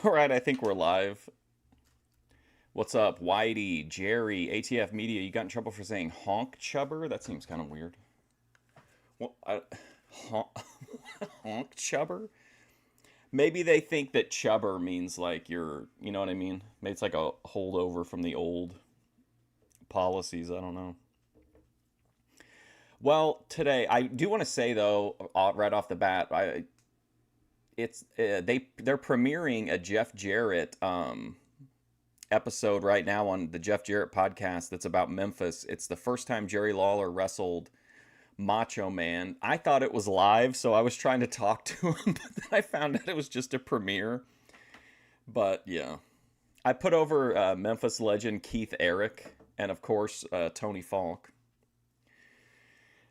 All right, I think we're live. What's up, Whitey, Jerry, ATF Media? You got in trouble for saying honk chubber? That seems kind of weird. Well, honk, honk chubber? Maybe they think that chubber means like you know what I mean? Maybe it's like a holdover from the old policies. I don't know. Well, today I do want to say though, right off the bat, they're premiering a Jeff Jarrett episode right now on the Jeff Jarrett podcast that's about Memphis. It's the first time Jerry Lawler wrestled Macho Man. I thought it was live, so I was trying to talk to him, but then I found out it was just a premiere. But yeah, I put over Memphis legend Keith Eric and of course Tony Falk.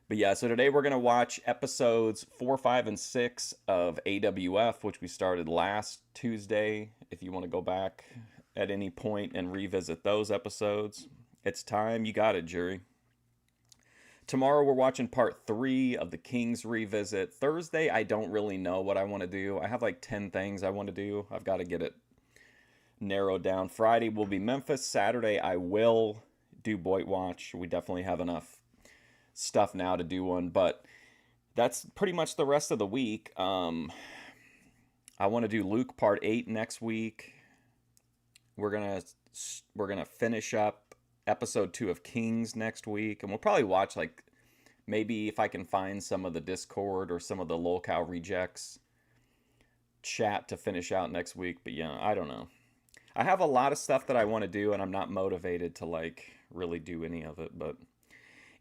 But yeah, so today we're going to watch episodes 4, 5, and 6 of AWF, which we started last Tuesday. If you want to go back at any point and revisit those episodes, it's time. You got it, Jerry. Tomorrow we're watching part 3 of the Kings revisit. Thursday, I don't really know what I want to do. I have like 10 things I want to do. I've got to get it narrowed down. Friday will be Memphis. Saturday, I will do Boyd Watch. We definitely have enough stuff now to do one, but that's pretty much the rest of the week. I want to do Luke part 8 next week. We're gonna finish up episode 2 of Kings next week, and we'll probably watch like maybe if I can find some of the Discord or some of the Lolcow rejects chat to finish out next week. But yeah, I don't know. I have a lot of stuff that I want to do, and I'm not motivated to like really do any of it, but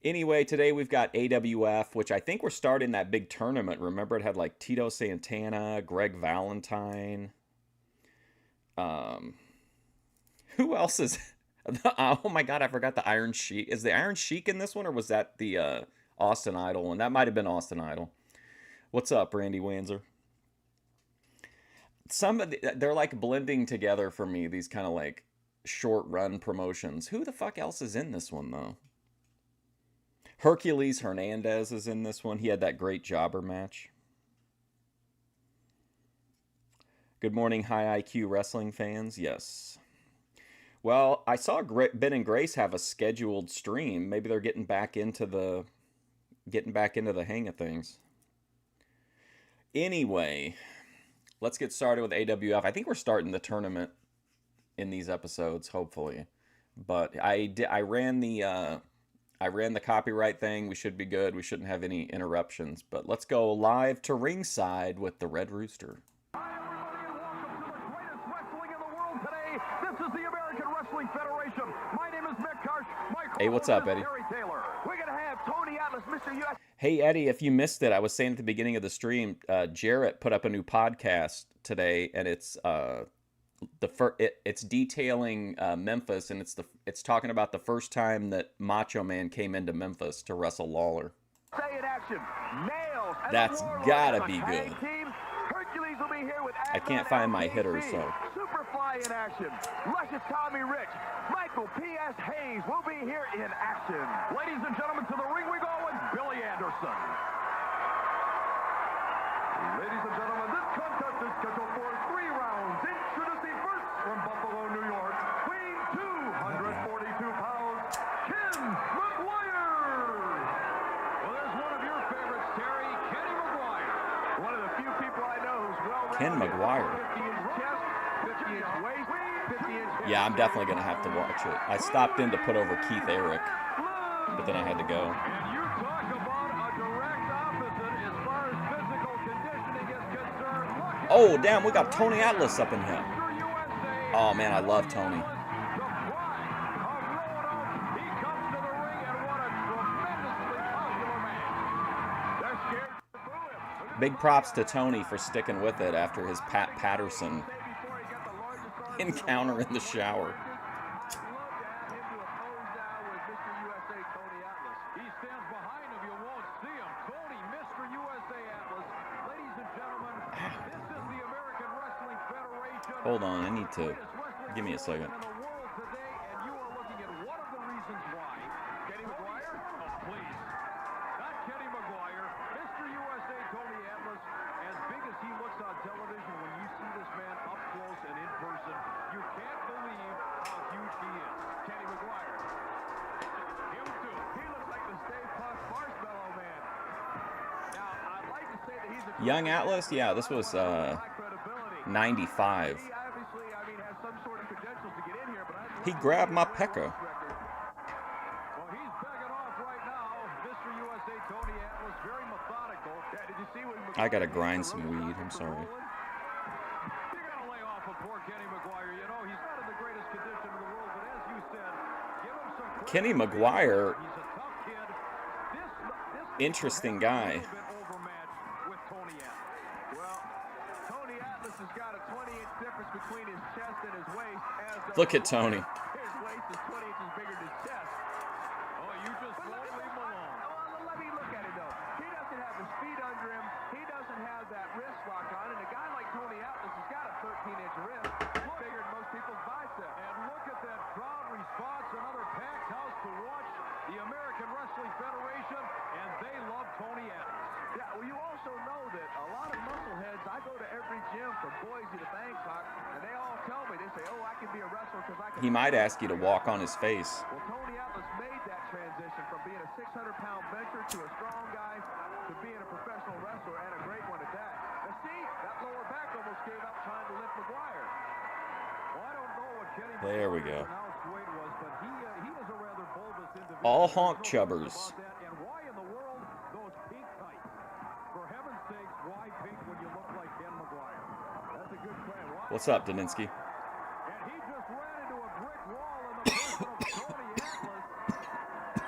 anyway, today we've got AWF, which I think we're starting that big tournament. Remember, it had like Tito Santana, Greg Valentine. Who else is... Oh my god, I forgot the Iron Sheik. Is the Iron Sheik in this one, or was that the Austin Idol one? That might have been Austin Idol. What's up, Randy Wanzer? They're like blending together for me, these kind of like short run promotions. Who the fuck else is in this one, though? Hercules Hernandez is in this one. He had that great jobber match. Good morning, high IQ wrestling fans. Yes. Well, I saw Ben and Grace have a scheduled stream. Maybe they're getting back into the hang of things. Anyway, let's get started with AWF. I think we're starting the tournament in these episodes, hopefully. But I ran the copyright thing. We should be good. We shouldn't have any interruptions. But let's go live to ringside with the Red Rooster. Hi, everybody, and welcome to the greatest wrestling in the world today. This is the American Wrestling Federation. My name is Mick Karsh. Hey, what's up, Eddie? Terry Taylor. We're going to have Tony Atlas, Mr. U.S. Hey, Eddie, if you missed it, I was saying at the beginning of the stream, Jarrett put up a new podcast today, and it's it's detailing Memphis, and it's talking about the first time that Macho Man came into Memphis to wrestle Lawler. Stay in action. Nailz. That's gotta be good. Team. Hercules will be here with I can't find my hitters, so. Superfly in action. Luscious Tommy Rich. Michael P.S. Hayes will be here in action. Ladies and gentlemen, to the ring we go with Billy Anderson. Ladies and gentlemen, this contest is scheduled for 3 rounds. Introducing first from Buffalo, New York, weighing 242 pounds, Ken McGuire. Well, there's one of your favorites, Terry, Kenny McGuire. One of the few people I know who's well-rounded. Ken McGuire. 50-inch chest, 50-inch waist, 50-inch... Yeah, I'm definitely going to have to watch it. I stopped in to put over Keith Eric, but then I had to go. And you talk about a direct opposite as far as physical conditioning is concerned. Oh, damn, we got Tony Atlas up in here. Oh, man, I love Tony. Big props to Tony for sticking with it after his Pat Patterson encounter in the shower. Hold on, I need to... Give me a second. As big as he looks on television, when you see this man up close and in Young Atlas? Yeah, this was 95. He grabbed my pecker. I gotta grind some weed. I'm sorry. Kenny McGuire, interesting guy. Look at Tony. He might ask you to walk on his face. Well, Tony Atlas made that transition from being a 600-pound bencher to a strong guy to being a professional wrestler, and a great one at that. Now, see, that lower back almost gave up trying to lift McGuire. Well, I don't know what Kenny There we go. weight was, but he is a rather bulbous individual. All honk chubbers. And why in the world those pink tights? For heaven's sakes, why pink when you look like Ken McGuire? That's a good question. What's up, Daninsky?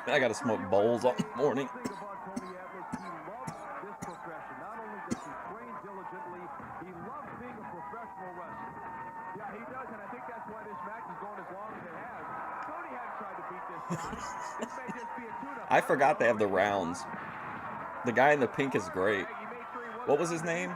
I gotta smoke bowls all morning. I forgot they have the rounds. The guy in the pink is great. What was his name?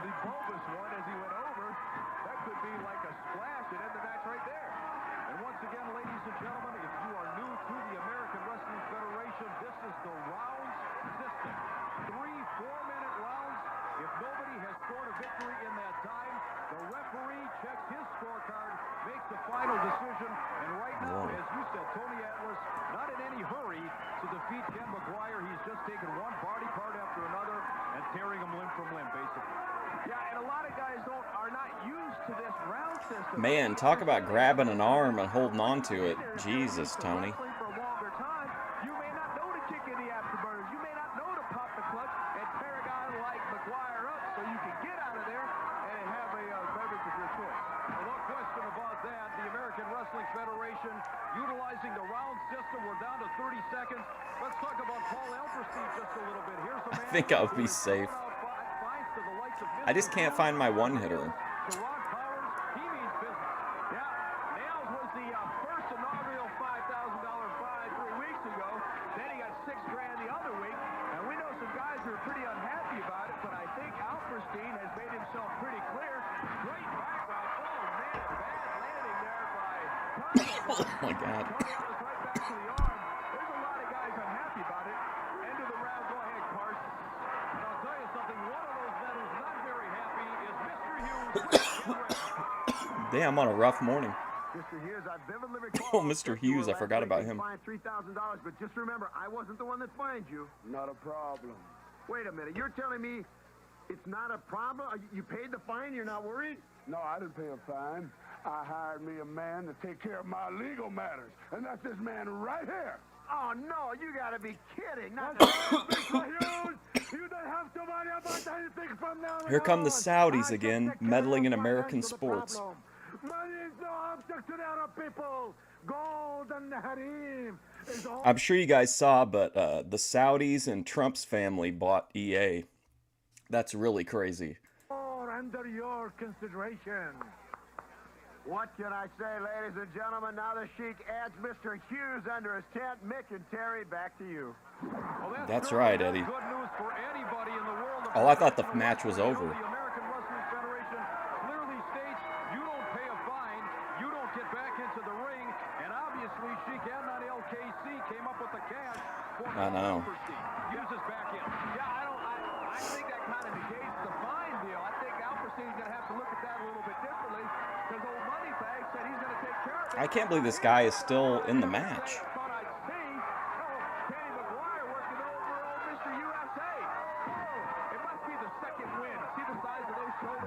Man, talk about grabbing an arm and holding on to it. Jesus, Tony. I think I'll be safe. I just can't find my one-hitter. Nailz was the first inaugural $5,000 fine 3 weeks ago. Then he got $6,000 the other week. And we know some guys who are pretty unhappy about it, but I think Alperstein has made himself pretty clear. Great background. Oh, man, bad landing there by Oh, my God. right back to the arm. There's a lot of guys unhappy about it. End of the round. Go ahead, Carson. And I'll tell you something. One of those men who's not very happy is Mr. Hughes. Damn, on a rough morning. Mr. Hughes, I vividly recall. Oh, Mr. Hughes, I forgot about him. Fined $3,000, but just remember, I wasn't the one that fined you. Not a problem. Wait a minute, you're telling me it's not a problem? You paid the fine, you're not worried? No, I didn't pay a fine. I hired me a man to take care of my legal matters, and that's this man right here. Oh, no, you gotta be kidding. Not Mr. Hughes, you don't have to worry about anything from now on. Here come the Saudis I again, can take meddling in care of American financial sports. problem. Money is no object to the Arab people. Gold and harem is all. I'm sure you guys saw, but the Saudis and Trump's family bought EA. That's really crazy. Under your consideration. What can I say, ladies and gentlemen? Now the Sheik adds Mr. Hughes under his tent. Mick and Terry, back to you. Well, That's right, Eddie. Good news for anybody in the world. Oh, I thought the match was over. The American Wrestling Federation clearly states you don't pay a fine, you don't get back into the ring, and obviously Sheik Adnan LKC came up with the cash for I know. Hughes is back in. Yeah, I think that kind of negates the fine deal. I think Alperstein's going to have to look at that a little bit differently because old Moneybag said he's going to take care of it. I can't believe this guy is still in the match. Thought I'd see. Oh, Kenny McGuire working over old Mr. USA. Oh, it must be the second win. See,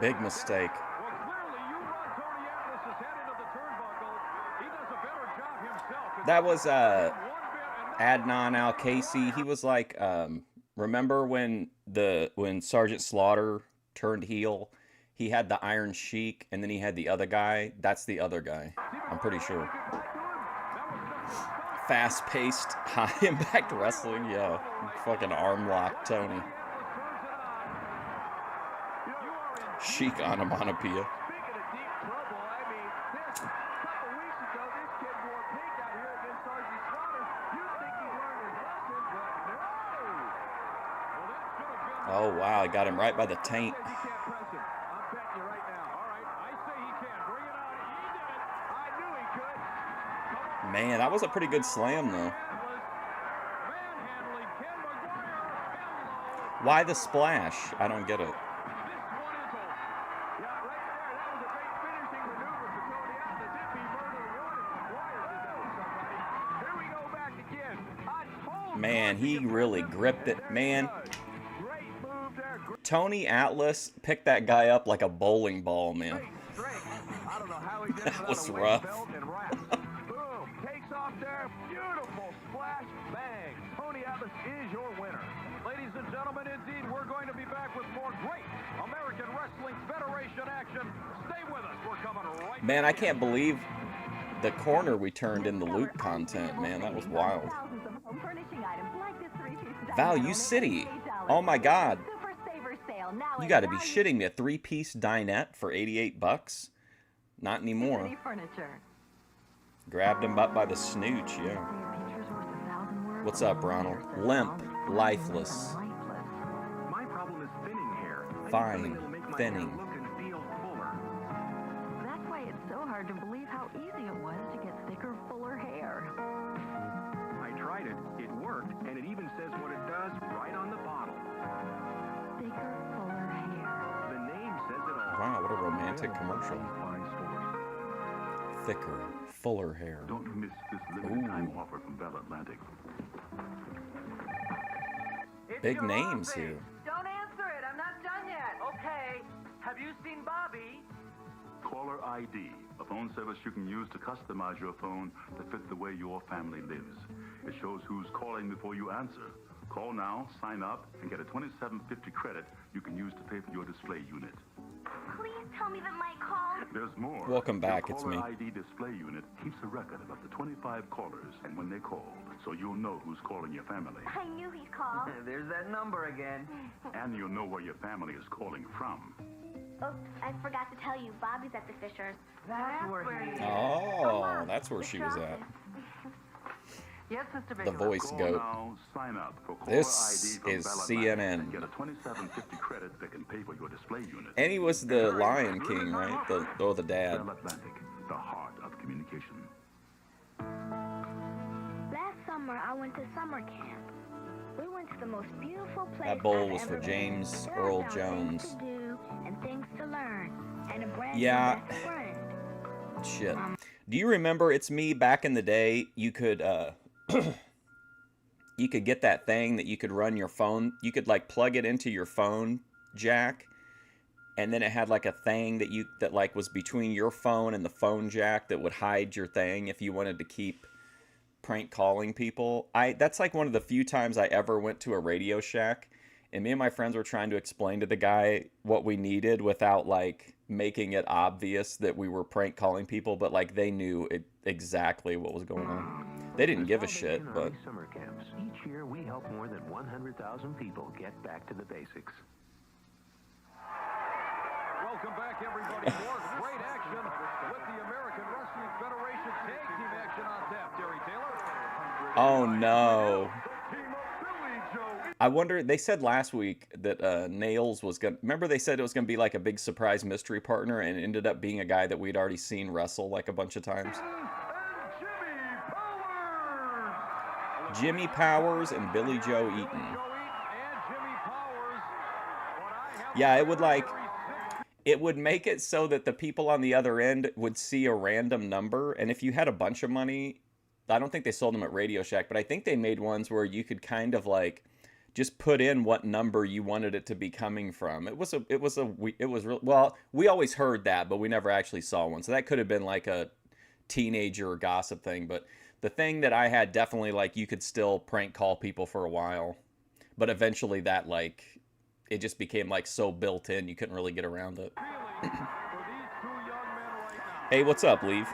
Big mistake. Well, clearly you run Tony Atlas' head into the turnbuckle. He does a better job himself. That was Adnan Al-Casey. He was like, remember when Sergeant Slaughter turned heel? He had the Iron Sheik, and then he had the other guy. That's the other guy, I'm pretty sure. Fast-paced, high-impact wrestling, yeah. Fucking arm lock Tony. Sheik onomatopoeia. Speaking of deep trouble, I mean, this couple weeks ago, this kid wore pink out here against Sergeant Slaughter. You'd think he'd learned his lesson, but no. Well, that should have been. Oh, wow, I got him right by the taint. He can't press him. I'm betting you right now. All right, I say he can. Bring it on. He did it. I knew he could. Man, that was a pretty good slam, though. Manhandling Ken McGuire. Why the splash? I don't get it. This one is over. Yeah, right there. That was a great finishing maneuver for Tony Atlas. If he murdered McGuire did that with somebody. Here we go back again. I told Man, he really gripped it. Man, Great move there. Tony Atlas picked that guy up like a bowling ball, man. Great strength. I don't know how he did it That without was a weight rough. belt and wraps. Boom. Takes off there. Beautiful splash. Bang. Tony Atlas is your winner. Ladies and gentlemen, indeed, we're going to be back with more great American Wrestling Federation action. Stay with us. We're coming right Man, back I in. can't believe the corner we turned in the Luke content, man. That was wild. Value City. Oh my God. You got to be shitting me. A 3-piece dinette for $88? Not anymore. Grabbed him up by the snooch, yeah. What's up, Ronald? Limp, lifeless, My problem is thinning hair. I need fine, something that'll make my hair thinning. look and feel fuller. That's why it's so hard to believe how easy it was to get thicker, fuller hair. I tried it. It worked, and it even says what it does right on the bottle. Thicker, fuller hair. The name says it all. Wow, what a romantic commercial. Fine stores. Thicker, fuller hair. Don't miss this limited time Ooh. offer from Bell Atlantic. Big names here. Don't answer it. I'm not done yet. Okay. Have you seen Bobby? Caller ID, a phone service you can use to customize your phone to fit the way your family lives. It shows who's calling before you answer. Call now, sign up, and get a $27.50 credit you can use to pay for your display unit. Please tell me that Mike called. There's more. Welcome back, Your it's caller me. ID display unit keeps a record of up to 25 callers and when they called, so you'll know who's calling your family. I knew he called. There's that number again. And you'll know where your family is calling from. Oops, I forgot to tell you, Bobby's at the Fishers. That's where he is. Oh, that's where she was at. Yes, Mr. The Bigelow. voice Call goat. now, sign up for caller This ID from is Bell Atlantic CNN. and get a $27.50 credit that can pay for your display unit. And he was the Lion King, right? The dad. Bell Atlantic, the heart of communication. Last summer, I went to summer camp. We went to the most beautiful place That bowl I've was for ever James been. There I Earl found Jones. Things to do and things to learn, and a brand Yeah. new best friend. Shit. Do you remember It's Me back in the day? You could you could get that thing that you could run your phone. You could like plug it into your phone jack, and then it had like a thing that like was between your phone and the phone jack that would hide your thing if you wanted to keep prank calling people. That's like one of the few times I ever went to a Radio Shack, and me and my friends were trying to explain to the guy what we needed without like making it obvious that we were prank calling people, but like they knew exactly what was going on. They didn't give a shit, but Summer camps. Each year we help more than 100,000 people get back to the basics. Welcome back, everybody. More great action with the American Wrestling Federation Tag Team action on tap. Terry Taylor. oh no. I wonder, they said last week that Nailz was going to, remember they said it was going to be like a big surprise mystery partner, and it ended up being a guy that we'd already seen wrestle like a bunch of times. Jimmy Powers and Billy Joe Eaton. Yeah, it would make it so that the people on the other end would see a random number, and if you had a bunch of money, I don't think they sold them at Radio Shack, but I think they made ones where you could kind of like just put in what number you wanted it to be coming from. It was real. Well, we always heard that, but we never actually saw one. So that could have been like a teenager gossip thing. But the thing that I had, definitely, like, you could still prank call people for a while, but eventually that, like, it just became like so built in you couldn't really get around it. Hey, what's up, Leave?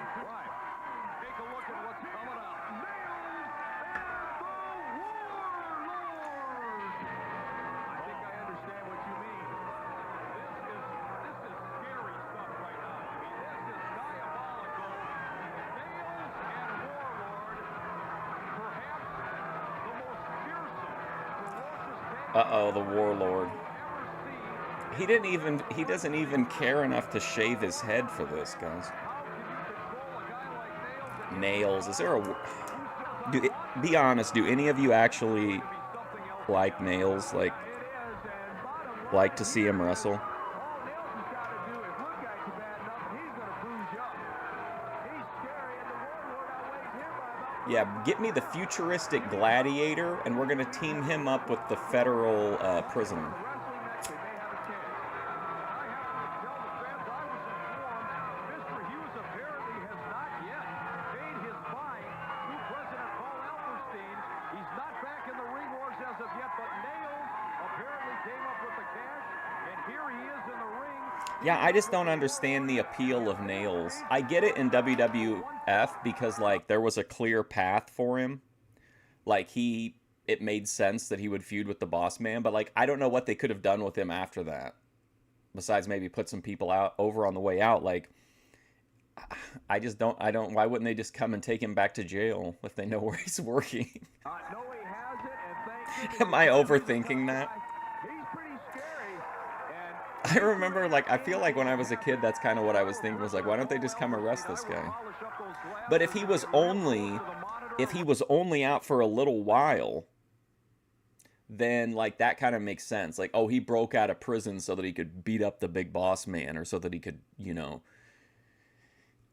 Uh-oh, the Warlord. He doesn't even care enough to shave his head for this, guys. Nailz. Is there a... be honest, do any of you actually like Nailz? Like to see him wrestle? Yeah, get me the futuristic gladiator, and we're going to team him up with the federal prisoner. Yeah, I just don't understand the appeal of Nailz. I get it in WWF because, like, there was a clear path for him. Like, it made sense that he would feud with the Boss Man, but, like, I don't know what they could have done with him after that. Besides maybe put some people over on the way out. Like, why wouldn't they just come and take him back to jail if they know where he's working? Am I overthinking that? I remember, like, I feel like when I was a kid, that's kind of what I was thinking, was like, why don't they just come arrest this guy? But if he was only out for a little while, then, like, that kind of makes sense. Like, oh, he broke out of prison so that he could beat up the big boss man, or so that he could, you know,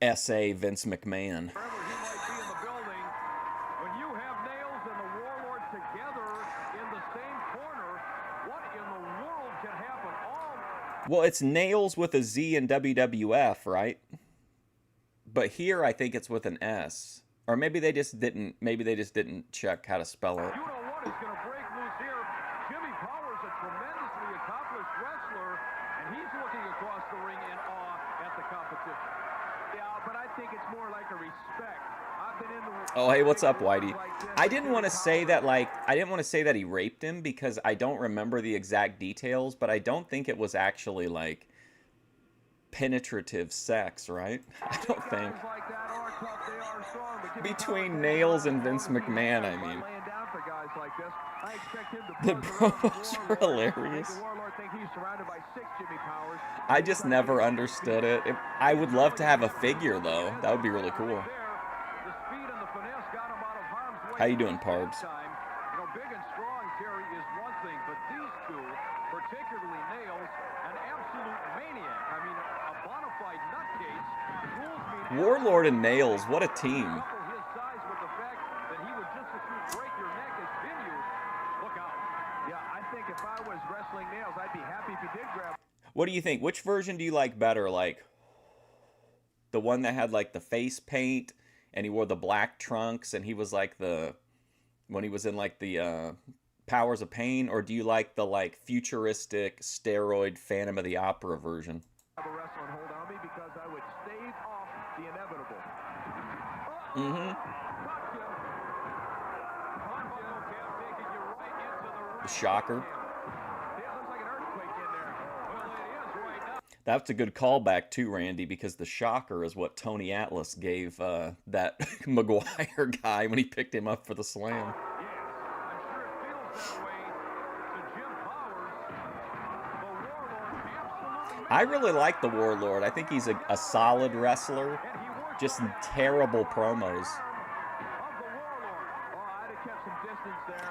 S.A. Vince McMahon. Well, it's Nailz with a Z in WWF, right? But here I think it's with an S. Or maybe they just didn't check how to spell it. You know what is going to break loose here? Jimmy Powers, a tremendously accomplished wrestler, and he's looking across the ring in awe at the competition. Yeah, but I think it's more like a respect. Oh, hey, what's up, Whitey? I didn't want to say that he raped him because I don't remember the exact details, but I don't think it was actually, like, penetrative sex, right? I don't think. Between Nailz and Vince McMahon, I mean. The promos were hilarious. I just never understood it. I would love to have a figure, though. That would be really cool. How you doing, Parbs? You know, big and strong, Terry, is one thing, but these two, particularly Nailz, an absolute maniac. I mean, a bona fide nutcase. Warlord and Nailz, what a team. His size with the fact that he would just as soon break your neck as pin you. Look out. Yeah, I think if I was wrestling Nailz, I'd be happy if he did grab. What do you think? Which version do you like better? Like, the one that had, like, the face paint, and he wore the black trunks, and he was like when he was in, like, the Powers of Pain, or do you like the, like, futuristic steroid Phantom of the Opera version? The Shocker. That's a good callback too, Randy, because the Shocker is what Tony Atlas gave that Maguire guy when he picked him up for the slam. I really like the Warlord. I think he's a solid wrestler. Just terrible promos.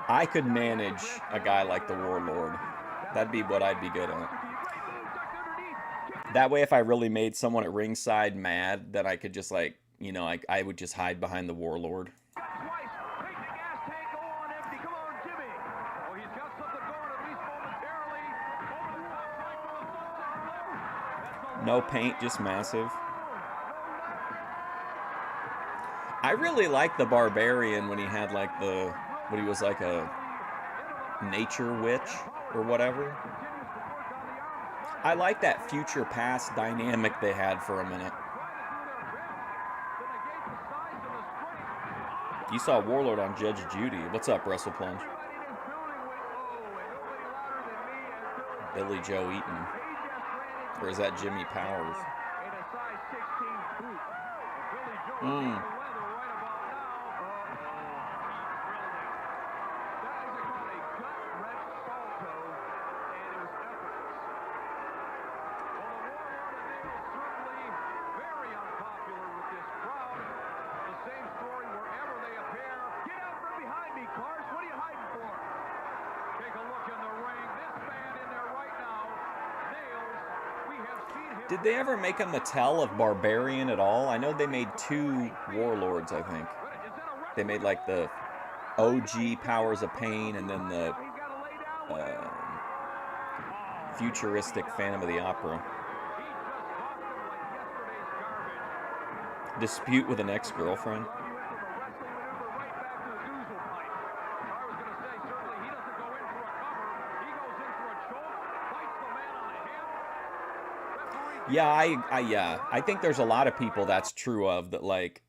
I could manage a guy like the Warlord. That'd be what I'd be good at. That way, if I really made someone at ringside mad, then I could just, like, you know, I would just hide behind the Warlord. No paint, just massive. I really liked the Barbarian when he had like when he was like a nature witch or whatever. I like that future past dynamic they had for a minute. You saw Warlord on Judge Judy. What's up, Wrestle Plunge? Billy Joe Eaton. Or is that Jimmy Powers? Did they ever make a Mattel of Barbarian at all? I know they made 2 Warlords, I think. They made like the OG Powers of Pain and then the futuristic Phantom of the Opera. Dispute with an ex-girlfriend. Yeah, I think there's a lot of people that's true of, that like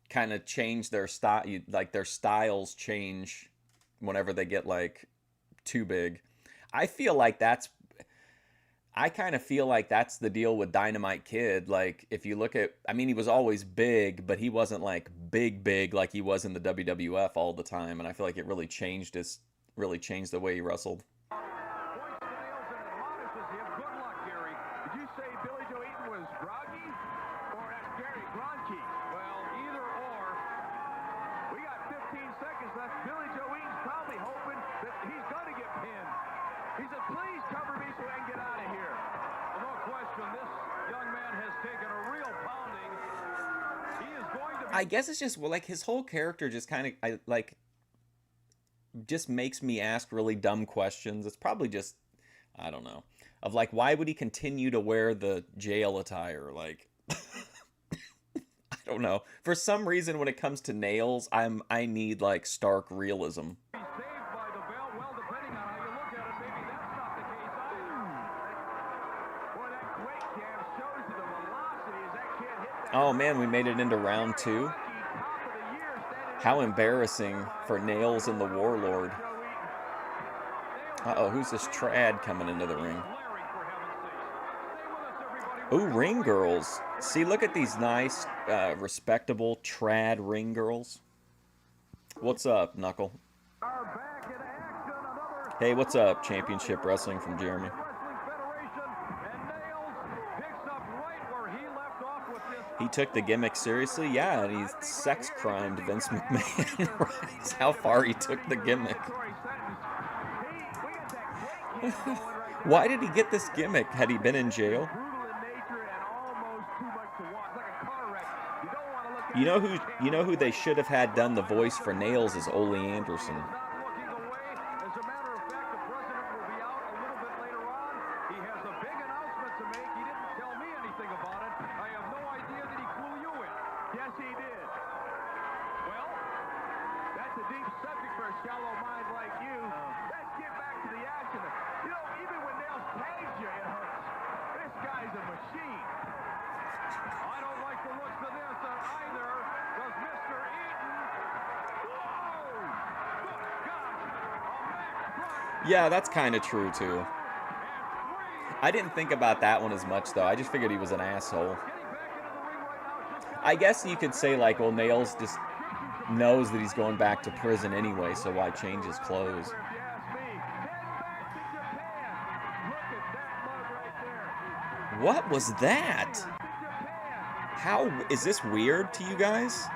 kind of change their style, like their styles change whenever they get like too big. I kind of feel like that's the deal with Dynamite Kid. Like if you look at, I mean, he was always big, but he wasn't like big like he was in the WWF all the time, and I feel like it really changed the way he wrestled. I guess it's just like his whole character just kind of just makes me ask really dumb questions. It's probably just, I don't know, of like, why would he continue to wear the jail attire? Like, I don't know. For some reason, when it comes to Nailz, I need like stark realism. Oh man, we made it into round 2. How embarrassing for Nailz and the Warlord. Uh-oh, who's this trad coming into the ring? Ooh, ring girls. See, look at these nice, respectable trad ring girls. What's up, Knuckle? Hey, what's up, Championship Wrestling from Jeremy? He took the gimmick seriously? Yeah, and he sex-crimed Vince McMahon. Right? How far he took the gimmick. Why did he get this gimmick? Had he been in jail? You know who they should have had done the voice for Nailz is Ole Anderson. Yeah, that's kind of true, too. I didn't think about that one as much, though. I just figured he was an asshole. I guess you could say, like, well, Nailz just knows that he's going back to prison anyway, so why change his clothes? What was that? How is this weird to you guys?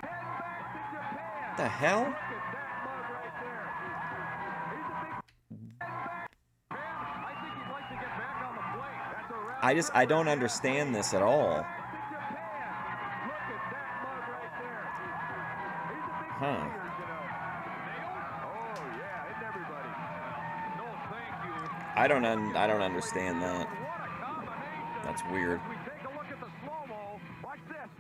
What the hell? I don't understand this at all. Huh. I don't understand that. That's weird. We take a look at the slow-mo. Watch this.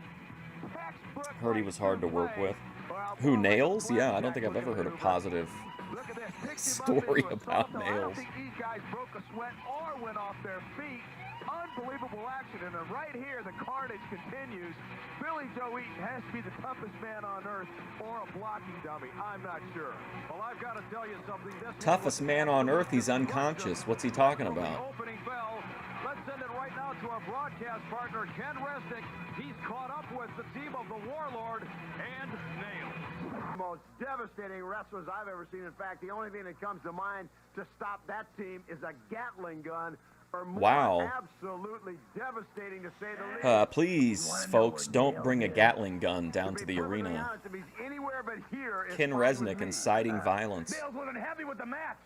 Textbook Heard he was hard to work play. with. Well, Who, more like a Nailz? Yeah, I don't blackjack think I've ever heard a looking positive Look at this. Picked him up story into a about salto. I don't Nailz. think these guys broke a sweat or went off their feet. Unbelievable action. And then right here, the carnage continues. Billy Joe Eaton has to be the toughest man on earth or a blocking dummy. I'm not sure. Well, I've got to tell you something. This Toughest man on earth, he's unconscious. What's he talking about? Opening bell. Let's send it right now to our broadcast partner, Ken Resnick. He's caught up with the team of the Warlord and Nailz. Most devastating wrestlers I've ever seen. In fact, the only thing that comes to mind to stop that team is a Gatling gun. Or more Wow. absolutely devastating to say the least. Please, folks, don't bring a Gatling gun down to the arena. Honest, if he's anywhere but here, it's Ken fine with Resnick me. inciting violence. Nailz wasn't happy with the match.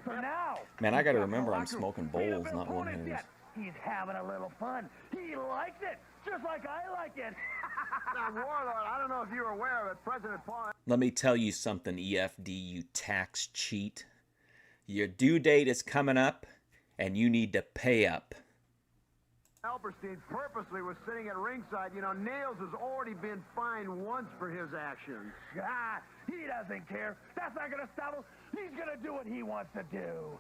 For now. Man, I gotta remember I'm smoking bowls, not one opponents hairs. yet. He's having a little fun. He likes it, just like I like it. Now, Warlord, I don't know if you're aware of it. President Paul Let me tell you something, EFD, you tax cheat. Your due date is coming up, and you need to pay up. Alperstein purposely was sitting at ringside. You know, Nailz has already been fined once for his actions. Ah, he doesn't care. That's not going to stop him. He's going to do what he wants to do.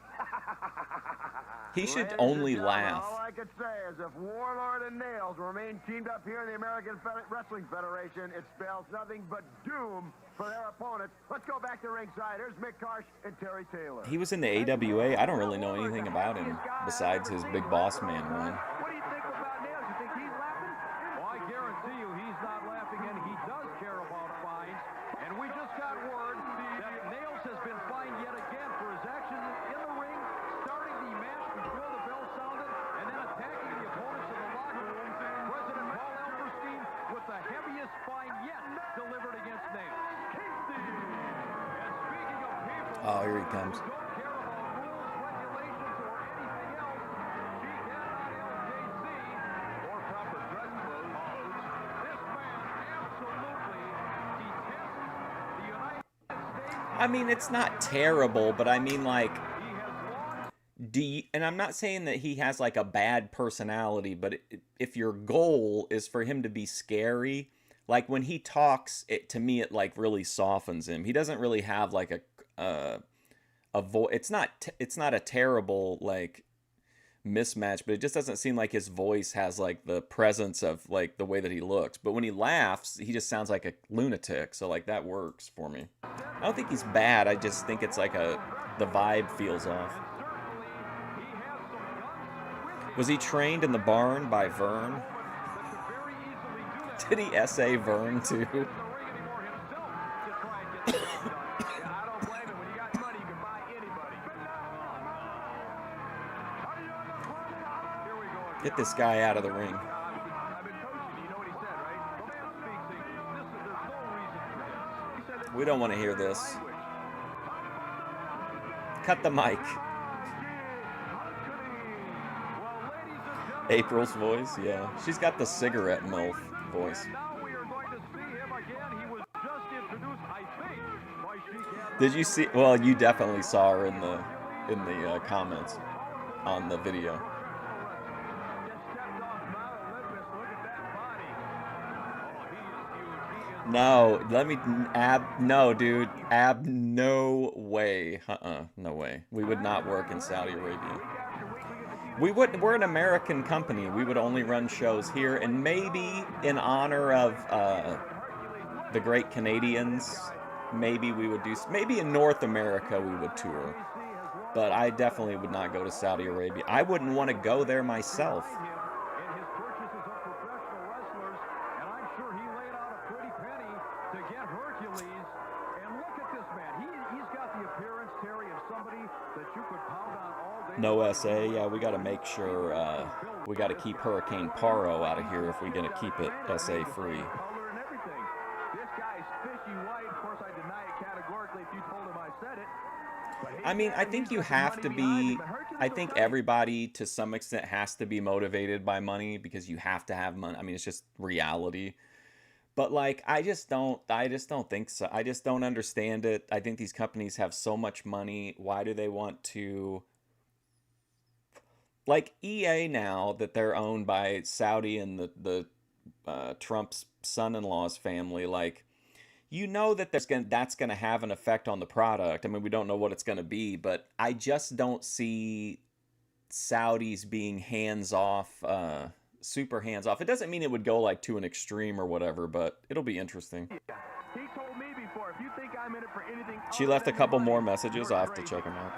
He should Ladies only and gentlemen, laugh. All I could say is if Warlord and Nailz remain teamed up here in the American Wrestling Federation, it spells nothing but doom for their opponents. Let's go back to ringside. Here's Mick Karsh and Terry Taylor. He was in the AWA. I don't really know anything about him besides his Big Boss Man run. What do you think about Nailz? You think he's laughing? Well, I guarantee you he's not laughing, and he does care about fines. And we just got word that Nailz has been fined yet again for his actions in the ring, starting the match before the bell sounded, and then attacking the opponents in the locker room. President Paul Alperstein with the heaviest fine yet delivered against Nailz. And speaking of people Oh, here he comes. who don't care about rules, regulations, or anything else, she cannot LJC or proper dress code. This man absolutely detests the United States. I mean, it's not terrible, but I mean, like, He has long and I'm not saying that he has like a bad personality, but if your goal is for him to be scary, like when he talks, to me it like really softens him. He doesn't really have like a voice. It's not a terrible like mismatch, but it just doesn't seem like his voice has like the presence of like the way that he looks. But when he laughs, he just sounds like a lunatic. So like that works for me. I don't think he's bad. I just think it's like the vibe feels off. Was he trained in the barn by Vern? Did he essay Vern too? Get this guy out of the ring. We don't want to hear this. Cut the mic. April's voice, yeah. She's got the cigarette MILF voice. Did you see? Well, you definitely saw her in the comments on the video. No, no, dude. No way. No way. We would not work in Saudi Arabia. We're an American company. We would only run shows here, and maybe in honor of the great Canadians, maybe we would do. Maybe in North America we would tour, but I definitely would not go to Saudi Arabia. I wouldn't want to go there myself. No SA, yeah, we got to make sure, we got to keep Hurricane Paro out of here if we're going to keep it SA free. I mean, I think you have to be, I think everybody to some extent has to be motivated by money because you have to have money. I mean, it's just reality. But like, I just don't think so. I just don't understand it. I think these companies have so much money. Why do they want to like EA now that they're owned by Saudi and the Trump's son-in-law's family, like, you know that that's gonna have an effect on the product. I mean, we don't know what it's gonna be, but I just don't see Saudis being hands off, super hands off. It doesn't mean it would go like to an extreme or whatever, but it'll be interesting. He told me before, if you think I'm in it for anything, She left a couple more messages. I'll have to check them out.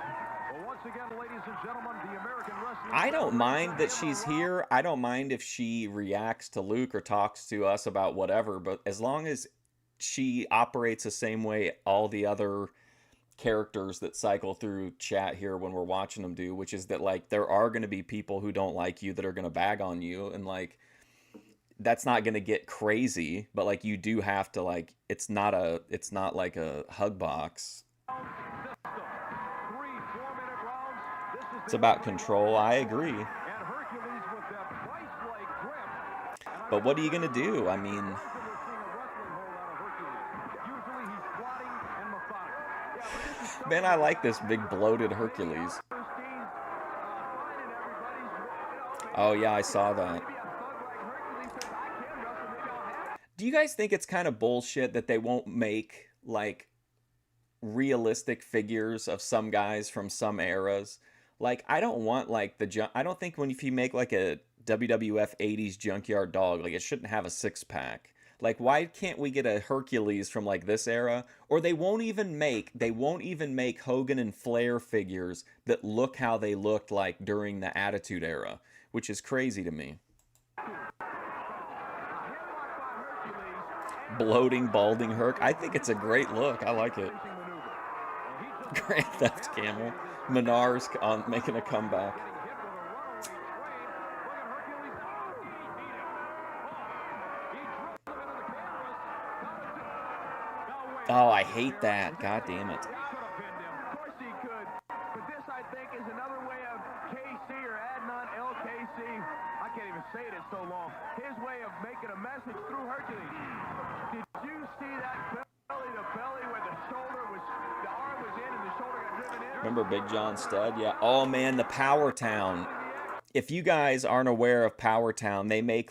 Well, once again, ladies and gentlemen, the American Wrestling I don't mind that she's here. I don't mind if she reacts to Luke or talks to us about whatever, but as long as she operates the same way all the other characters that cycle through chat here when we're watching them do, which is that, like, there are going to be people who don't like you that are going to bag on you, and like that's not going to get crazy, but like you do have to, like, it's not like a hug box. It's about control. I agree. But what are you going to do? I mean, man, I like this big bloated Hercules. Oh yeah, I saw that. Do you guys think it's kind of bullshit that they won't make like realistic figures of some guys from some eras? Like, I don't want like I don't think if you make like a WWF 80s Junkyard Dog, like, it shouldn't have a six-pack. Like, why can't we get a Hercules from like this era? Or they won't even make Hogan and Flair figures that look how they looked like during the Attitude Era, which is crazy to me. Bloating, balding Herc. I think it's a great look. I like it. Grand Theft Camel. Menards making a comeback. Oh, I hate that. God damn it. Of course he could, but this, I think, is another way of KC or Adnan LKC. I can't even say it, it's so long. His way of making a message through Hercules. Did you see that belly to belly where the arm was in and the shoulder got driven in? Remember Big John Studd? Yeah. Oh man, the Power Town. If you guys aren't aware of Power Town, they make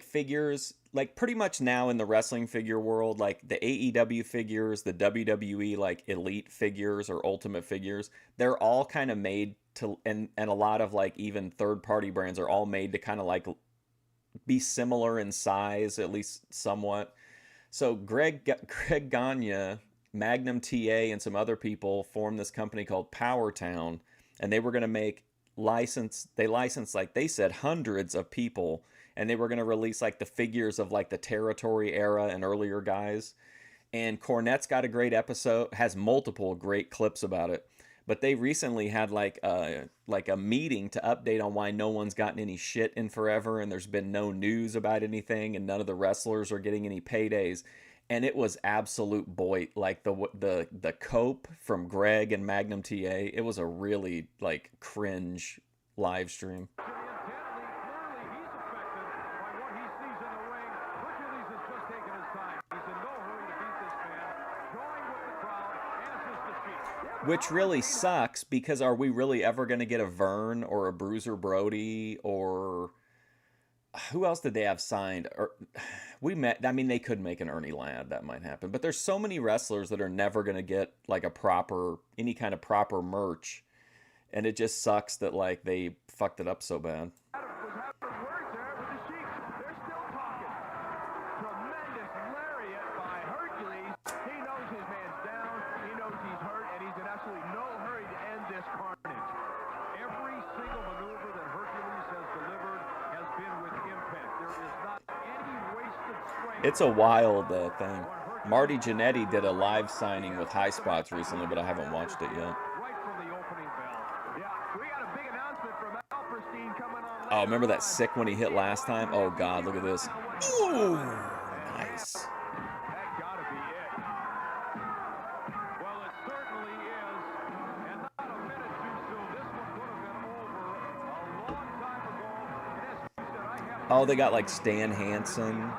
figures like pretty much now in the wrestling figure world, like the AEW figures, the WWE like elite figures or ultimate figures, they're all kind of made to, and a lot of like even third-party brands are all made to kind of like be similar in size, at least somewhat. So Greg Gagne, Magnum TA, and some other people formed this company called Power Town, and they were going to licensed, like they said, hundreds of people, and they were going to release like the figures of like the Territory era and earlier guys. And Cornette's got a great episode, has multiple great clips about it. But they recently had like a meeting to update on why no one's gotten any shit in forever, and there's been no news about anything, and none of the wrestlers are getting any paydays. And it was absolute boy, like the cope from Greg and Magnum TA. It was a really like cringe live stream. Which really sucks, because are we really ever going to get a Vern or a Bruiser Brody, or who else did they have signed? Or they could make an Ernie Ladd, that might happen. But there's so many wrestlers that are never going to get like any kind of proper merch, and it just sucks that like they fucked it up so bad. It's a wild thing. Marty Jannetty did a live signing with High Spots recently, but I haven't watched it yet. Oh, remember that sick when he hit last time? Oh God, look at this. Ooh, nice. Oh, they got like Stan Hansen.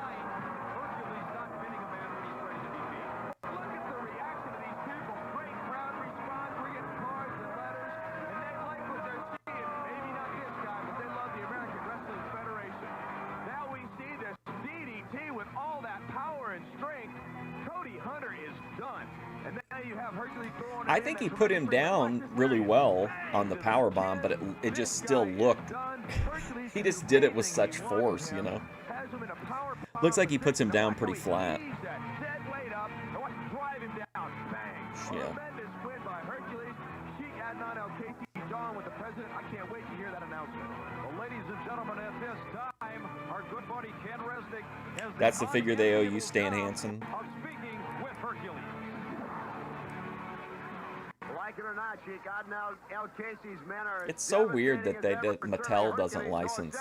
done. And then you have Hercules throwing I think he put him down really well on the power bomb, but it just still looked. He just did it with such force, you know. Looks like he puts him down pretty flat. Yeah. With the president, I can't wait to hear that announcement. Well, ladies and gentlemen, at this time, our good buddy Ken Resnick has That's the figure they owe you, Stan Hansen. of speaking with Hercules. Like it or not, Sheik, Adnan El Casey's men are. It's so weird that Mattel doesn't license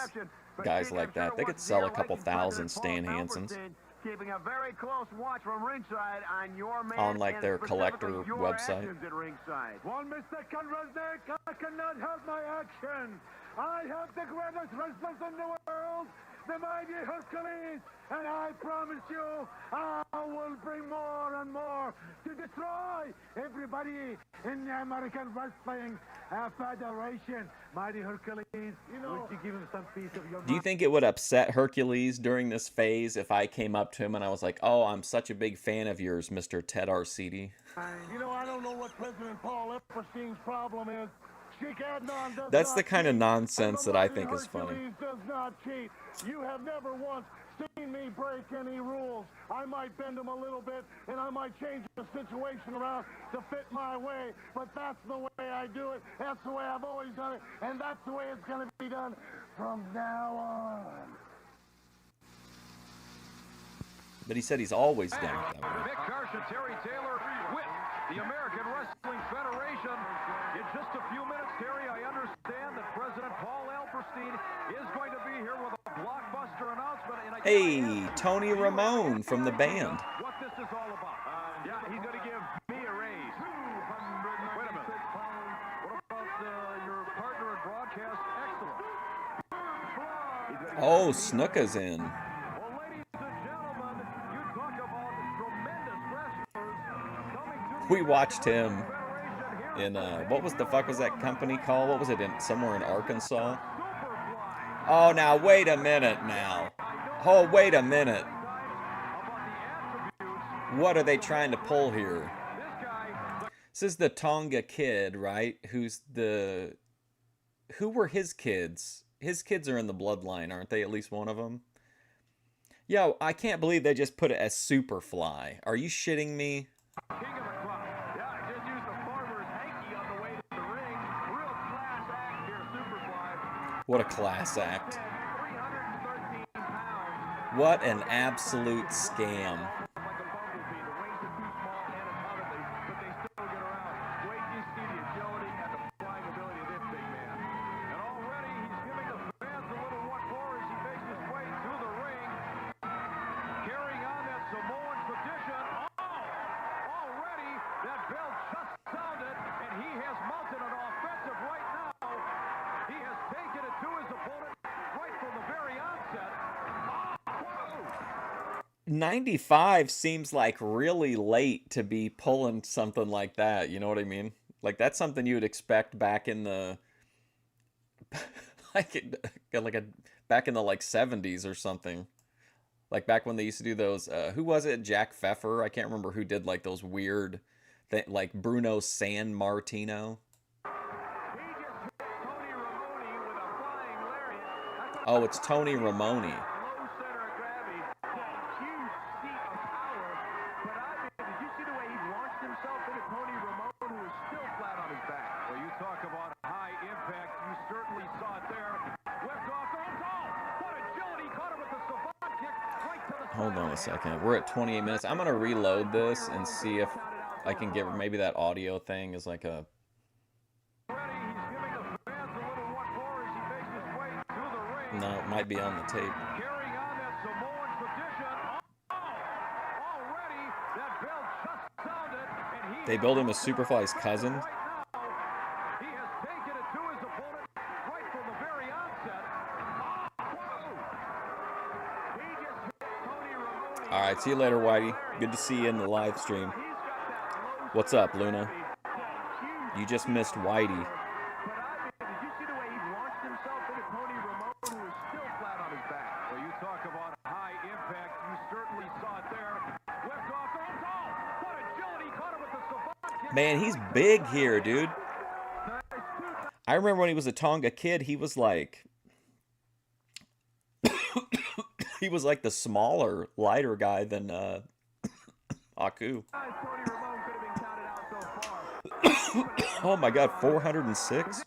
guys like that. They could sell a couple thousand Stan Hansens Keeping a very close watch from ringside on your man on like their collector website. At ringside. 1 second, Resnick. I cannot help my action. I have the greatest wrestlers in the world, the mighty Hercules, and I promise you, I will bring more and more to destroy everybody in the American Wrestling Federation. Mighty Hercules, you know, would you give him some piece of your mind? Do you think it would upset Hercules during this phase if I came up to him and I was like, "Oh, I'm such a big fan of yours, Mr. Ted Arcidi"? You know, I don't know what President Paul Epstein's problem is. That's the kind of nonsense that I think is funny. Does not cheat. You have never once seen me break any rules. I might bend them a little bit, and I might change the situation around to fit my way, but that's the way I do it. That's the way I've always done it, and that's the way it's going to be done from now on. But he said he's always done it that way. Mick Karsh and Terry Taylor with the American Wrestling Federation. In just a few minutes, Terry, I understand that President Paul Epstein is going to be here with a blockbuster announcement. And Hey, Tony Ramone from the band. What this is all about. Yeah, he's going to give me a raise. Wait a minute. What about your partner in broadcast? Excellent. Oh, Snuka's in. Well, ladies and gentlemen, you talk about tremendous wrestlers coming to We watched him in what was the fuck was that company called? What was it in somewhere in Arkansas? Oh, now wait a minute now. Oh, wait a minute. What are they trying to pull here? This is the Tonga Kid, right? Who were his kids? His kids are in the bloodline, aren't they? At least one of them. Yo, I can't believe they just put it as Superfly. Are you shitting me? What a class act. What an absolute scam. Mounted an offensive right now. He has taken it to his opponent right from the very onset. 95 seems like really late to be pulling something like that. You know what I mean? Like that's something you would expect back in the back in the like 70s or something. Like back when they used to do those who was it? Jack Pfeffer? I can't remember who did like those weird like Bruno San Martino. Oh, it's Tony Ramone. Hold on a second. We're at 28 minutes. I'm going to reload this and see if I can get maybe that audio thing is like a... No, it might be on the tape. They build him as Superfly's cousin. All right, see you later, Whitey. Good to see you in the live stream. What's up, Luna? You just missed Whitey. Man, he's big here, dude. I remember when he was a Tonga kid, he was like... he was like the smaller, lighter guy than Aku. Oh my god, 406?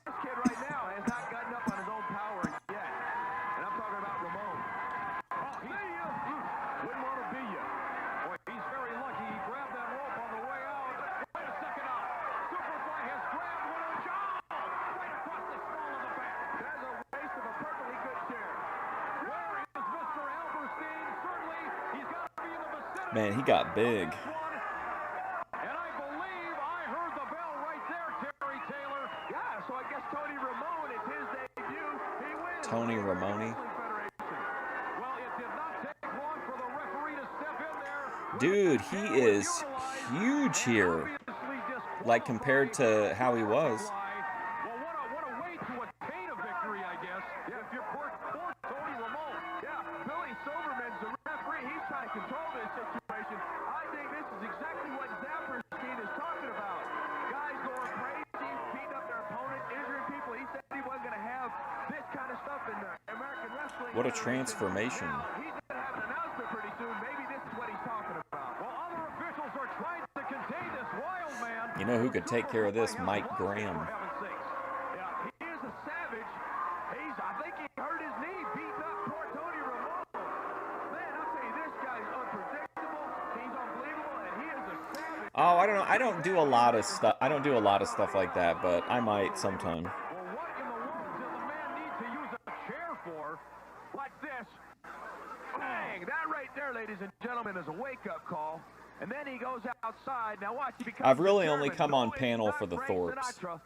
Man, he got big. And I believe I heard the bell right there, Terry Taylor. Yeah, so I guess Tony Ramone, it's his debut. He wins. Tony Ramone. Well, it did not take long for the referee to step in there. Dude, he is huge here. Like compared to how he was. Well, what a way to attain a victory, I guess. Yeah, if you're poor Tony Ramone. Yeah, Billy Silverman's the referee. He's trying to control this situation. I think this is exactly what Zapperstein is talking about. Guys going crazy, beating up their opponent, injuring people. He said he wasn't going to have this kind of stuff in the American wrestling. What a transformation. Now, he's going to have an announcement pretty soon. Maybe this is what he's talking about. Well, other officials are trying to contain this wild man. You know who could take care of this? Mike Graham. Yeah, he is a savage. I think he hurt his knee beating up poor Tony Ramone. Man, I'll tell you, this guy's unpredictable. He's unbelievable, and he is a savage. Oh, I don't know. I don't do a lot of stuff. I don't do a lot of stuff like that, but I might sometime. Well, what in the world does the man need to use a chair for? Like this. Bang! That right there, ladies and gentlemen, is a wake-up call. And then he goes outside. Now watch, he becomes I've really only come on panel for the Frank Thorpes. Sinatra.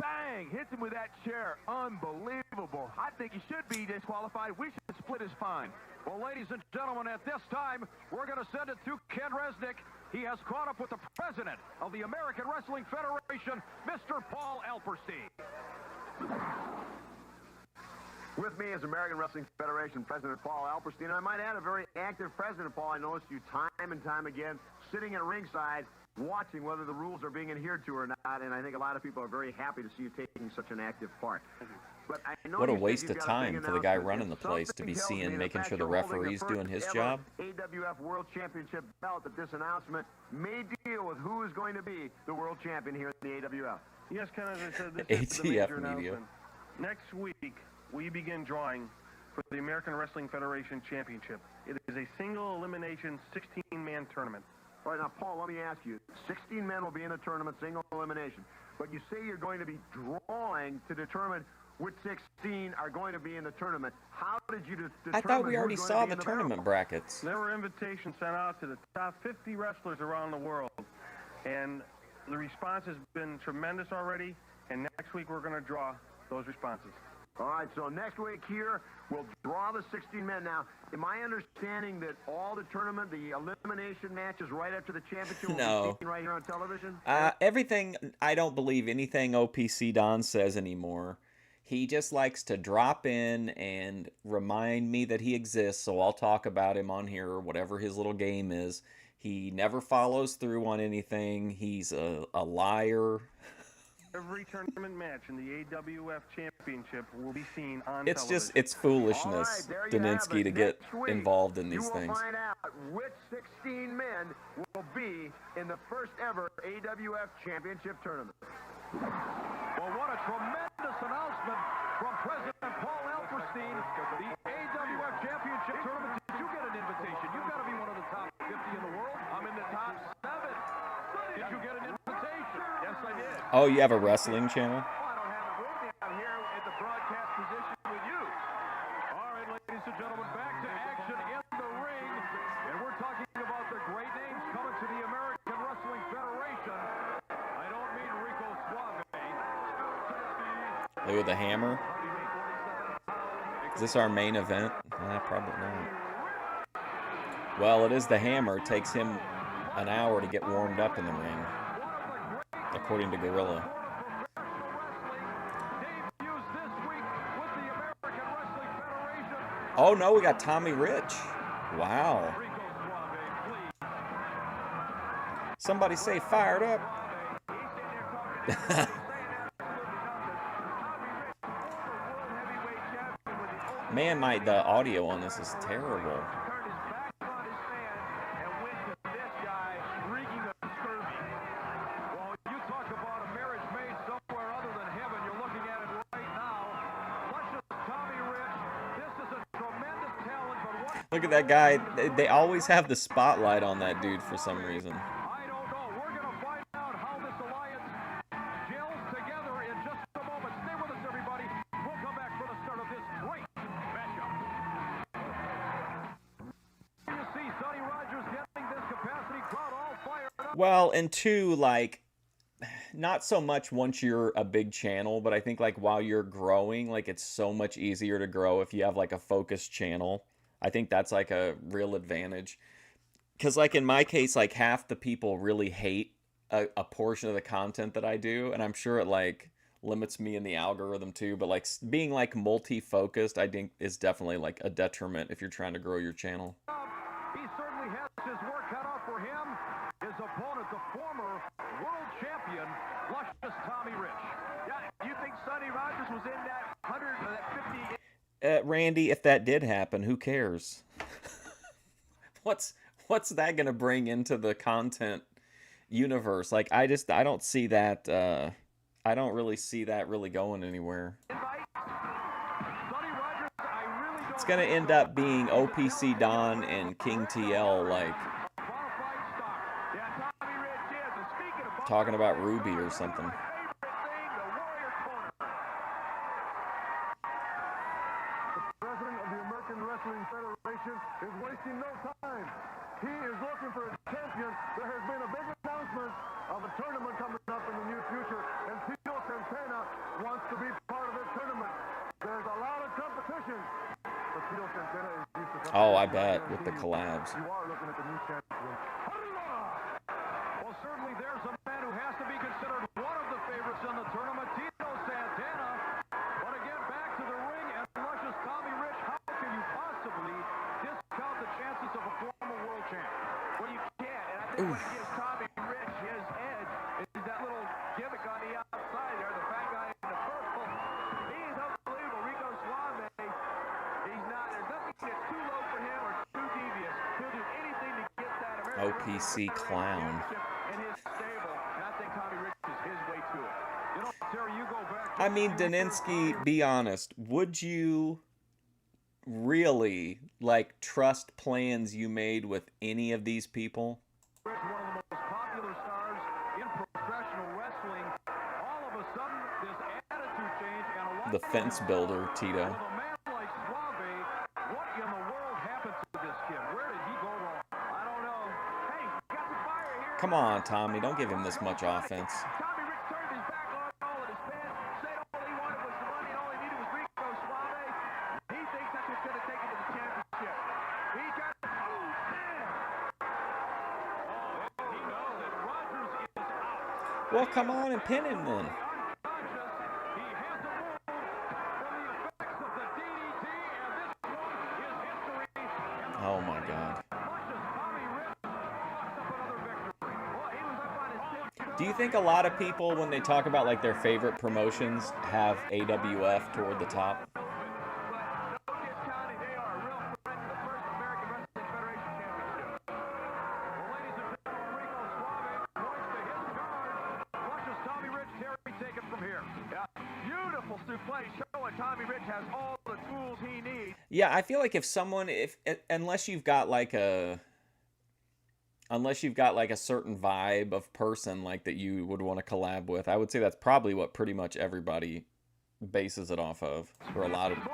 Bang! Hits him with that chair. Unbelievable. I think he should be disqualified. We should split his fine. Well, ladies and gentlemen, at this time, we're going to send it to Ken Resnick. He has caught up with the president of the American Wrestling Federation, Mr. Paul Alperstein. With me is American Wrestling Federation President Paul Alperstein. I might add, a very active President, Paul. I noticed you time and time again sitting at ringside watching whether the rules are being adhered to or not, and I think a lot of people are very happy to see you taking such an active part. But I know What a waste of time for the guy running the place to be seeing, making sure the referee's doing his job. AWF World Championship belt, that this announcement may deal with who is going to be the world champion here in the AWF. Yes, Ken, as I said, this is the ATF major media. announcement. Next week, we begin drawing for the American Wrestling Federation Championship. It is a single elimination 16-man tournament. All right, now, Paul, let me ask you. 16 men will be in the tournament, single elimination. But you say you're going to be drawing to determine which 16 are going to be in the tournament. How did you determine? I thought we already who's saw going to the be in tournament brackets. There were invitations sent out to the top 50 wrestlers around the world, and the response has been tremendous already, and next week we're going to draw those responses. All right, so next week here, we'll draw the 16 men. Now, am I understanding that all the tournament, the elimination matches right after the championship will No. be seen right here on television? Everything, I don't believe anything OPC Don says anymore. He just likes to drop in and remind me that he exists, so I'll talk about him on here or whatever his little game is. He never follows through on anything. He's a liar. Every tournament match in the AWF Championship will be seen on It's television. just, it's foolishness, All right, there you have Daninsky, it. to get Next week, involved in these you things. will find out which 16 men will be in the first ever AWF Championship tournament. Well, what a tremendous announcement from President Paul Alperstein. The AWF Championship Tournament. Did you get an invitation? You've got to be one of the top 50 in the world. I'm in the top 7. Did you get an invitation? Yes, I did. Oh, you have a wrestling channel? Well, I don't have it with me. I'm here at the broadcast position with you. All right, ladies and gentlemen, back to action in the ring. And we're talking about the great names coming to the American Wrestling Federation. I don't mean Rico Suave. Look at the hammer. Is this our main event? Probably not. Well, it is the hammer. It takes him an hour to get warmed up in the ring, according to Gorilla. Oh no, we got Tommy Rich. Wow. Somebody say fired up. Man, the audio on this is terrible. Look at that guy. They always have the spotlight on that dude for some reason. I don't know. We're going to find out how this alliance gels together in just a moment. Stay with us, everybody. We'll come back for the start of this great matchup. You see Sonny Rogers getting this capacity crowd all fired up. Well, and two, like, not so much once you're a big channel, but I think, like, while you're growing, like, it's so much easier to grow if you have, like, a focused channel. I think that's, like, a real advantage. Because, like, in my case, like, half the people really hate a portion of the content that I do, and I'm sure it, like, limits me in the algorithm, too. But, like, being, like, multi-focused, I think, is definitely, like, a detriment if you're trying to grow your channel. He certainly has his work cut out for him. His opponent, the former world champion, luscious Tommy Rich. Yeah, you think Sonny Rogers was in that 150... Randy, if that did happen, who cares? What's that gonna bring into the content universe? Like, I don't see that. I don't really see that really going anywhere. It's gonna end up being OPC Don and King TL, like talking about Ruby or something. Federation is wasting no time. He is looking for a champion. There has been a big announcement of a tournament coming up in the near future, and Tito Santana wants to be part of this tournament. There's a lot of competition, but Tito Santana is used to. Oh, I bet with the collabs. You are looking at the new champion. Well, certainly there's a man who has to be considered one of the favorites in the tournament, Tito Santana. But again, back to the ring and luscious Tommy Rich. How can you possibly discount the chances of a former world champ? Well, you can't. And I think what gives Tommy Rich his edge is that little gimmick on the outside there, the fat guy in the purple. He's unbelievable. Rico Suave, he's not. There's nothing that's too low for him or too devious. He'll do anything to get that American OPC clown. in his stable. And I think Tommy Rich is his way to it. You know, Terry, you go back. I mean, Daninsky, be honest. Would you really, like, trust plans you made with any of these people? One of the most popular stars in professional wrestling. All of a sudden, this attitude change and a lot The fence builder, Tito. with a man like Suave, what in the world happened to this kid? Where did he go wrong? I don't know. Hey, got the fire here. Come on, Tommy. Don't give him this much offense. Tommy Rich turned his back on all of his fans, said all he wanted was the money and all he needed was Rico Suave. He thinks that's what's going to take him to the championship. He got it. Oh, man. Oh, he knows that Rogers is out. Well, come on and pin him then. Unconscious. He has to move from the effects of the DDT, and this one is history. Oh, my God. Luscious Tommy Rich locks up another victory. Well, he was up on his Do you think a lot of people, when they talk about, like, their favorite promotions, have AWF toward the top? But don't get counted. They are a real threat to the first American Wrestling Federation Championship. Well, ladies and gentlemen, Rico Suave points to his card. Luscious Tommy Rich, Terry, take it from here. Yeah, beautiful suplex showing Tommy Rich has all the tools he needs. Yeah, I feel like if someone, unless you've got like a certain vibe of person like that you would want to collab with, I would say that's probably what pretty much everybody bases it off of, or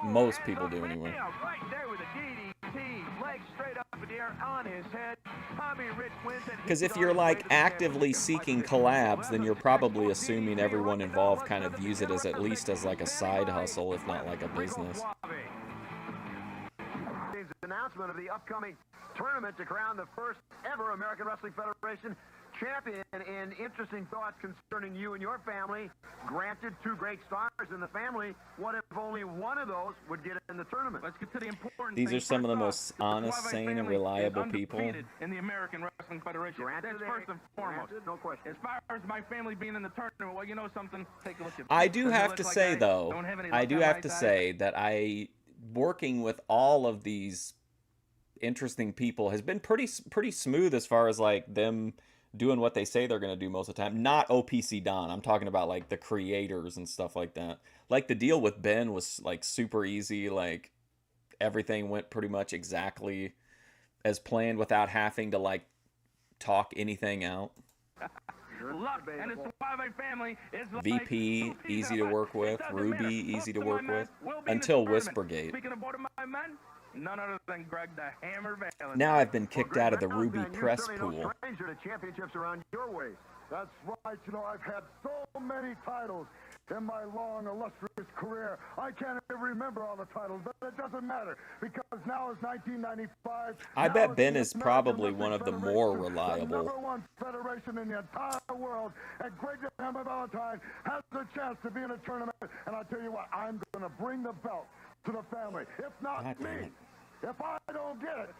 most people do anyway. Yeah, right there with the DDT, legs straight up in the air on his head. Tommy Rich wins and Because if you're like actively seeking collabs, then you're probably assuming everyone involved kind of views it as at least as like a side hustle, if not like a business. Announcement of the upcoming tournament to crown the first ever American Wrestling Federation champion. And interesting thoughts concerning you and your family. Granted, 2 great stars in the family. What if only one of those would get in the tournament? Let's get to the important These thing. are some of the most First off, honest, the sane, and family reliable is people. undefeated in the American Wrestling Federation. That's first and foremost. No question. As far as my family being in the tournament, well, you know something? Take a look at I do have to say, though, I do have to say that working with all of these interesting people has been pretty smooth as far as like them doing what they say they're going to do most of the time. Not OPC Don. I'm talking about like the creators and stuff like that. Like the deal with Ben was like super easy. Like everything went pretty much exactly as planned without having to like talk anything out. Luck and the Suave family is VP, easy to work with. Ruby, easy to work with. Until Whispergate. Speaking of both of my men, none other than Greg the Hammer Valentine. Now I've been kicked out of the Ruby press pool. No stranger to championships around your way. That's right. You know, I've had so many titles in my long, illustrious career. I can't even remember all the titles, but it doesn't matter because now is 1995. I bet Ben is probably one of the more reliable. The #1 federation in the entire world, and Greg the Hammer Valentine has the chance to be in a tournament. And I'll tell you what, I'm going to bring the belt to the family. If not me, if I don't get it,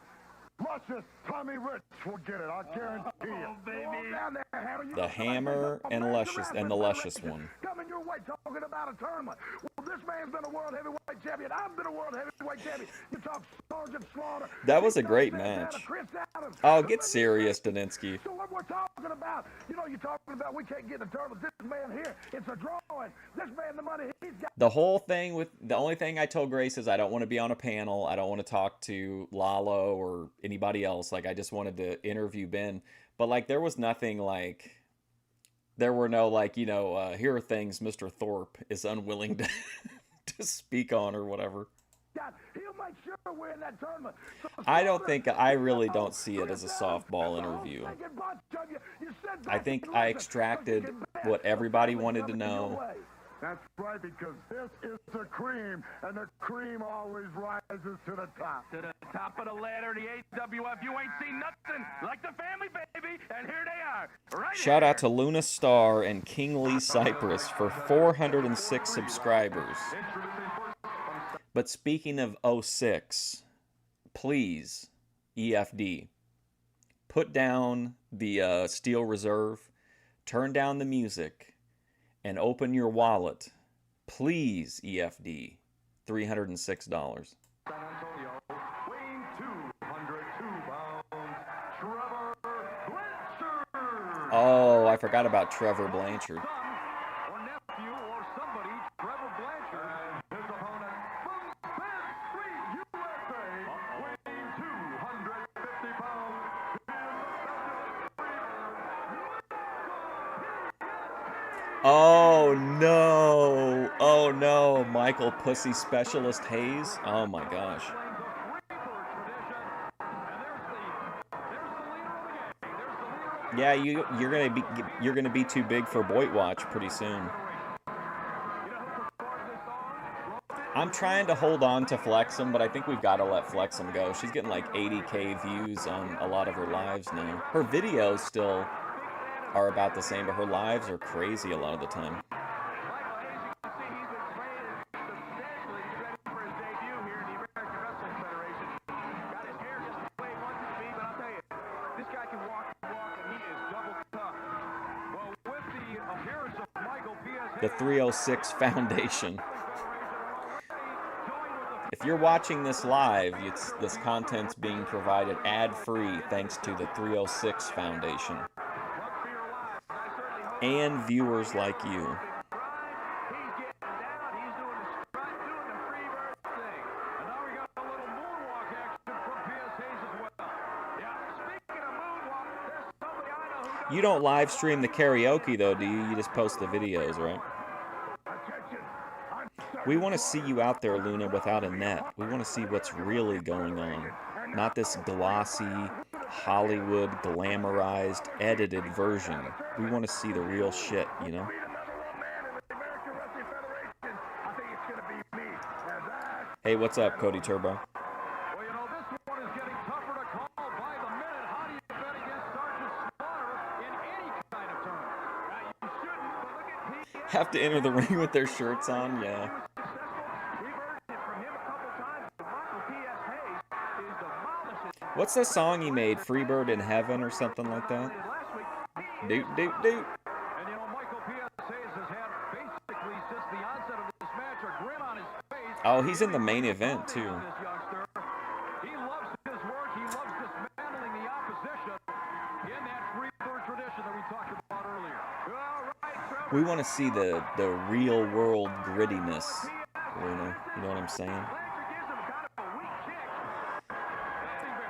Luscious Tommy Rich will get it. I guarantee you. Baby. Down there, Hammer. You The know Hammer and Luscious, and the Luscious one. Coming your way, talking about a tournament. Well, this man's been a world heavyweight champion. I've been a world heavyweight champion. You talk Sergeant Slaughter. That was a great match. Oh, get serious, Daninsky. So what we're talking about, you know, you're talking about we can't get the tournament. This man here, it's a drawing. This man, the money he's got. The whole thing with the only thing I told Grace is I don't want to be on a panel. I don't want to talk to Lalo or anybody else. Like I just wanted to interview Ben. But like there was nothing like there were no like, you know, here are things Mr. Thorpe is unwilling to speak on or whatever. He'll make sure we're in that tournament. I really don't see it as a softball interview. I think I extracted what everybody wanted to know. That's right, because this is the cream, and the cream always rises to the top. To the top of the ladder, the AWF. You ain't seen nothing like the family, baby, and here they are. Right Shout out to Luna Star and King Lee Cypress for 406 subscribers. But speaking of 06, please, EFD, put down the Steel Reserve, turn down the music, and open your wallet. Please, EFD, $306. San Antonio, weighing 202 pounds, Trevor Blanchard. Oh, I forgot about Trevor Blanchard. Or nephew or somebody, Trevor Blanchard. And his opponent from Best Street, USA, weighing 250 pounds. Oh no! Oh no! Michael Pussy Specialist Hayes. Oh my gosh. Yeah, you're gonna be too big for Boyd Watch pretty soon. I'm trying to hold on to Flexum, but I think we've got to let Flexum go. She's getting like 80K views on a lot of her lives now. Her videos still are about the same, but her lives are crazy a lot of the time. The 306 Foundation. If you're watching this live, this content's being provided ad-free thanks to the 306 Foundation. And viewers like you. You don't live stream the karaoke though, do you? You just post the videos, right? We want to see you out there, Luna, without a net. We want to see what's really going on. Not this glossy, Hollywood, glamorized, edited version. We want to see the real shit, you know? Hey, what's up, Cody Turbo? Well, you know, this one is getting tougher to call by the minute. How do you bet against Sergeant Slaughter in Have to enter the ring with their shirts on, yeah. What's the song he made? Freebird in Heaven or something like that? Doot, doot, doot. And you know, Michael P.S. Hayes has had basically since the onset of this match a grin on his face. Oh, he's in the main event too. He loves his work. He loves dismantling the opposition in that Freebird tradition that we talked about earlier. All right, We want to see the real world grittiness, Luna. You know what I'm saying?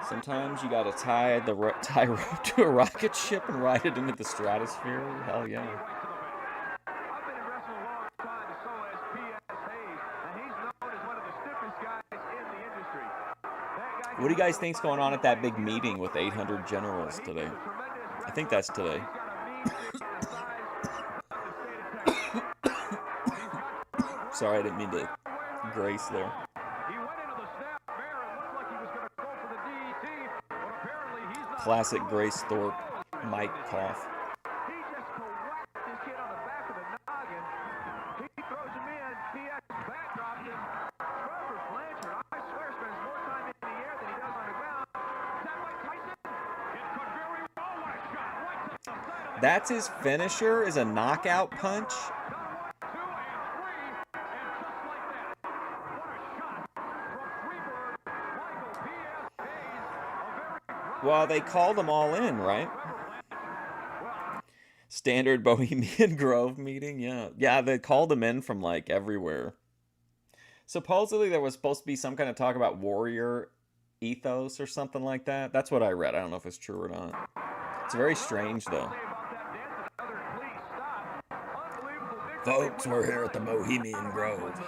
Sometimes you gotta tie rope to a rocket ship and ride it into the stratosphere. Hell yeah. I've been in wrestling a long time, so has P.S. Hayes, and he's known as one of the stiffest guys in the industry. What do you guys think's going on at that big meeting with 800 generals today? I think that's today. Sorry, I didn't mean to grace there. Classic Grace Thorpe mic cough. He just whacked this kid on the back of the noggin. He throws him in. P.S. backdrops him. Trevor Blanchard, I swear, spends more time in the air than he does on the ground. Is that Mike Tyson? It could very well. What a shot. Right to the side of the That's his finisher, is a knockout punch. Well, they called them all in, right? Standard Bohemian Grove meeting, yeah. Yeah, they called them in from, like, everywhere. Supposedly there was supposed to be some kind of talk about warrior ethos or something like that. That's what I read. I don't know if it's true or not. It's very strange, though. Folks, we're here at the Bohemian Grove.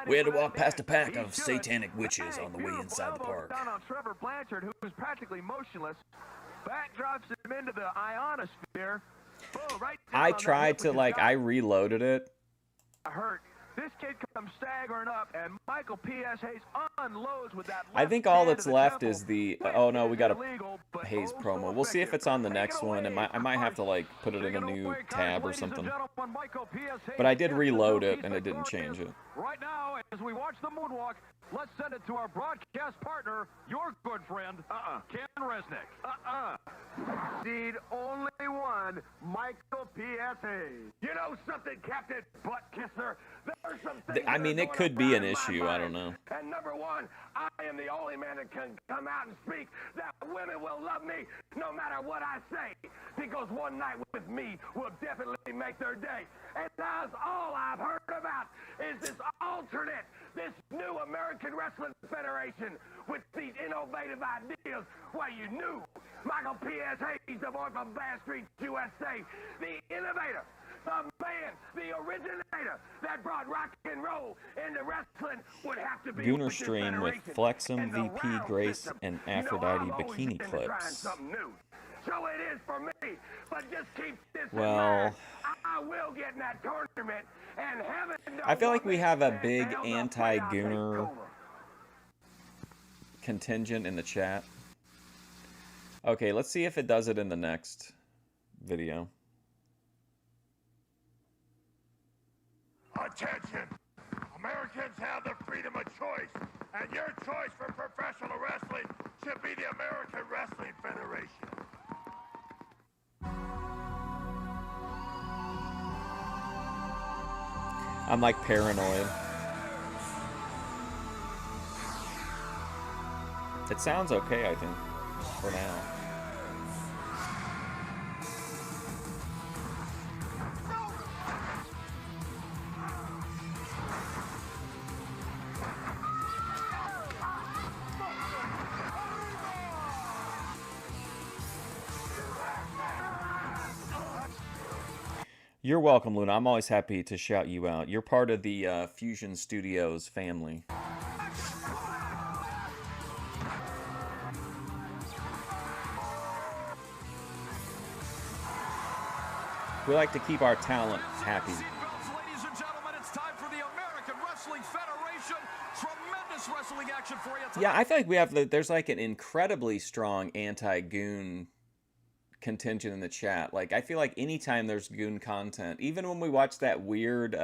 We had to walk past a pack of satanic witches on the way inside the park. Down on Trevor Blanchard, who was practically motionless, backdrops him into the ionosphere. Oh, right. I tried to, like, I reloaded it. Hurt. This kid comes staggering up, and Michael P.S. Hayes unloads with that. I think all that's left is the. Oh no, we got a Hayes promo. We'll see if it's on the next one. I might have to, like, put it in a new tab or something. But I did reload it, and it didn't change it. Right now, as we watch the moonwalk, let's send it to our broadcast partner, your good friend, Ken Resnick. Seed only one, Michael P.S. Hayes. You know something, Captain Butt Kisser? There's some things I mean, it could be an issue. I don't know. And number one, I am the only man that can come out and speak that women will love me no matter what I say. Because one night with me will definitely make their day. And that's all I've heard about is this alternate, this new American Wrestling Federation with these innovative ideas. Well, you knew Michael P.S. Hayes, the boy from Bass Street, USA, the innovator, the man, the originator that brought rock and roll into wrestling would have to be Gooner Stream with Flexum, VP, Grace, and Aphrodite bikini clips. So it is for me, but just keep this in Well, mind. I will get in that tournament, and heaven knows I feel like we have a what big the hell the anti-Gooner playoffs contingent in the chat. Okay, let's see if it does it in the next video. Attention! Americans have the freedom of choice, and your choice for professional wrestling should be the American Wrestling Federation. I'm like paranoid. It sounds okay, I think, for now. You're welcome, Luna. I'm always happy to shout you out. You're part of the Fusion Studios family. We like to keep our talent happy. Ladies and gentlemen, it's time for the American Wrestling Federation. Tremendous wrestling action for you tonight. Yeah, I feel like we have there's like an incredibly strong anti-goon contention in the chat. Like, I feel like anytime there's goon content, even when we watched that weird,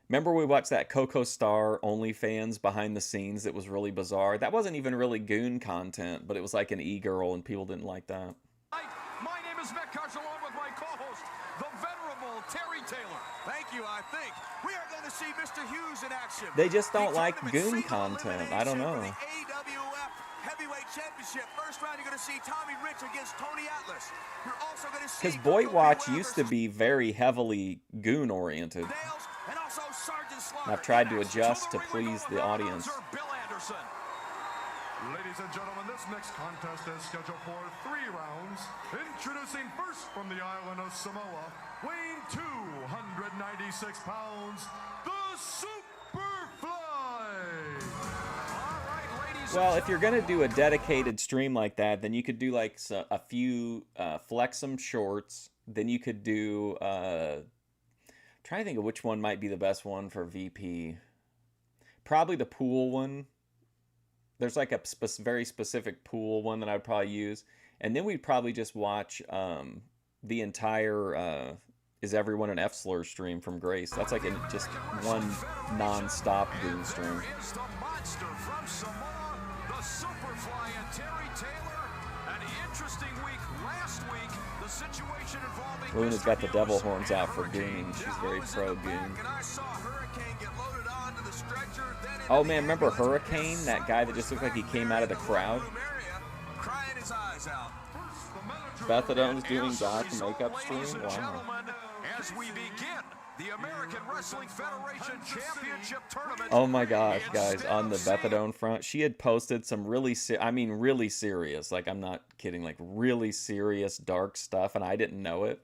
remember we watched that Coco Star OnlyFans behind the scenes that was really bizarre? That wasn't even really goon content, but it was like an e-girl, and people didn't like that. My name is Mick Karsh, along with my co-host, the venerable Terry Taylor. Thank you, I think. We are going to see Mr. Hughes in action. They just don't like goon content. I don't know. The AWF Heavyweight Championship. First round, you're going to see Tommy Rich against Tony Atlas. You're also going to see... Because Boy Watch used to be very heavily goon-oriented. Nailz and also Sergeant Slaughter. I've tried to adjust to please the audience. Bill Anderson. Ladies and gentlemen, this next contest is scheduled for 3 rounds. Introducing first from the island of Samoa, weighing 296 pounds, the Superfly. Well, if you're going to do a dedicated stream like that, then you could do like a few Flexum shorts. Then you could do... trying to think of which one might be the best one for VP. Probably the pool one. There's like a very specific pool one that I'd probably use. And then we'd probably just watch the entire Is Everyone an F-Slur stream from Grace. That's like just one non-stop goon stream. It's the monster from Samoa, the Superfly and Terry Taylor. An interesting week last week. The situation involving Luna's got the devil horns out for gooning. She's very pro-goon. Oh man, remember Hurricane? That guy that just looked like he came out of the crowd? Bethadone's doing Doc makeup stream? Wow. As we begin the American Wrestling Federation Championship Tournament. Oh my gosh, guys, on the Bethadone front, she had posted some really serious, like I'm not kidding, like really serious dark stuff, and I didn't know it.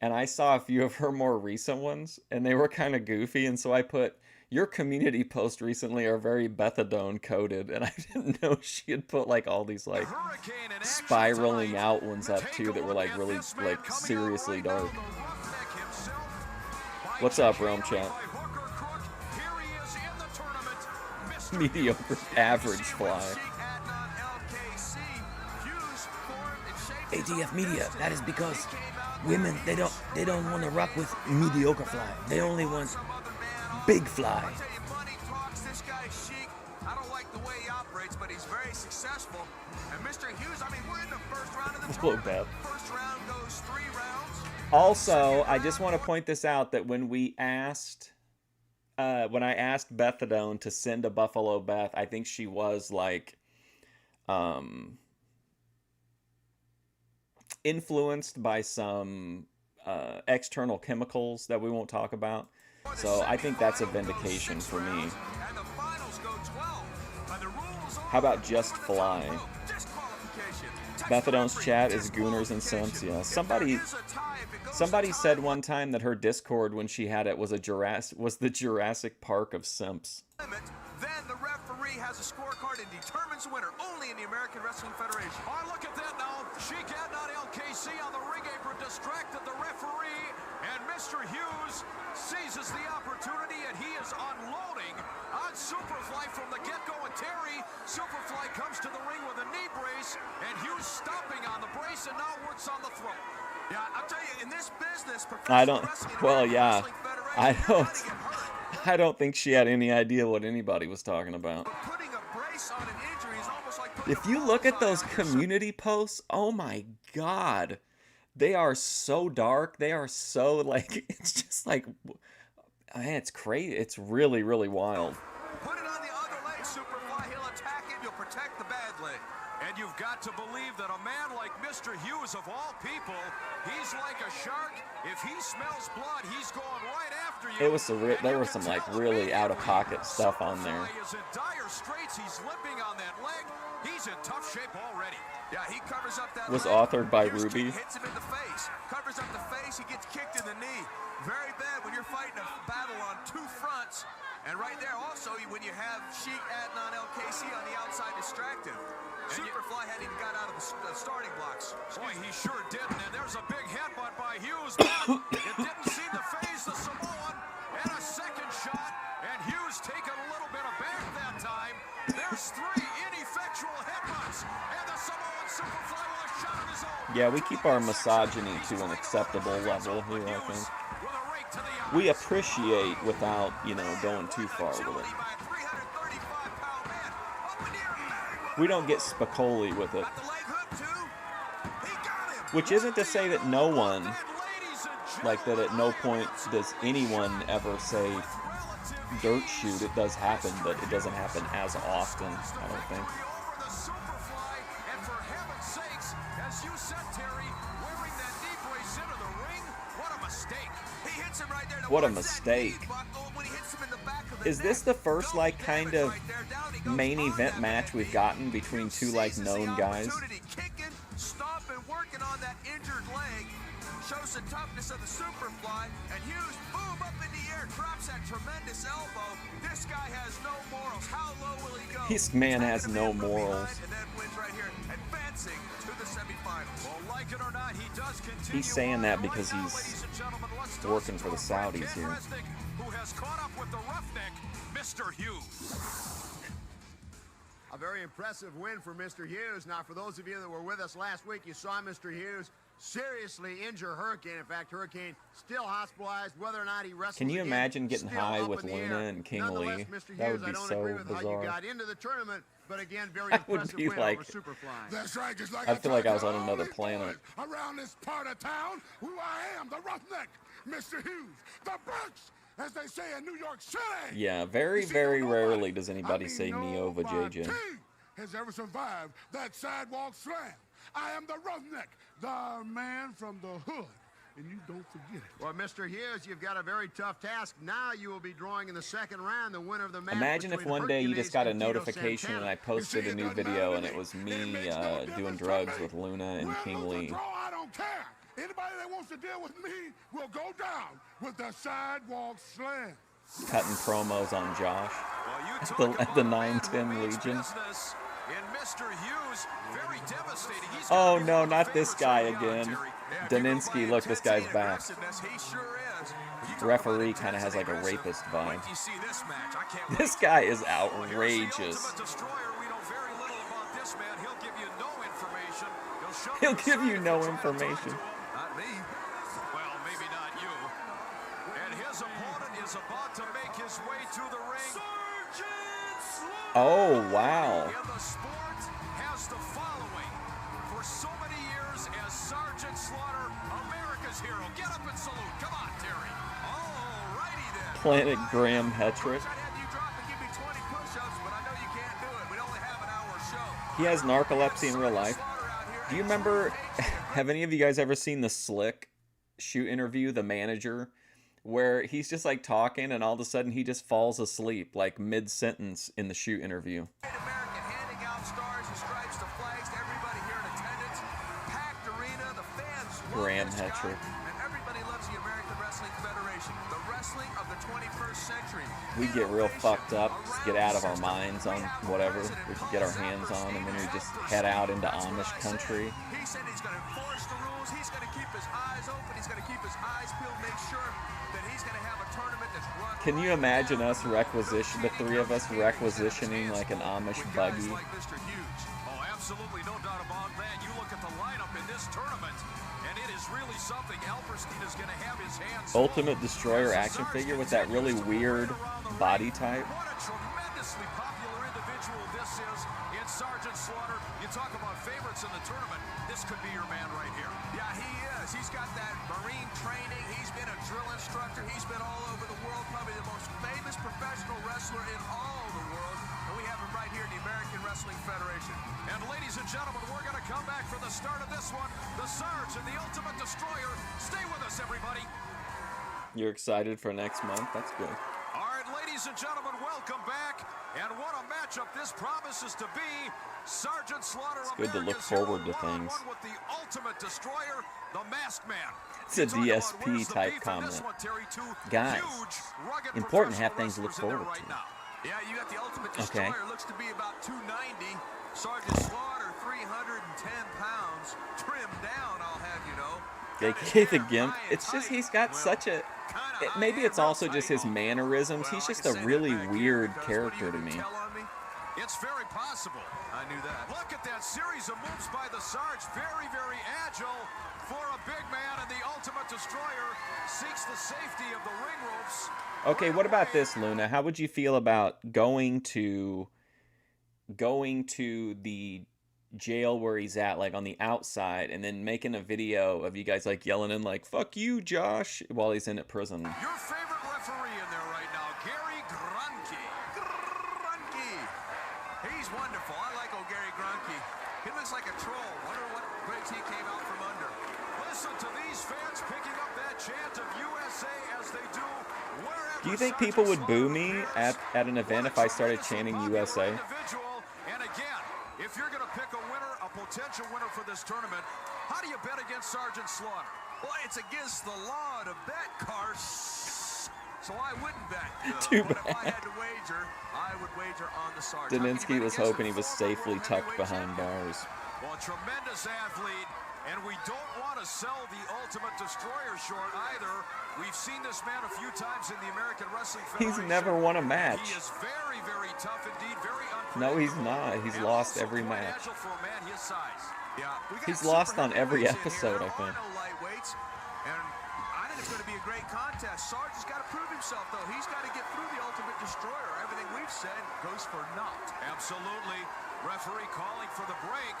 And I saw a few of her more recent ones, and they were kind of goofy, and so I put, your community posts recently are very Bethadone coded, and I didn't know she had put like all these like spiraling out ones up too that were like really like seriously dark. What's up, Rome Chat? Mediocre, average fly. ATF Media, that is because women, they don't want to rock with mediocre fly. They only want big fly. I don't like the way he operates, but he's very successful. And Mr. Hughes, I mean, we're in the first round of the tournament. First round goes 3 rounds. Also, I just want to point this out that when I asked Bethadone to send a Buffalo Beth, I think she was like influenced by some external chemicals that we won't talk about. So I think that's a vindication for me. How about Just Fly? Bethadone's chat is Gooners and Simps. Yeah, somebody said one time that her Discord when she had it was the Jurassic Park of Simps. Then the referee has a scorecard and determines the winner only in the American Wrestling Federation. Oh, look at that now. Sheik Adnan LKC on the ring apron distracted the referee, and Mr. Hughes seizes the opportunity, and he is unloading on Superfly from the get-go. And Terry, Superfly comes to the ring with a knee brace, and Hughes stomping on the brace and now works on the throat. Yeah, I'll tell you, in this business, I don't think she had any idea what anybody was talking about. Putting a brace on an injury is almost like if you look at those community posts, oh my god. They are so dark. They are so like, it's just like, man, it's crazy. It's really, really wild. Put it on the other leg, Superfly. He'll attack him. You'll protect the bad leg. And you've got to believe that a man like Mr. Hughes, of all people, he's like a shark. If he smells blood, he's going right after you. It was there was some like really out of pocket stuff on there. He's in dire straits. He's limping on that leg. He's in tough shape already. Yeah, he covers up that was leg. Authored by Ruby. Hits him in the face. Covers up the face. He gets kicked in the knee. Very bad when you're fighting a battle on 2 fronts. And right there also when you have Sheik Adnan LKC on the outside distracted. Superfly hadn't even got out of the starting blocks. Boy, he sure didn't. And there's a big headbutt by Hughes. It didn't seem to phase the Samoan. And a second shot. And Hughes taking a little bit of back that time. There's 3 ineffectual headbutts. And the Yeah, we keep our misogyny to an acceptable level here, I think. We appreciate without, you know, going too far with it. We don't get Spicoli with it. Which isn't to say that no one, like that at no point does anyone ever say dirt shoot. It does happen, but it doesn't happen as often, I don't think. What a mistake. Is this the first, like, kind of main event match we've gotten between two, like, known guys? Stomping, working on that injured leg, shows the toughness of the Superfly, and Hughes, boom, up in the air, drops that tremendous elbow. This guy has no morals. How low will he go? This man has no morals. And then wins right here, advancing to the semifinals. Well, like it or not, he does continue. He's saying that because he's working for the Saudis here. Who has caught up with the roughneck, Mr. Hughes. A very impressive win for Mr. Hughes. Now, for those of you that were with us last week, you saw Mr. Hughes seriously injure Hurricane. In fact, Hurricane still hospitalized. Whether or not he wrestles Can you again, imagine getting still high up with in the Luna air. and King Lee? Mr. That Hughes, would be I don't so agree with how you bizarre. got into the tournament, but again, very That would impressive be win like, over Superfly. That's right, just like I feel like I was on told another all these planet. boys around this part of town who I am, the roughneck, Mr. Hughes, the Birch, as they say in New York City. Yeah, very, very rarely does anybody say Neova nobody JJ. has ever survived that sidewalk slam. I am the roughneck, the man from the hood, and you don't forget it. Well, Mr. Hughes, you've got a very tough task. Now you will be drawing in the second round the winner of the match. Imagine if between one day you Hercules just got a and Tito notification Santana. and I posted a new video and it was me doing drugs with Luna and Win, King lose or Lee. draw, I don't care. Anybody that wants to deal with me will go down with the sidewalk slam. Cutting promos on Josh Well, at the 910 Legion. Oh no, not this guy again. Daninsky, look, this guy's back. The referee kind of has like a rapist vibe. This guy is outrageous. He'll give you no information. Not me. Well, maybe not you. And his opponent is about to make his way to the ring. Oh, wow. And the sport has the following. For so many years as Sergeant Slaughter, America's hero. Get up and salute. Come on, Terry. All righty then. Planet Graham Hetrick. He has narcolepsy in real life. Do you remember, have any of you guys ever seen the Slick shoot interview, the manager, where he's just like talking and all of a sudden he just falls asleep like mid-sentence in the shoot interview? American handing out stars and stripes to flags to everybody here in attendance. Packed arena, the fans love Graham this guy, Hetrick. and everybody loves the American Wrestling Federation, the wrestling of the 21st century. We get real fucked up, just get out of our minds on whatever we can get our hands on, and then we just head out into Amish country. He said he's going to enforce the rules. He's going to keep his eyes open. He's going to keep his eyes peeled, make sure that he's going to have a tournament that's run. Can you imagine us the three of us requisitioning like an Amish buggy? Like Mr. Hughes. Oh, absolutely, no doubt about that. You look at the lineup in this tournament, and it is really something. Alperstein is going to have his hands. Ultimate Destroyer action figure with that really weird body type. What a tremendously popular individual this is in Sergeant Slaughter. You talk about favorites in the tournament. This could be your man right here. Yeah, he is. He's got that Marine training. He's been a drill instructor. He's been all over the world. Probably the most famous professional wrestler in all the world. And we have him right here in the American Wrestling Federation. And ladies and gentlemen, we're going to come back for the start of this one. The Sarge and the Ultimate Destroyer. Stay with us, everybody. You're excited for next month? That's good. All right, ladies and gentlemen, welcome back. And what a matchup this promises to be. Sergeant Slaughter, it's good to look forward to things. With the Ultimate Destroyer, the Masked Man. It's a DSP type comment. Guys, important to have things to look forward to. Yeah, you got the Ultimate Destroyer. Okay. Looks to be about 290. Sergeant Slaughter, 310 pounds. Trimmed down, I'll have you know. AKA the Gimp. It's just he's got such a... Maybe it's also just his mannerisms. He's just a really weird character to me. It's very possible. I knew that. Look at that series of moves by the Sarge. Very, very agile for a big man, and the Ultimate Destroyer seeks the safety of the ring ropes. Okay, what about this, Luna? How would you feel about going to the jail where he's at, like on the outside, and then making a video of you guys like yelling in like "fuck you, Josh" while he's in prison? Your favorite referee in there right now, Gary Grunke. He's wonderful. I like old Gary Grunke. He looks like a troll. Wonder what bridge he came out from under. Listen to these fans picking up that chant of USA as they do wherever. Do you think people would boo me at an event if I started chanting USA? And again, if you're going to pick a winner, a potential winner for this tournament, how do you bet against Sergeant Slaughter? Well, it's against the law to bet, Cars. So I wouldn't bet. Too but bad. if I had to wager, I would wager on the Sergeant. Daninsky was hoping he was safely tucked behind bars. Well, a tremendous athlete, and we don't want to sell the Ultimate Destroyer short either. We've seen this man a few times in the American Wrestling Federation. He's never won a match. He is very, very tough indeed, very unpredictable. No, he's not. He's lost every quite match. agile for a man his size. Yeah, we got He's super lost on every heavyweights in episode, here. I think. There are no lightweights, and I think it's going to be a great contest. Sarge has got to prove himself, though. He's got to get through the Ultimate Destroyer. Everything we've said goes for naught. Absolutely. Referee calling for the break.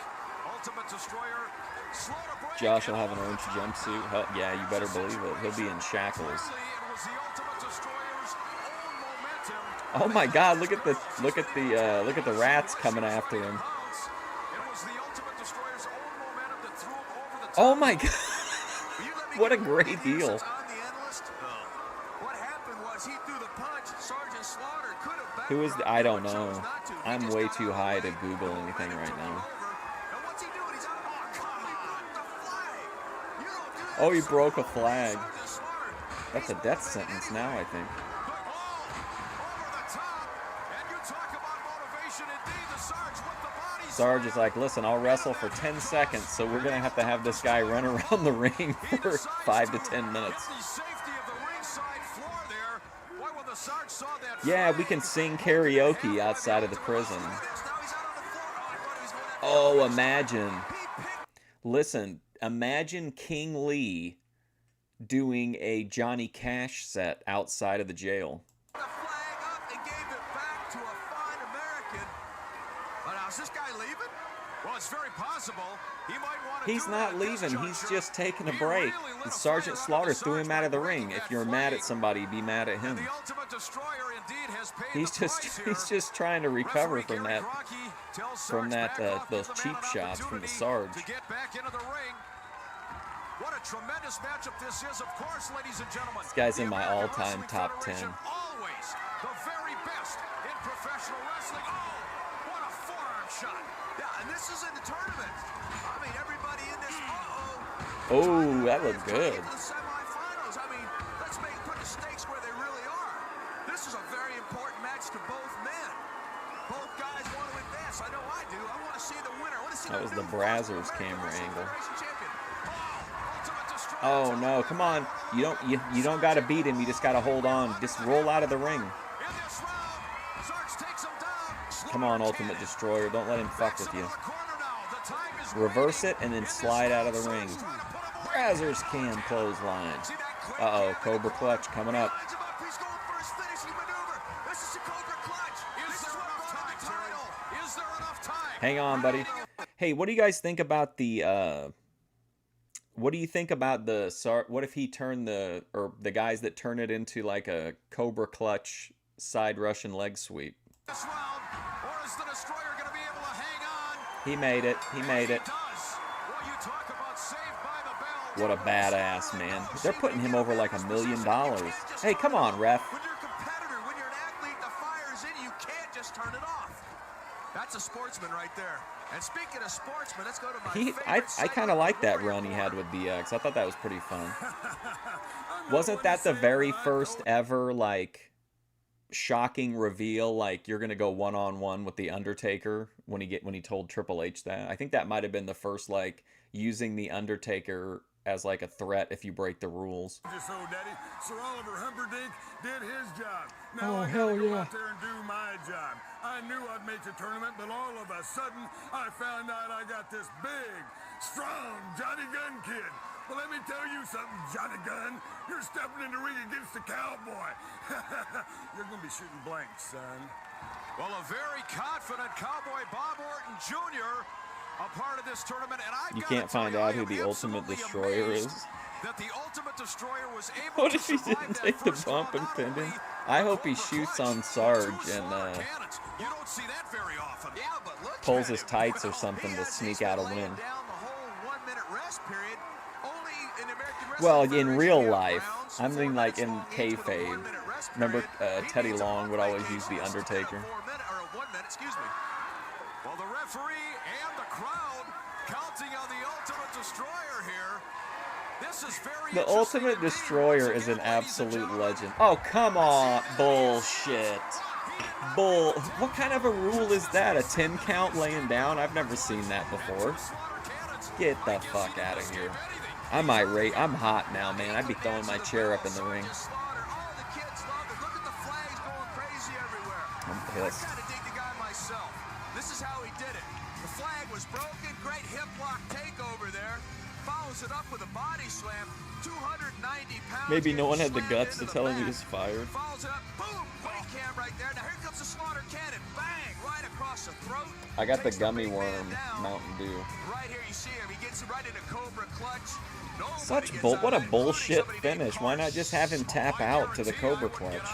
Ultimate Destroyer. Slow to break. Josh will have an orange jumpsuit. Hell, yeah, you better believe it. He'll be in shackles. It was the Ultimate Destroyer's own momentum. Oh my God! Look at the rats coming after him. It was the Ultimate Destroyer's own momentum that threw him over the top. Oh my God! What a great deal. What happened was he threw the punch. Sergeant Slaughter could have. Who is I don't know. I'm way too high to Google anything right now. Oh, he broke a flag. That's a death sentence now, I think. Sarge is like, listen, I'll wrestle for 10 seconds, so we're going to have this guy run around the ring for 5 to 10 minutes. Yeah, we can sing karaoke outside of the prison. Oh, imagine. Listen, imagine King Lee doing a Johnny Cash set outside of the jail. The flag up and gave it back to a fine American. But now, is this guy leaving? Well, it's very possible. He might want to. He's not leaving. He's just taking a break. And Sergeant Slaughter threw him out of the ring. If you're mad at somebody, be mad at him. He's just trying to recover from those cheap shots from the Sarge. To get back into the ring. What a tremendous matchup this is, of course, ladies and gentlemen. This guy's in my all-time top 10. Always the very best in professional wrestling. Oh, what a forearm shot. Yeah, and this is in the tournament. I mean, everybody in this, Oh, that looked good. The semifinals. I mean, let's put the stakes where they really are. This is a very important match to both men. Both guys want to advance. I know I do. I want to see the winner. I want to see that was the Brazzers camera angle. Champion. Oh no, come on. You don't gotta beat him, you just gotta hold on. Just roll out of the ring. Come on, Ultimate Destroyer, don't let him fuck with you. Reverse it and then slide out of the ring. Brazzers can clothesline. Uh-oh, Cobra Clutch coming up. Hang on, buddy. Hey, what do you guys think about the what do you think about what if he turned the guys that turn it into like a Cobra Clutch side Russian leg sweep? He made it. He made it. What a badass, man. They're putting him over like $1 million. Hey, come on, ref. When you're a competitor, when you're an athlete, the fire's in you. You can't just turn it off. That's a sportsman right there. And speaking of sportsmen, let's go to my favorite I kind of like that run he had with DX. I thought that was pretty fun. Wasn't that the very first ever, like, shocking reveal, like, you're going to go one-on-one with The Undertaker when he told Triple H that? I think that might have been the first, like, using The Undertaker as like a threat if you break the rules. So, Daddy, Sir Oliver Humperdinck did his job. Oh, Now I hell gotta go yeah. out there and do my job. I knew I'd make the tournament, but all of a sudden, I found out I got this big, strong Johnny Gunn kid. Well, let me tell you something, Johnny Gunn. You're stepping in the ring against the cowboy. You're gonna be shooting blanks, son. Well, a very confident Cowboy Bob Orton Jr. a part of this tournament, and You can't find out who the Ultimate Destroyer is. That the Ultimate Destroyer was able What to if he didn't take the bump and pinned him? I hope he shoots on Sarge and you don't see that very often. Yeah, but look pulls his tights or something to sneak out a win. down the whole 1 minute rest period. Only in the American Well, Wrestling in real Federation, life, I mean like in kayfabe. Remember Teddy Long would always use the Undertaker? 1 minute, excuse me. Well, the referee and the crowd counting on the Ultimate Destroyer here. This is very The Ultimate Destroyer is an absolute legend. Oh, come on. Bullshit. What kind of a rule is that? A 10 count laying down? I've never seen that before. Get the fuck out of here. I'm irate. I'm hot now, man. I'd be throwing my chair up in the ring. I'm pissed. This is how he did it. The flag was broken. Great hip lock takeover there. Follows it up with a body slam. 290 pounds. Maybe no one had the guts to tell him he was fired. Follows it up. Boom. Weight cam right there. Now here comes the Slaughter Cannon. Bang. Right across the throat. I got the gummy worm Mountain Dew. Right here you see him. He gets it right into Cobra Clutch. What a bullshit finish. Why not just have him tap out to the Cobra Clutch?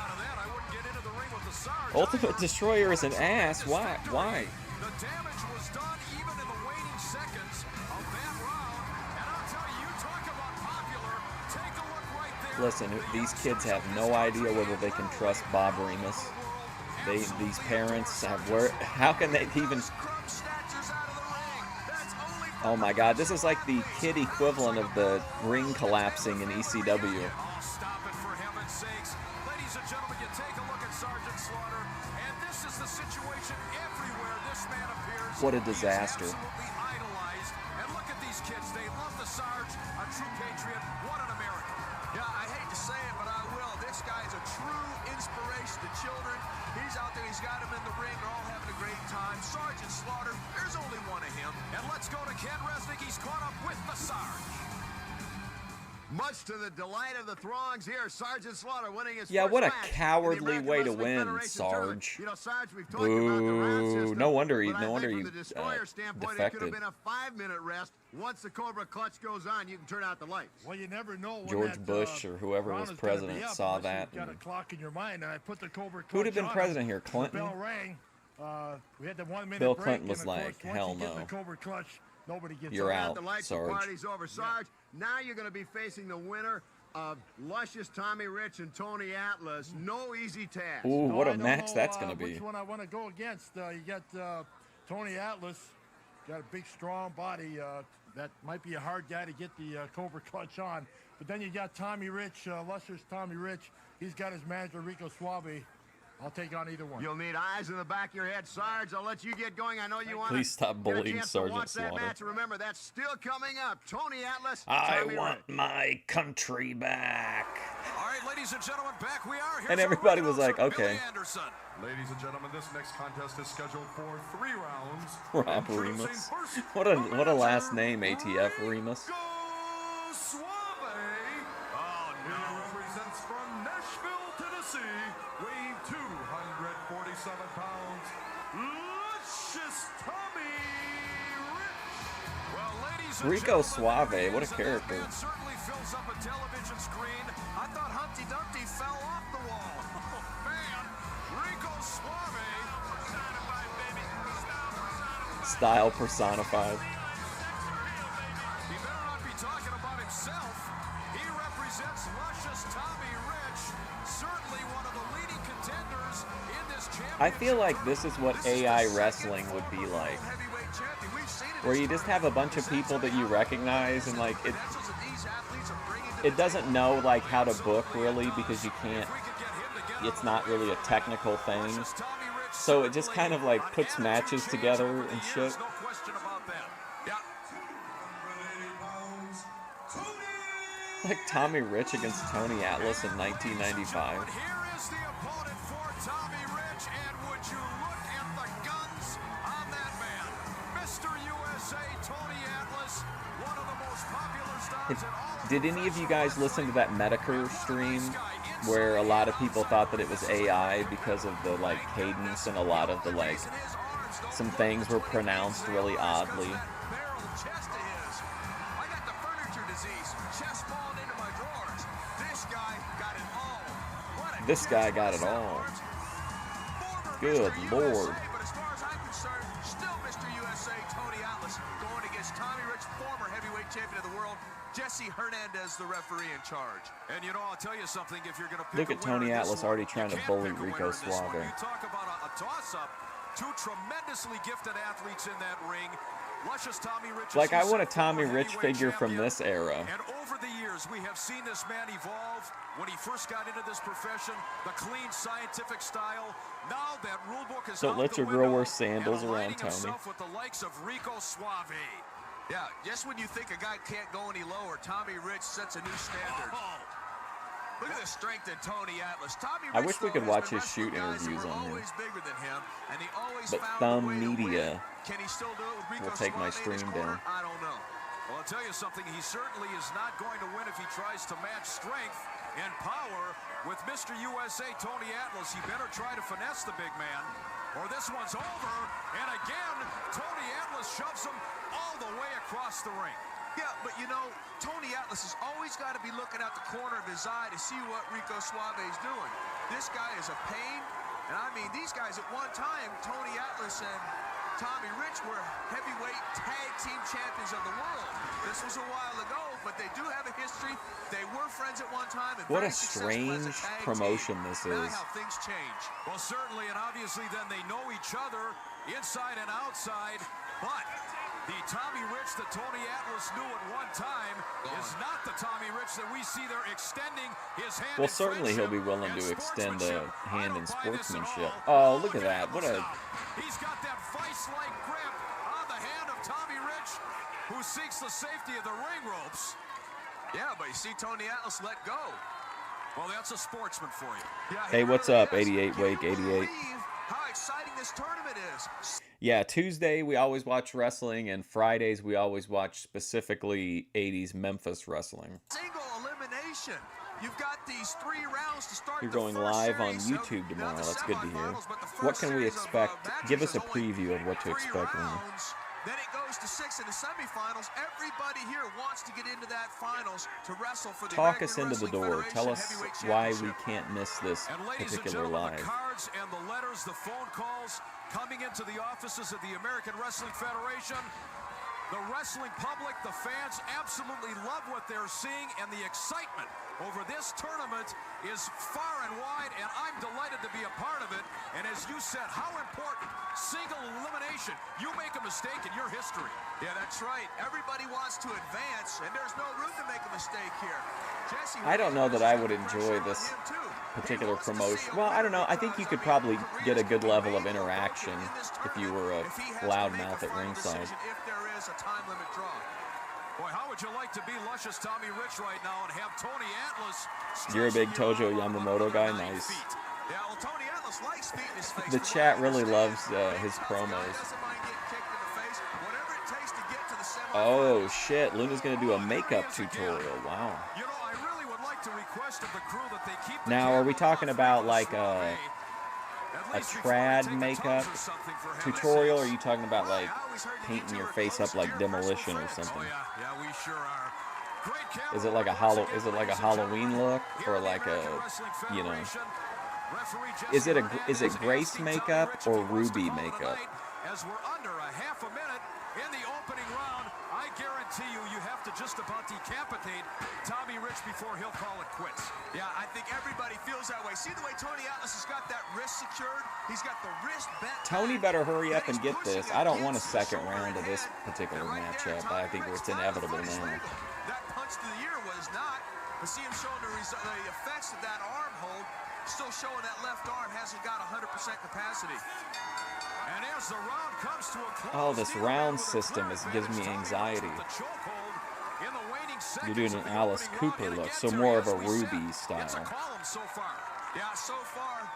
Ultimate Destroyer is an ass. Why? Why? The damage was done even in the waning seconds of that round. And I'll tell you, you talk about popular. Take a look right there. Listen, these kids have no idea whether they can trust Bob Remus. These parents have how can they even? Oh my God, this is like the kid equivalent of the ring collapsing in ECW. Stop it for heaven's sakes. Ladies and gentlemen, you take a look at Sergeant Slaughter, and this is the situation everywhere this man appears. What a disaster. He is absolutely idolized. And look at these kids. They love the Sarge, a true patriot. What an American. Yeah, I hate to say it, but I will. This guy is a true inspiration to children. He's out there. He's got him in the ring. They're all having a great time. Sergeant Slaughter, there's only one of him. And let's go to Ken Resnick. He's caught up with the Sarge. Much to the delight of the throngs here, Sergeant Slaughter winning his Yeah, first what a match cowardly in the way to American win, Federation Sarge. tournament. You know, Sarge, we've talked about the round Boo. system, No wonder but I think you from the Destroyer standpoint, it could defected. have been a 5-minute rest. Once the Cobra Clutch goes on, you can turn out the lights. Well, you never know when George that, Bush or whoever round was is gonna be president up saw unless that. You've got a clock in your mind, and I put the Cobra Clutch Who'd have been on. president here? The Clinton? bell rang. We had the 1 minute Bill break, Clinton was and of like, course, hell once you get no. the Cobra Clutch, nobody gets You're on. out, The lights, Sarge. the party's over. Sarge, now you're going to be facing the winner of Luscious Tommy Rich and Tony Atlas. No easy task. Ooh, what I a don't match know, that's going to be. Which one I want to go against? You got Tony Atlas, got a big, strong body. That might be a hard guy to get the Cobra Clutch on. But then you got Tommy Rich, Luscious Tommy Rich. He's got his manager, Rico Suave. I'll take on either one. You'll need eyes in the back of your head, Sarge. I'll let you get going. I know you want Please stop bullying Sergeant watch that Slaughter. match. Remember, that's still coming up. Tony Atlas, I Tommy want Rich. my country back. All right, ladies and gentlemen, back we are. Here's And everybody our was like, announcer, okay. Billy Anderson. Ladies and gentlemen, this next contest is scheduled for 3 rounds. Rob Introducing Remus. first What a last name, ATF Remus. Go Suave. Oh, He represents from Nashville, Tennessee, weighing 247 pounds. Luscious Tommy Rich. Well, ladies and Rico gentlemen, Suave, that what a is that character. man certainly fills up a television screen. I thought Humpty Dumpty fell off the wall. Oh, man. Rico Suave. Personified, baby. Style personified. He better not be talking about himself. He represents Luscious Tommy Rich. Certainly one of the leading contenders in this championship. I feel like this is what AI wrestling would be like. Heavyweight champion. We've seen it Where you just have a bunch of people that you recognize and like it doesn't know like how to book really because you can't, it's not really a technical thing. So it just kind of like puts matches together and shit. No question about that. Yeah. 180 pounds, Tony Like Tommy Rich against Tony Atlas in 1995. Here is the opponent for Tommy Rich, and would you look at the guns on that man, Mr. USA Tony Atlas, one of the most popular stars in all of Did any of you guys listen to that Medicare stream where a lot of people thought that it was AI because of the like cadence and a lot of the like some things were pronounced really oddly? barrel chest of his. I got the furniture disease, chest falling into my drawers. This guy got it all. What a This guy got it all. Good Lord. But as far as I'm concerned, still Mr. USA Tony Atlas going against Tommy Rich, former heavyweight champion of the world. Jesse Hernandez, the referee in charge. And you know, I'll tell you something, if you're going to pick Look at Tony Atlas already trying to bully Rico Suave. You talk about a toss-up. Two tremendously gifted athletes in that ring. Luscious Tommy Rich. Like, I want a Tommy Rich figure from this era. And over the years, we have seen this man evolve. When he first got into this profession, the clean, scientific style. Now that rule book is Don't out let the your girl window, wear sandals and around aligning Tony. himself with the likes of Rico Suave. Yeah, just when you think a guy can't go any lower, Tommy Rich sets a new standard. Look at the strength in Tony Atlas. Tommy Rich, I wish we could though, watch has his been shoot wrestling guys interviews who were on him. always bigger than him, and he always But found Thumb a way to Media win. Can he still do it with Rico will take my Suave in his stream corner? down. I don't know. Well, I'll tell you something. He certainly is not going to win if he tries to match strength and power with Mr. USA Tony Atlas. He better try to finesse the big man, or this one's over. And again, Tony Atlas shoves him all the way across the ring. Yeah, but you know, Tony Atlas has always got to be looking out the corner of his eye to see what Rico Suave is doing. This guy is a pain, and I mean, these guys at one time, Tony Atlas and Tommy Rich were heavyweight tag team champions of the world. This was a while ago, but they do have a history. They were friends at one time. And What very a successful as strange tag promotion team. this Now is. how things change. Well, certainly, and obviously then they know each other inside and outside, but the Tommy Rich that Tony Atlas knew at one time is not the Tommy Rich that we see there extending his hand. Well, in certainly he'll be friendship willing and to extend a sportsmanship. hand I in don't buy this at sportsmanship. all. Oh, look at that. What a... He's got that vice-like grip on the hand of Tommy Rich, who seeks the safety of the ring ropes. Yeah, but you see Tony Atlas let go. Well, that's a sportsman for you. Yeah, Hey, what's up, 88 Can Wake, you 88? believe how exciting this tournament is? Yeah, Tuesday we always watch wrestling, and Fridays we always watch specifically 80s Memphis wrestling. Single elimination. You've got these 3 rounds to start. You're the going first live on series, YouTube so tomorrow. not the That's good to hear. semifinals, but the first What can we series of, expect? matches Give us a is only preview of what to 3 expect. Randy. rounds. Then it goes to 6 in the semifinals. Everybody here wants to get into that finals to wrestle for the Talk American us into the Wrestling door. Tell Federation us Heavyweight why we Championship. can't miss this And ladies and particular gentlemen, live. the cards and the letters, the phone calls coming into the offices of the American Wrestling Federation. The wrestling public, the fans absolutely love what they're seeing, and the excitement over this tournament is far and wide, and I'm delighted to be a part of it. And as you said, how important, single elimination. You make a mistake in your history. Yeah, that's right. Everybody wants to advance, and there's no room to make a mistake here. Jesse, I don't know that I would enjoy this particular promotion. Well, I don't know. I think you could probably get a good level of interaction if you were a loudmouth at ringside. If there is a time limit draw. Boy, how would you like to be luscious Tommy Rich right now and have Tony Atlas? You're a big Tojo Yamamoto guy? Nice. Yeah, well, Tony Atlas likes feet in his face. The chat really loves his promos. Doesn't mind getting kicked in the face. Whatever it takes to get to the semifinals. Oh, shit. Luna's going to do a makeup tutorial. Wow. You know, I really would like to request of the crew that they keep the Now, are we camera talking off about Rico like Suave. a trad makeup tutorial, or are you talking about like painting your face up like Demolition or something? Yeah, we sure are. Great Is it like a Halloween look, or like a, you know, is it Grace makeup or Ruby makeup? As we're under a half a minute in the opening round, I guarantee you have to just about decapitate Tommy Rich before he'll call it quits. Yeah, I think everybody feels that way. See the way Tony Atlas has got that wrist secured? He's got the wrist bent. Tony better hurry up and get this. I don't want a second round of this particular matchup. I think it's inevitable now. That punch to the ear was not, but see him showing the effects of that arm hold, still showing that left arm hasn't got 100% capacity. And as the round comes to a close, oh, this round system gives me anxiety. The chokehold in the waning You're doing an Alice Cooper look, so more of a Ruby style. It's a column so far. Yeah, so far.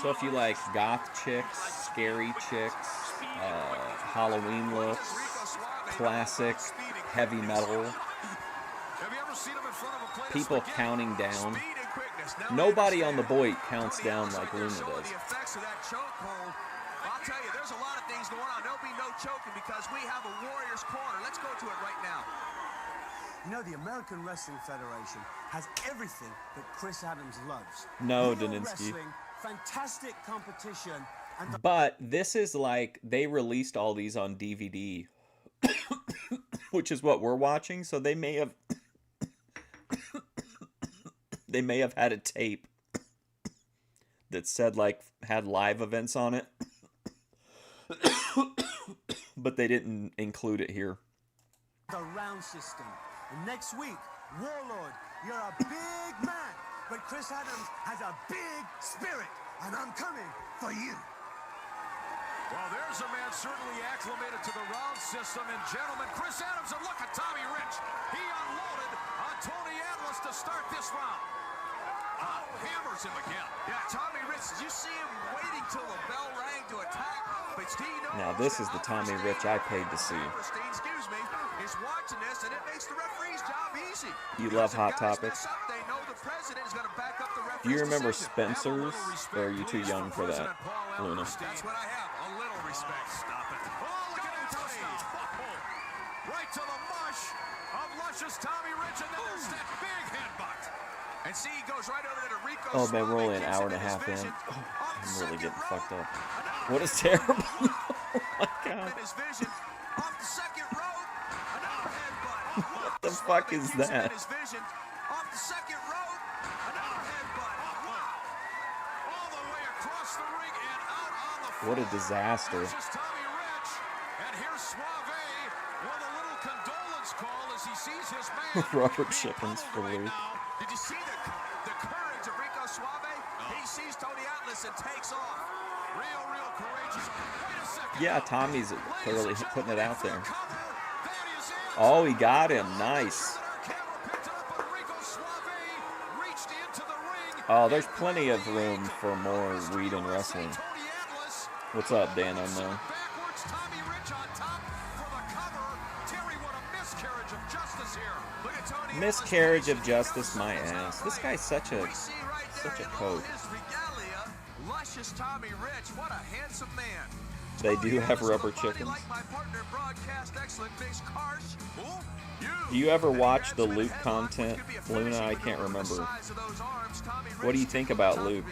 So if you like goth chicks, scary chicks, Halloween looks, classic heavy metal, people counting down. Nobody on the Boyd counts down like Luna does. I'll tell you, there's a lot of things going on. There'll be no choking because we have a Warriors corner. Let's go to it right now. You know, the American Wrestling Federation has everything that Chris Adams loves. No, Real Daninsky. wrestling, fantastic competition. And But this is like, they released all these on DVD, which is what we're watching, so they may have they may have had a tape that said, like, had live events on it, but they didn't include it here. the round system. And next week, Warlord, you're a big man, but Chris Adams has a big spirit, and I'm coming for you. Well, there's a man certainly acclimated to the round system. And gentlemen, Chris Adams, and look at Tommy Rich. He unloaded on Tony Atlas to start this round. Oh, hammers him again. Yeah, Tommy Rich, did you see him waiting till the bell rang to attack? But now this is the Tommy Rich I paid to see. Excuse me, is watching this, and it makes the referee's job easy. You love Hot Topics? They know the president is going to back up the referee's Do you remember decision. Spencer's, or are you too young for that, Luna? That's what I have, a little respect. Stop it. Oh, look at him toss right to the mush of luscious Tommy Rich, and then there's that big headbutt. And see, he goes right over to Rico. Oh man, we're only an hour and a half in. Oh, I'm really getting fucked up. What is terrible? Oh my god. What the fuck is that? What a disaster. Rubber chickens for Luke. Did you see the courage of Rico Suave? He sees Tony Atlas and takes off. Real courageous. Wait a second. Yeah, Tommy's clearly putting it out there. Oh, he got him. Nice. Oh, there's plenty of room for more weed and wrestling. What's up, Dan Unknown? Miscarriage of justice, my ass. This guy's such a coach. Luscious Tommy Rich, what a handsome man. They do have rubber chickens. Do you ever watch the Luke content, Luna? I can't remember. What do you think about Luke?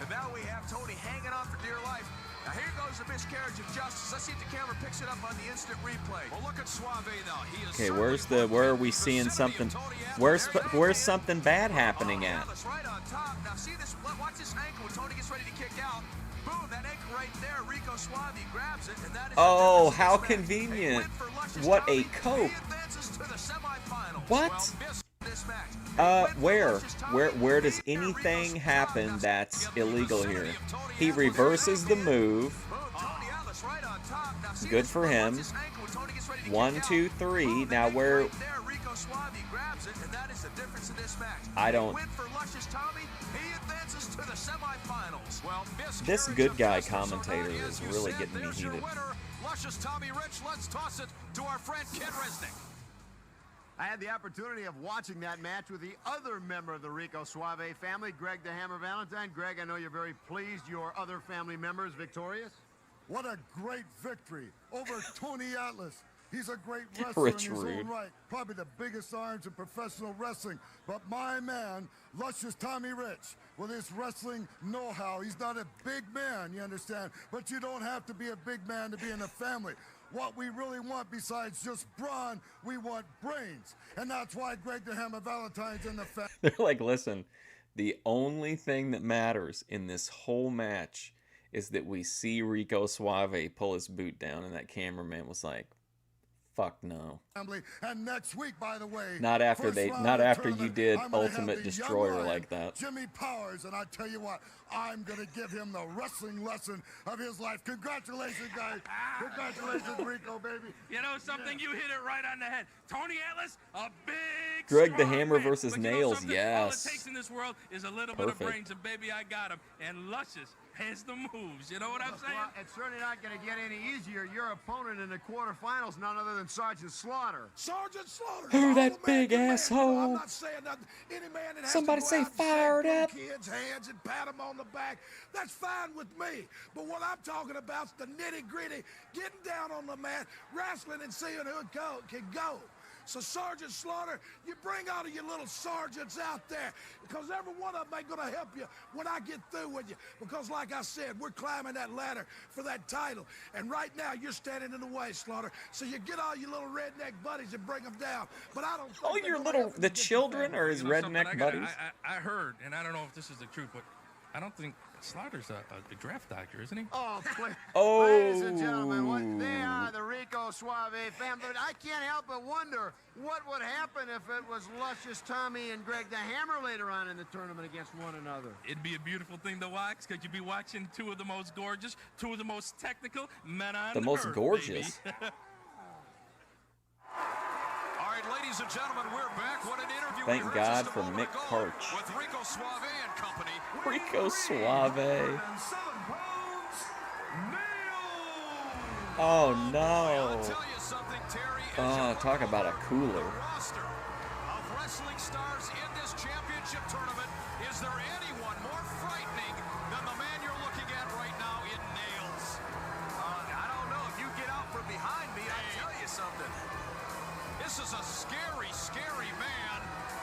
And now we have Tony hanging on for dear life. Now here goes the miscarriage of justice. Let's see if the camera picks it up on the instant replay. Well, look at Suave now. He is where are we seeing something? Where's something bad happening at? Right on top. Now see this. Watch this ankle when Tony gets ready to kick out. Boom, that ankle right there. Rico Suave grabs it, and that is. Oh, how convenient! What a cope! What? Where does anything happen that's illegal here? He reverses the move. Good for him. 1, 2, 3. Now where? I don't. This good guy commentator is really getting me heated. Luscious Tommy Rich, let's toss it to our friend Ken Resnick. I had the opportunity of watching that match with the other member of the Rico Suave family, Greg the Hammer Valentine. Greg, I know you're very pleased your other family members victorious. What a great victory over Tony Atlas. He's a great wrestler in his own right. Probably the biggest arms in professional wrestling. But my man, Luscious Tommy Rich, with his wrestling know-how, he's not a big man, you understand? But you don't have to be a big man to be in a family. What we really want besides just brawn, we want brains. And that's why Greg the Hammer Valentine's in the family. They're like, listen, the only thing that matters in this whole match is that we see Rico Suave pull his boot down, and that cameraman was like, Fuck no. And next week, by the way, Not after you did I'm gonna have Ultimate the Destroyer young lion, like that. Jimmy Powers, and I tell you what, I'm gonna give him the wrestling lesson of his life. Congratulations, guys. Congratulations, Rico, baby. You know something? You hit it right on the head. Tony Atlas, a big Greg the strong Hammer man. versus But you know Nailz, something? All yes. it takes in this world is a little bit of Perfect. brains, and baby, I got him. And Luscious has the moves. You know what I'm saying? Well, it's certainly not going to get any easier. Your opponent in the quarterfinals, none other than Sergeant Slaughter. Sergeant Slaughter. Who that big asshole? I'm not saying nothing. Any man that has Somebody to go say out and fired shake up. them kids' hands and pat them on the back, that's fine with me. But what I'm talking about is the nitty-gritty, getting down on the mat, wrestling and seeing who can go. So, Sergeant Slaughter, you bring all of your little sergeants out there, because every one of them ain't going to help you when I get through with you. Because, like I said, we're climbing that ladder for that title. And right now, you're standing in the way, Slaughter. So you get all your little redneck buddies and bring them down. But I don't think Oh, they're your gonna little, help you the get you children back. or his You know something? redneck buddies? I heard, and I don't know if this is the truth, but I don't think Slaughter's a draft doctor, isn't he? Oh, Oh. ladies and gentlemen, they are the Rico Suave family. But I can't help but wonder what would happen if it was Luscious Tommy and Greg the Hammer later on in the tournament against one another. It'd be a beautiful thing to watch, because you'd be watching two of the most gorgeous, two of the most technical men on The most earth, gorgeous. baby. All right, ladies and gentlemen, we're back. What an interview. Thank we heard God just a for moment Mick ago Karch. with Rico Suave and company. Rico Suave. Oh no. Oh, talk about a cooler. Roster of wrestling stars in this championship tournament. Is there anyone more frightening than the man you're looking at right now in Nailz? I don't know. If you get out from behind me, I'll tell you something. This is a scary, scary man.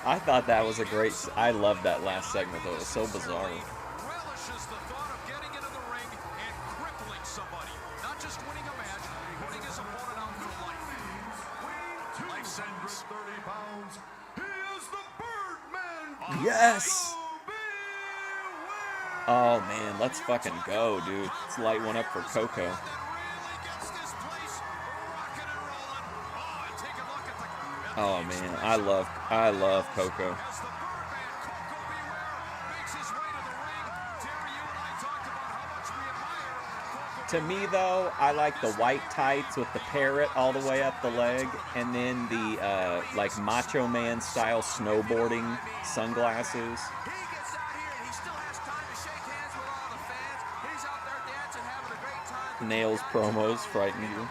I thought that was a great. I loved that last segment though. It was so bizarre. Relishes the thought of getting into the ring and crippling somebody. Not just winning a match, putting his opponent out for life. Life sentence. 230 pounds. He is the Birdman. Yes. Oh man, let's fucking go, dude. Let's light one up for Coco. Oh man, I love Coco. To me though, I like the white tights with the parrot all the way up the leg, and then the like Macho Man style snowboarding sunglasses. Nailz promos frighten you.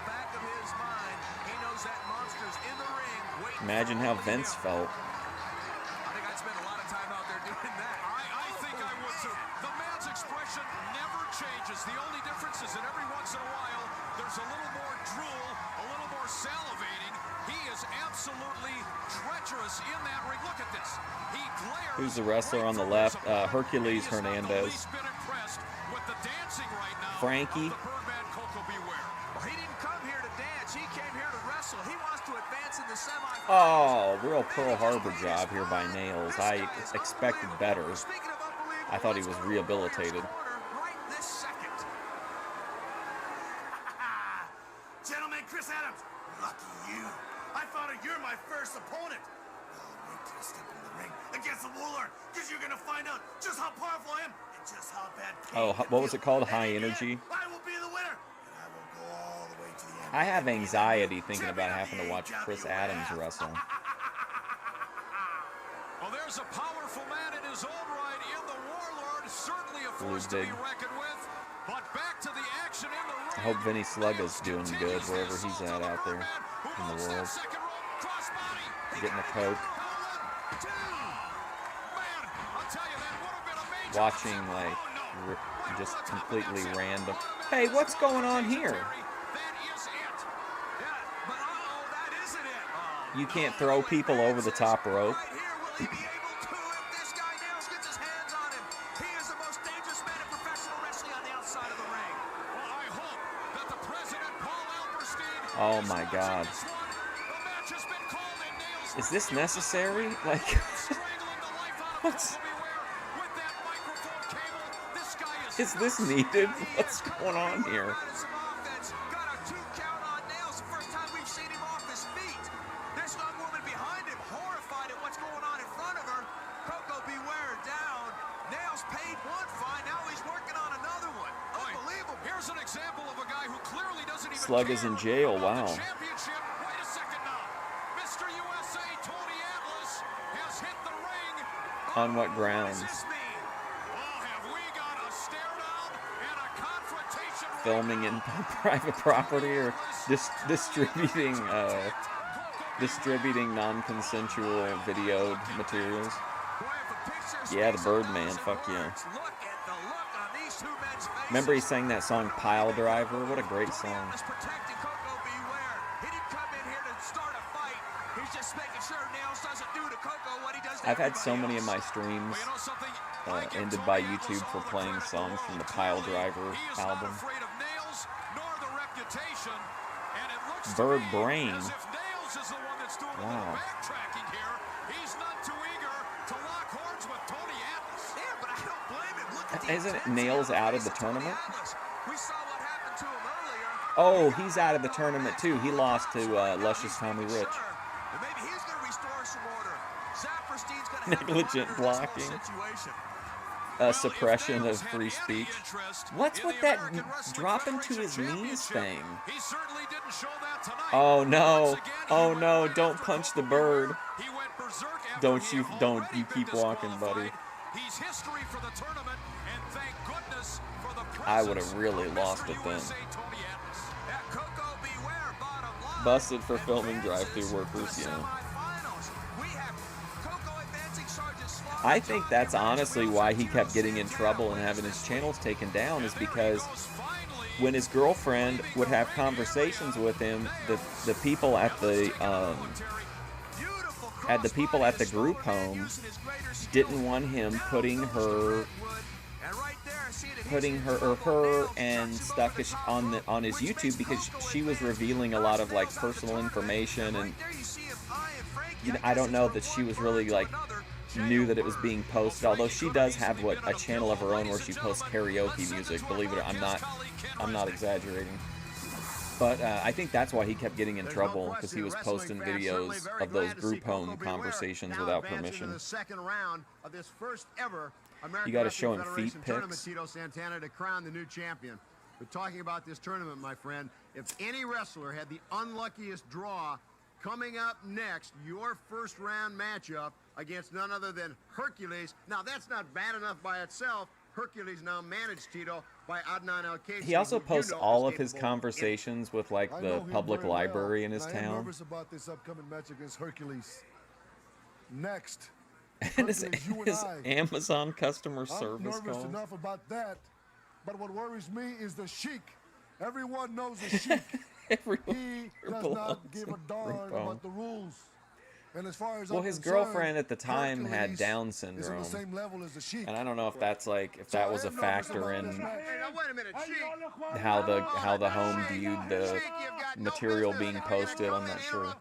Imagine how Vince felt. I think I'd spend a lot of time out there doing that. I think I would too. The man's expression never changes. The only difference is that every once in a while, there's a little more drool, a little more salivating. He is absolutely treacherous in that ring. Look at this. He glares. Who's the wrestler on the left? Hercules Hernandez. He's been impressed with the dancing right now. Frankie. Birdman Coco Beware. Well, he didn't come here to dance. He came here to wrestle. He wants to advance in the semifinals. Oh, real Pearl Harbor job here by Nailz. I expected better. I thought he was rehabilitated. Right this second. Gentlemen, Chris Adams, lucky you. I thought you're my first opponent. Oh, wait till you step in the ring against the Warlord, because you're going to find out just how powerful I am and just how bad pain Oh, you what was feel. it called? And High in the energy? end, I will be the winner, and I will go all the way to the end. I have anxiety thinking about having to watch Chris Adams wrestle. Well, there's a powerful man in his own right in the Warlord. Certainly a force to be Big. reckoned with. But back to the action in the ring. I hope Vinny Slugga's doing good wherever he's at out there in the world. Getting a Coke. Watching like just completely random. Hey, what's going on here? You can't throw people over the top rope. Oh my God. Is this necessary? Like, what's... Is this needed? What's going on here? Slug is in jail. Wow. On what grounds? Filming in private property or distributing non-consensual videoed materials. Yeah, the Birdman. Fuck yeah. Remember he sang that song Pile Driver? What a great song. I've had so many of my streams ended by YouTube for playing songs from the Pile Driver album. Bird Brain. Wow. Isn't Nailz out of the tournament? Oh, he's out of the tournament too. He lost to Luscious Tommy Rich. Negligent blocking. Suppression of free speech. What's with that dropping to his knees thing? Oh no. Oh no, don't punch the bird. Don't you keep walking, buddy. I would have really lost it then. Busted for filming drive-thru workers, you know. I think that's honestly why he kept getting in trouble and having his channels taken down, is because when his girlfriend would have conversations with him, the people at the group home didn't want him putting her and stuff on his YouTube, because she was revealing a lot of like personal information, and you know, I don't know that she was really like knew that it was being posted, although she does have a channel of her own where she posts karaoke music, believe it or not. I'm not exaggerating. But I think that's why he kept getting in trouble, because he was posting videos of those group home conversations without permission. You got to show him feet pics. Tito Santana to crown the new champion. We're talking about this tournament, my friend. If any wrestler had the unluckiest draw, coming up next, your first round matchup against none other than Hercules. Now, that's not bad enough by itself. Hercules now managed, Tito, by Adnan El-Kaisi. He also posts all of his conversations with like the public library in his town. I'm nervous about this upcoming match against Hercules. Next. And his Amazon customer service I'm nervous call. enough about that, but what worries me is the Sheik. Everyone knows the Sheik. He does not give a darn about the rules. And as far as his girlfriend at the time had Down syndrome, and I don't know if that's like that was a factor in how the home viewed the material being posted. I'm not sure.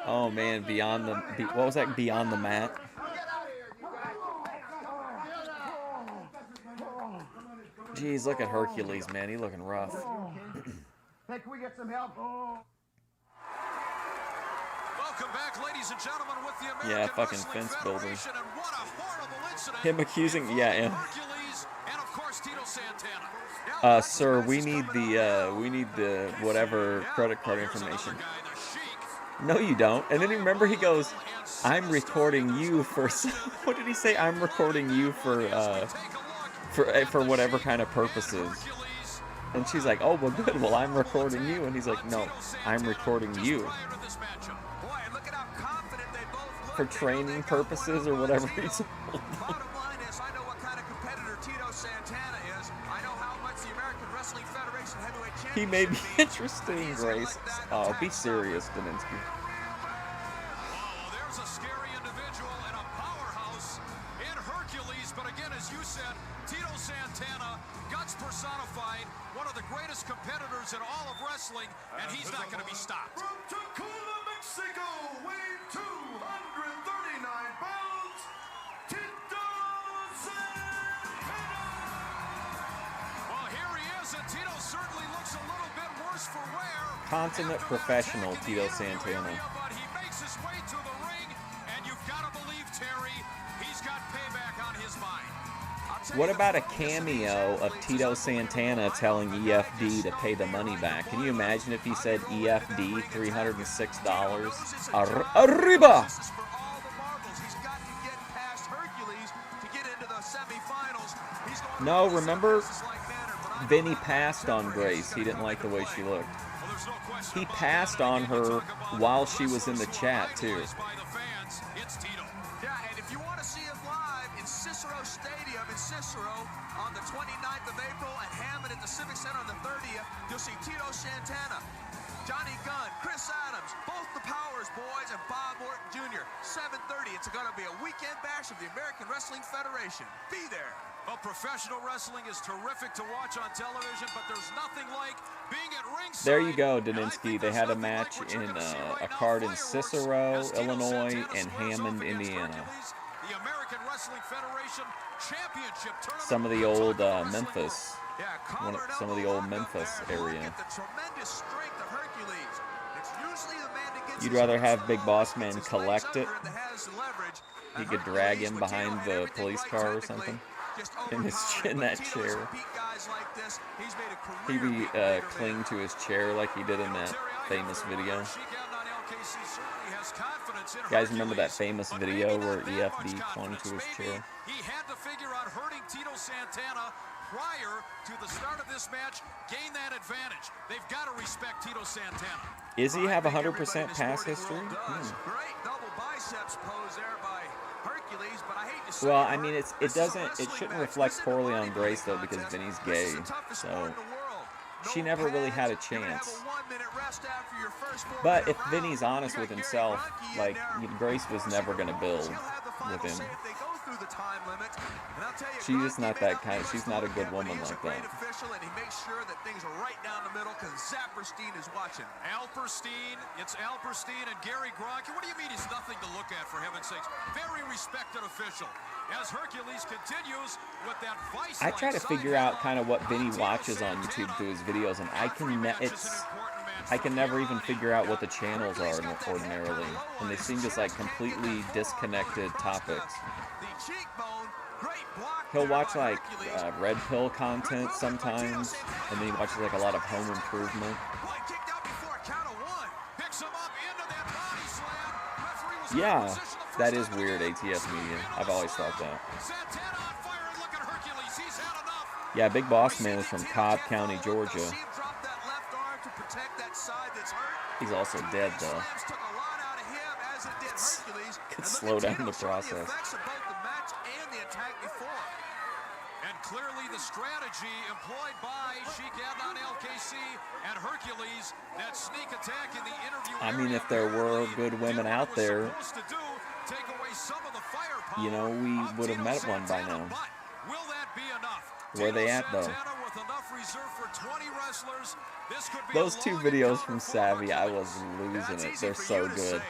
Oh man, what was that? Beyond the Mat. Jeez, look at Hercules, man. He's looking rough. Hey, can we get some help? Welcome back, ladies and gentlemen, with the American fucking Wrestling fence builder. Federation, and what a horrible incident. Him accusing, and Hercules and of course Tito Santana. Sir, we need the whatever credit card information. No, you don't. And then remember, he goes, "I'm recording you for." What did he say? I'm recording you for whatever kind of purposes. And she's like, "Oh, well, good. Well, I'm recording you." And he's like, "No, I'm recording you for training purposes or whatever." He's Bottom line is, I know what kind of competitor Tito Santana is. I know how much the American Wrestling Federation heavyweight championship. He may be interesting, Grace. Oh, be serious, Daninsky. Oh, there's a scary individual and a powerhouse in Hercules. But again, as you said, Tito Santana, guts personified, one of the greatest competitors in all of wrestling, and he's not going to be stopped. From Tacoma, Mexico, weighing 239 pounds, Tito Santana. Well, here he is, and Tito certainly looks a little bit worse for wear. Consummate professional, Tito Santana. But he makes his way to the ring, and you've got to believe, Terry, his mind. What about a cameo of Tito Santana telling EFD to pay the money back? Can you imagine if he said EFD $306? Arriba! No, remember Vinny passed on Grace. He didn't like the way she looked. He passed on her while she was in the chat, too. Yeah, and if you want to see him live in Cicero Stadium in Cicero on the 29th of April and Hammond at the Civic Center on the 30th, you'll see Tito Santana, Johnny Gunn, Chris Adams, both the Powers boys, and Bob Orton Jr. 7:30. It's going to be a weekend bash of the American Wrestling Federation. Be there. Well, professional wrestling is terrific to watch on television, but there's nothing like being at ringside. There you go, Daninsky. They had a match in a card in Cicero, Illinois, and Hammond, Indiana. The American Wrestling Federation Championship Tournament. Some of the old Memphis, some of the old Memphis area. You'd rather have Big Boss Man collect it? He could drag him behind the police car or something in that chair. He would cling to his chair like he did in that famous video. You guys remember that famous video where EFD clung to his chair? He had to figure out hurting Tito Santana prior to the start of this match, gain that advantage. They've got to respect Tito Santana. Is he have 100% pass history? Great double biceps pose there by Hercules, but I hate to say well, I mean, it shouldn't reflect poorly on Grace though, because Vinny's gay, so she never really had a chance. But if Vinny's honest with himself, like, Grace was never gonna build with him. She's just not that kind. She's not a good woman like that. And he makes sure that things are right down the middle because Zapperstein is watching. Alperstein, it's Alperstein and Gary Gronke. What do you mean he's nothing to look at, for heaven's sakes? Very respected official. As Hercules continues with that vice. I try to figure out kind of what Vinny watches on YouTube through his videos, and I can never even figure out what the channels are ordinarily, and they seem just like completely disconnected topics. He'll watch like red pill content sometimes, and then he watches like a lot of home improvement. Yeah, that is weird, ATS Media. I've always thought that. Yeah, Big Boss Man is from Cobb County, Georgia. He's also dead, though. Could slow down the process. And clearly the strategy employed by Sheik Adnan LKC and Hercules, that sneak attack in the interview. I mean, if there were good women out there, you know, we would have met one by now. Will that be enough? Where they at, though? With enough reserve for 20 wrestlers, this could be those two videos from Savvy, I was losing it. They're so good.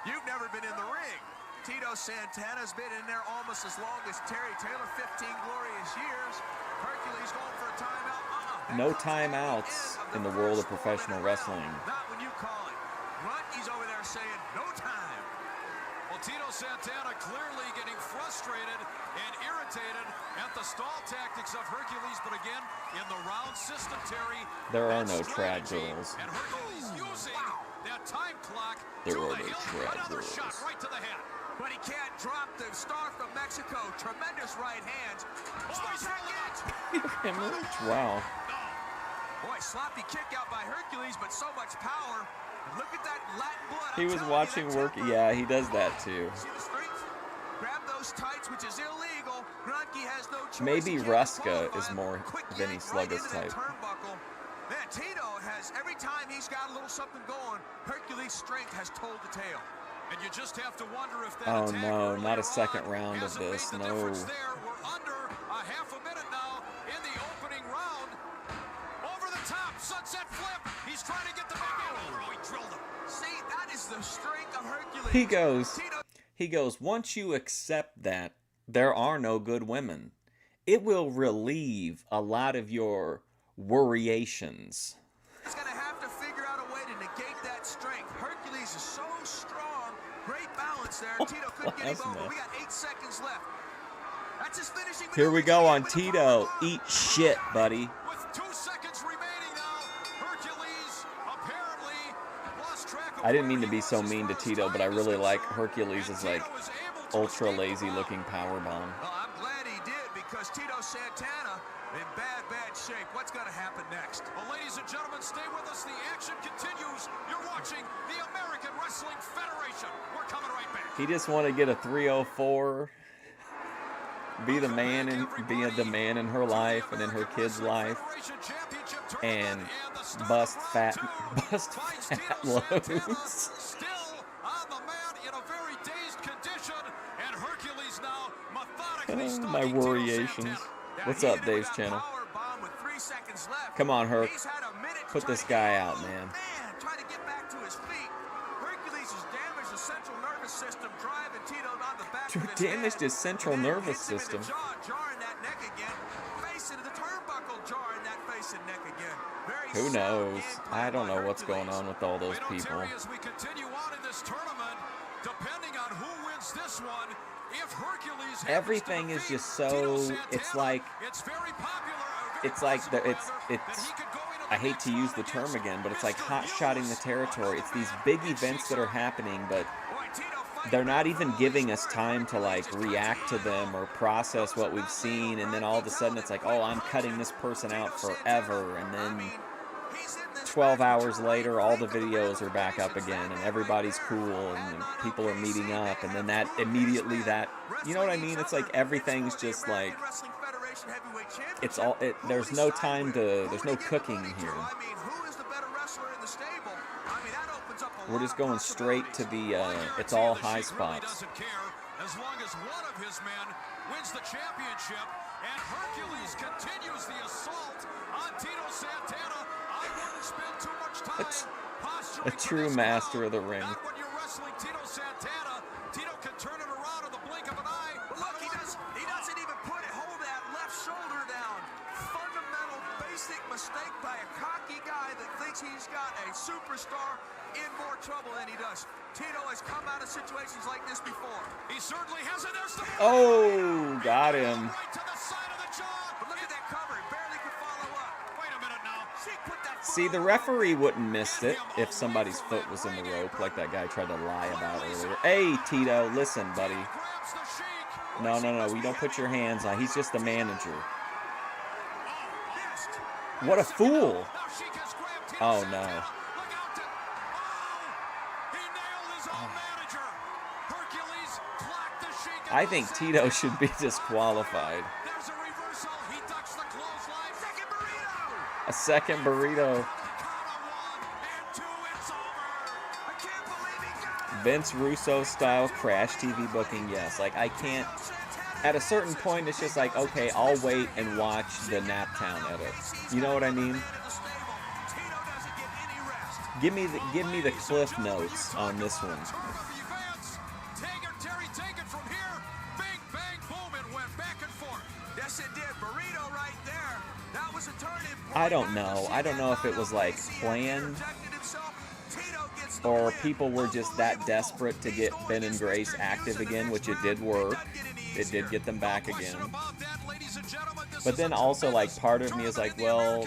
You've never been in the ring. Tito Santana's been in there almost as long as Terry Taylor, 15 glorious years. Hercules going for a timeout. No timeouts in the world of professional wrestling. Not when you call it. Grunty's over there saying no time. Well, Tito Santana clearly getting frustrated and irritated at the stall tactics of Hercules, but again, in the round system, Terry, there are no trad girls. And Hercules using that time clock. There are no trad girls. Shot right to the head. But he can't drop the star from Mexico. Tremendous right hands. Wow. Boy, sloppy kick out by Hercules, but so much power. And look at that Latin blood. He was watching work. Yeah, he does that too. See the strength? Grab those tights, which is illegal. Grunke has no choice. Maybe Ruska is more Vinny Sluggus type. Man, Tito has, every time he's got a little something going, Hercules' strength has told the tale. And you just have to wonder if that oh no, not a second round of this. No. We're under a half a minute now in the opening round. Over the top, sunset flip. He's trying to get the big elbow. He drilled him. See, that is the strength of Hercules. He goes, once you accept that there are no good women, it will relieve a lot of your worriations. He's going to have to figure out a way to negate that strength. Hercules is so strong. Great balance there. Tito couldn't get him over. We got 8 seconds left. That's his finishing Here we go on maneuver. Tito. Eat shit, buddy. With 2 seconds remaining now, Hercules apparently lost track of I didn't where mean to he be was so as mean to far as Tito, but I time is really like concerned, Hercules' and like Tito is able to ultra escape the lazy round. looking power bomb. Well, I'm glad he did because Tito Santana in bad shape. What's going to happen next? Well, ladies and gentlemen, stay with us. The action continues. You're watching the American Wrestling Federation. We're coming right back. He just want to get a 304, be the man in her life and in her kids' life, and bust fat loads. Still on the mat in a very dazed condition, and Hercules now methodically stalking My Tito worriations. Santana. What's up, Dave's channel? Power bomb with 3 seconds left. Come on, Herc. He's had a minute to Put try this to guy get- out, Oh, man. Trying to get back to his feet. Hercules has damaged the central nervous system, driving Tito on the back of his Damaged head. his central And then nervous hits him in system. the jaw, jarring that neck again. Face into the turnbuckle, jarring that face and neck again. Very Who sound knows? game plan I don't by know what's Hercules. going on with all those You know, people. Terry, as we continue on in this tournament, depending on who wins this one, if Hercules happens to Everything is defeat just Tito so. Santana, it's like. it's very popular. Very It's like possible, it's rather, it's. that he could go into the I hate next to use round the term against again, but it's like Mr. hot-shotting the Hughes. territory. It's these big events that are happening, but Boy, Tito fighting they're not for even all giving he's us worth. time to like Hercules is react to them or process what we've seen, and then all of a sudden it's like, oh, I'm cutting this person out forever, and then 12 hours later all the videos are back up again and everybody's cool and people are meeting up, and then that immediately that, you know what I mean? It's like everything's just like, it's all there's no time to, there's no cooking here. I mean, who is the better wrestler in the stable? I mean, that opens up a We're lot just of going straight to the it's all high spots. Doesn't care as long as one of his men wins the championship, and Hercules continues the assault on Tito Santana. I wouldn't spend too much time posturing A for true this master crowd. of the ring. Not when you're wrestling Tito Santana. Tito can turn it around in the blink of an eye. Look, he doesn't even hold that left shoulder down. Fundamental, basic mistake by a cocky guy that thinks he's got a superstar in more trouble than he does. Tito has come out of situations like this before. He certainly has it. There's the Oh, got him. right to the side of the jaw. But look at that cover. He barely could follow up. Wait a minute now. She put that foot See, on the the referee wouldn't missed it if somebody's foot was in the rope, like that guy tried to lie about earlier. Hey, Tito, listen, buddy. Grabs the Sheik. No, we don't put your hands on. He's just the manager. missed. What a fool. Now Sheik has grabbed Tito Oh, Santana. no. Look out to... Oh! He nailed his own manager. Hercules clocked the Sheik. I think Tito should be disqualified. There's a reversal. He ducks the clothesline. Second burrito. A second burrito. Count of 1 and 2. It's over. I can't believe he got it. Vince Russo style crash TV booking, yes. Like, I can't. At a certain point, it's just like, okay, I'll wait and watch the Naptown edit. You know what I mean? Tito doesn't get any rest. Give me the cliff notes on this one. Turn of events. Terry, take it from here. Bing, bang, boom. It went back and forth. Yes, it did. Burrito right there. That was a turning point. I don't know. I don't know if it was like planned or people were just that desperate to get Ben and Grace active again, which it did work. It did get them back again. But then also, like, part of me is like, well,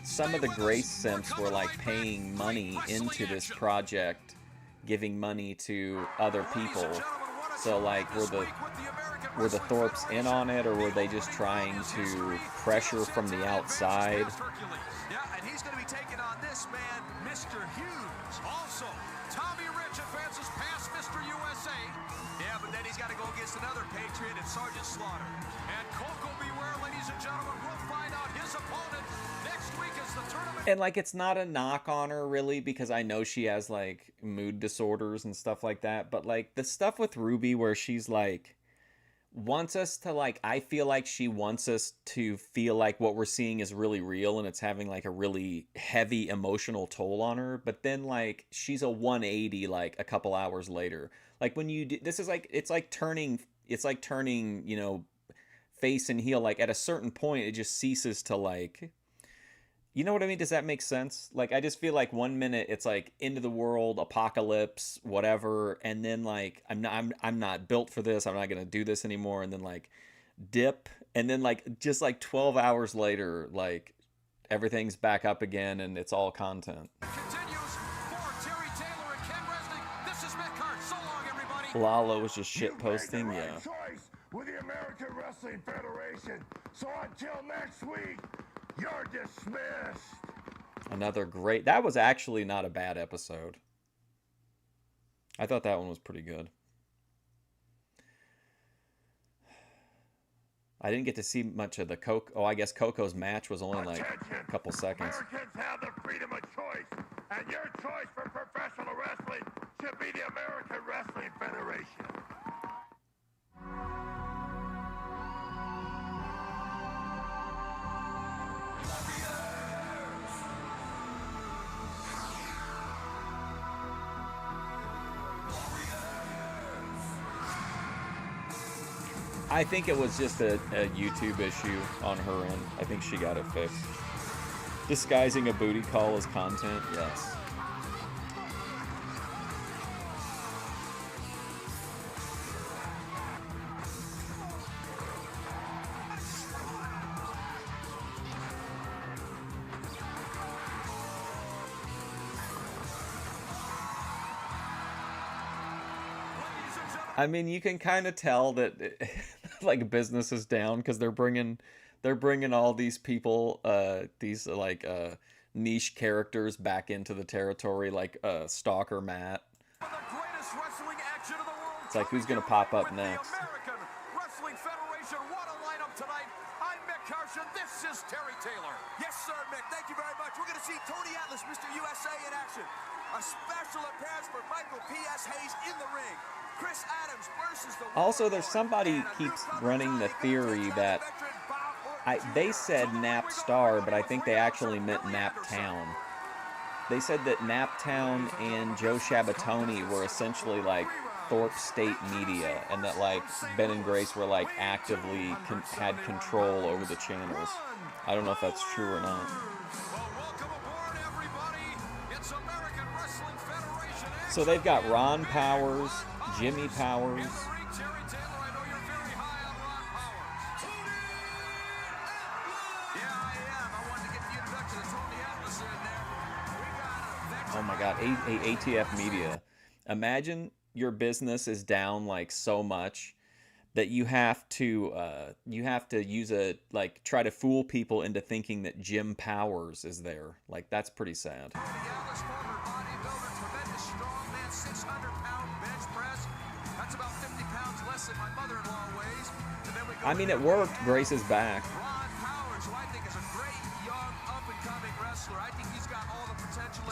some of the Grace simps were like paying money into this project, giving money to other people. So like, were the Thorpes in on it, or were they just trying to pressure from the outside? Yeah, and he's going to be taking on this man, Mr. Hughes. Also, Tommy Rich advances past Mr. USA. Yeah, but then he's got to go against another Patriot and Sergeant Slaughter. And Coco Beware, ladies and gentlemen, we'll find out his opponent next week as the tournament. And like, it's not a knock on her really, because I know she has like mood disorders and stuff like that. But like the stuff with Ruby where she's like, wants us to like, I feel like she wants us to feel like what we're seeing is really real and it's having like a really heavy emotional toll on her. But then like, she's a 180 like a couple hours later. Like when you do, this is like, it's like turning, you know, face and heel. Like at a certain point, it just ceases to like, You know what I mean? Does that make sense? Like, I just feel like 1 minute it's like end of the world, apocalypse, whatever, and then like I'm not built for this. I'm not gonna do this anymore. And then like dip, and then like just like 12 hours later, like everything's back up again, and it's all content. Continues for Terry Taylor and Ken Resnick. This is Mick Hart. So long, everybody. Lala was just shit posting, You made the yeah. right choice with the American Wrestling Federation. So until next week, you're dismissed. Another great. That was actually not a bad episode. I thought that one was pretty good. I didn't get to see much of the Coco. Oh, I guess Coco's match was only like a couple seconds. Americans have the freedom of choice, and your choice for professional wrestling should be the American Wrestling Federation. I think it was just a YouTube issue on her end. I think she got it fixed. Disguising a booty call as content, yes. I mean, you can kind of tell that like business is down because they're bringing all these people, these like niche characters back into the territory, like Stalker Matt. It's like, who's gonna pop up next? American Wrestling Federation. What a lineup tonight. I'm Mick Carson. This is Terry Taylor. Yes, sir, Mick. Thank you very much. We're going to see Tony Atlas, Mr. USA in action. A special appearance for Michael P.S. Hayes in the ring. Chris Adams versus the... Also, there's somebody keeps running the theory that they said Nap Star, but I think they actually meant Nap Town. They said that Nap Town and Joe Shabatoni were essentially like Thorpe State Media, and that like Ben and Grace were like actively had control over the channels. I don't know if that's true or not. So they've got Ron Powers, Jimmy Powers. Oh my God, ATF Media. Imagine your business is down like so much that you have to use try to fool people into thinking that Jim Powers is there. Like, that's pretty sad. I mean, it worked. Grace is back.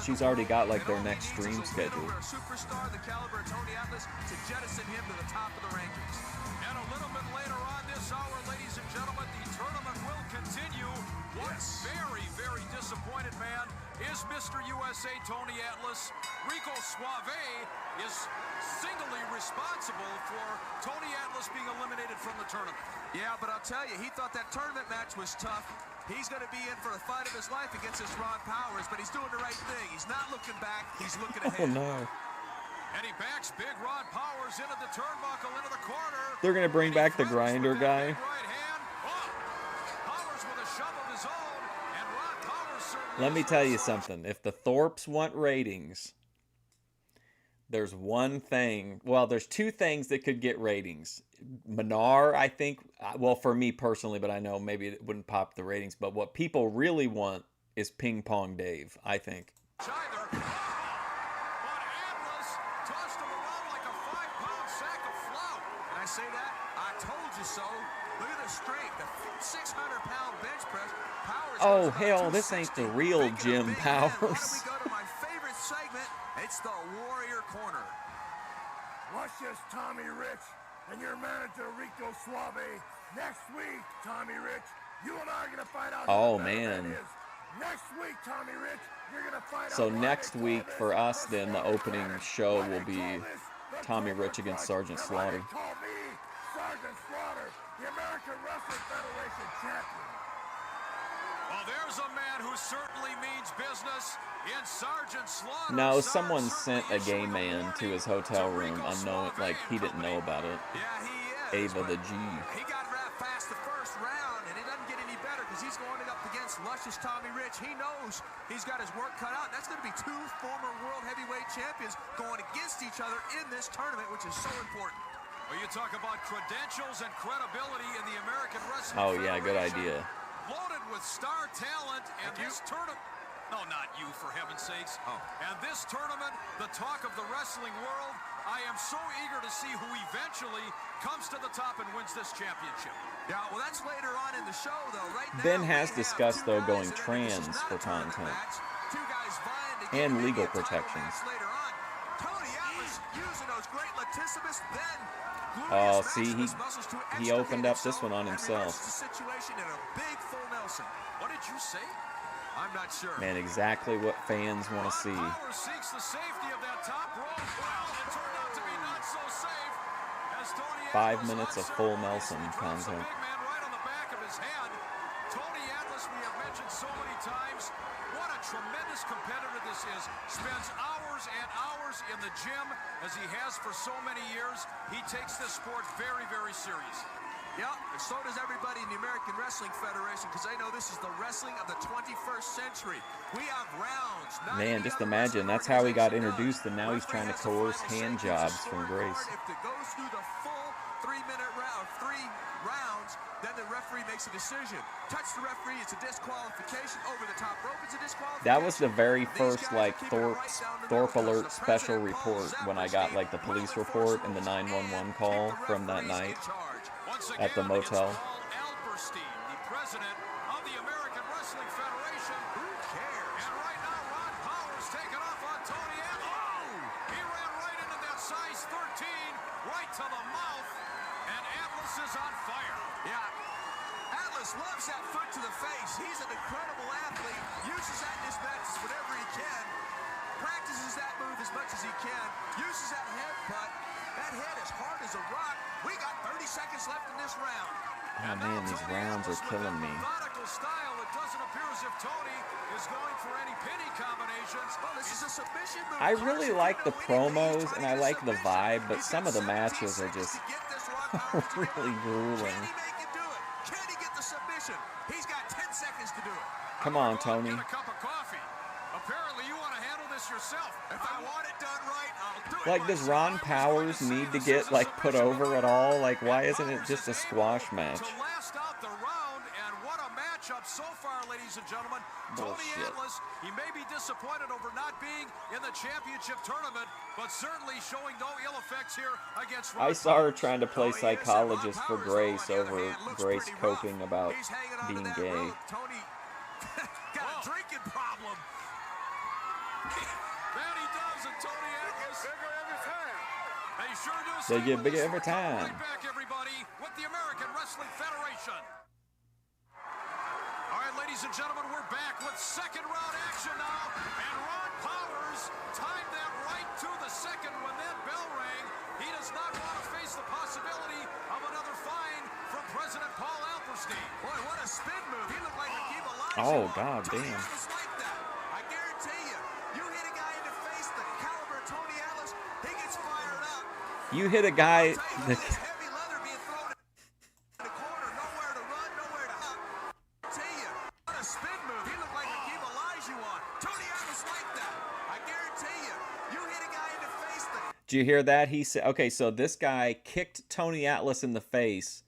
She's already got like their next stream scheduled. Superstar the caliber of Tony Atlas to jettison him to the top of the rankings. And a little bit later on this hour, ladies and gentlemen, the tournament will continue. One very, very disappointed man is Mr. USA Tony Atlas. Rico Suave is singly responsible for Tony Atlas being eliminated from the tournament. Yeah, but I'll tell you, he thought that tournament match was tough. He's going to be in for the fight of his life against this Ron Powers, but he's doing the right thing. He's not looking back. He's looking ahead. Oh, no. And he backs big Ron Powers into the turnbuckle, into the corner. They're going to bring back the grinder guy. Let me tell you something. If the Thorpes want ratings, there's one thing. Well, there's two things that could get ratings. Menard, I think, well, for me personally, but I know maybe it wouldn't pop the ratings. But what people really want is Ping Pong Dave, I think. I say that? I told you so. Look at the strength, the 600-pound bench press. Powers. Oh, hell, this ain't the real Jim Powers. Why don't we go to my favorite segment? It's the Warrior Corner. Watch this, Tommy Rich, and your manager, Rico Suave. Next week, Tommy Rich, you and I are going to find out oh, who the man. man is. Next week, Tommy Rich, you're going to find so out next week for us, then, the opening show will be Tommy Rich against Sergeant Slaughter. Call me Sergeant Slaughter, the American Wrestling Federation champion. Well, there's a man who certainly means business in Sergeant Slaughter. No, someone sent a gay man to his hotel room unknown, like he didn't know about it. Yeah, he is. Ava the G. He got wrapped past the first round, and it doesn't get any better because he's going up against luscious Tommy Rich. He knows he's got his work cut out. And that's going to be two former world heavyweight champions going against each other in this tournament, which is so important. Well, you talk about credentials and credibility in the American Wrestling Oh yeah, good Federation. idea. Loaded with star talent, and this tournament... No, not you, for heaven's sakes. Oh. And this tournament, the talk of the wrestling world, I am so eager to see who eventually comes to the top and wins this championship. Yeah, well, that's later on in the show, though. Right now, Ben has discussed, though, going trans for content and legal protections. Later on, Tony Atlas using those great latissimus, then Oh, see, he opened up this one on himself. Situation in a big full Nelson. What did you say? I'm not sure. Man, exactly what fans want to see. Power seeks the safety of that top rope. Well, it turned out to be not so safe. As Tony 5 minutes of full Nelson drops the content. big man right on the back of his head. Tony Atlas, we have mentioned so many times, what a tremendous competitor this is. Spends hours and hours in the gym, as he has for so many years. He takes this sport very, very serious. Yeah, and so does everybody in the American Wrestling Federation, because they know this is the wrestling of the 21st century. We have rounds. Man, just imagine, that's how he got introduced, and now he's trying to coerce hand jobs from Grace. If it goes through the full 3-minute round, 3 rounds, then the referee makes a decision. Touch the referee, it's a disqualification. Over the top rope, it's a disqualification. That was the very first, like, Thorpe Alert special report when I got, like, the police report and the 911 call from that night at the motel. Alperstein, the president of the American Wrestling Federation. Who cares? And right now, Ron Powers taking off on Tony Atlas. Oh! He ran right into that size 13, right to the mouth, and Atlas is on fire. Yeah. Atlas loves that foot to the face. He's an incredible athlete, uses that in his matches whenever he can, practices that move as much as he can, uses that headbutt. That head is hard as a rock. We got 30 seconds left in this round. Oh man, these rounds are killing me. Methodical style. It doesn't appear as if Tony is going for any pinny combinations. Well, this is a submission move. I really like the promos and I like the vibe, but some of the matches are just really grueling. Can he make it do it? Can he get the submission? He's got 10 seconds to do it. Come on, Tony. Get a cup of coffee. Apparently, you want to handle this yourself. If I want it done right, I'll do it. Like, does Ron Powers need to get, like, put over at all? Like, why isn't it just a squash match? To last out the round, and what a matchup so far, ladies and gentlemen. Tony Bullshit. Atlas, he may be disappointed over not being in the championship tournament, but certainly showing no ill effects here against Ron I saw her Powers. trying to play psychologist for Grace over Grace coping about being gay. Tony got a drinking problem. That he does, and Tony Atlas. Bigger every time. They sure do. They get bigger every Right time. back, everybody, with the American Wrestling Federation. All right, ladies and gentlemen, we're back with second round action now, and Ron Powers timed that right to the second when that bell rang. He does not want to face the possibility of another fine from President Paul Alperstein. Boy, what a spin move. He looked like Akeem Olajuwon. Oh, god Tony damn. Atlas like that. I guarantee you, you hit a guy in the face the caliber of Tony Atlas, he gets fired up. You hit a guy. Heavy leather being thrown in the corner, nowhere to run, nowhere to hop. Tell you, what a spin move. He looked like Akeem Olajuwon. Tony Atlas like that. I guarantee you, you hit a guy in the face the Did you hear that? He said, okay, so this guy kicked Tony Atlas in the face,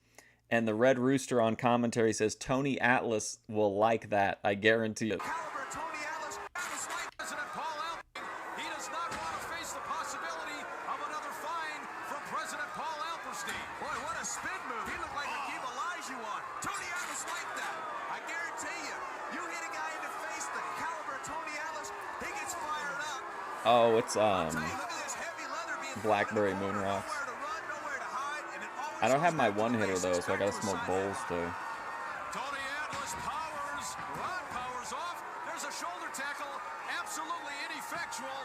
and the Red Rooster on commentary says Tony Atlas will like that. I guarantee it. caliber of Tony Atlas. Atlas like President Paul Alperstein, he does not want to face the possibility of another fine from President Paul Alperstein. Boy, what a spin move. He looked like Akeem Olajuwon. Tony Atlas like that. I guarantee you, you hit a guy in the face the caliber of Tony Atlas, he gets fired up. Oh, it's Look at this heavy leather being Blackberry Moon Rocks. nowhere to run, nowhere to hide, and it always I don't have my comes back one to hitter though, basics. so I gotta Back to smoke the bowls side. too. Tony Atlas, Powers, Ron Powers off. There's a shoulder tackle, absolutely ineffectual.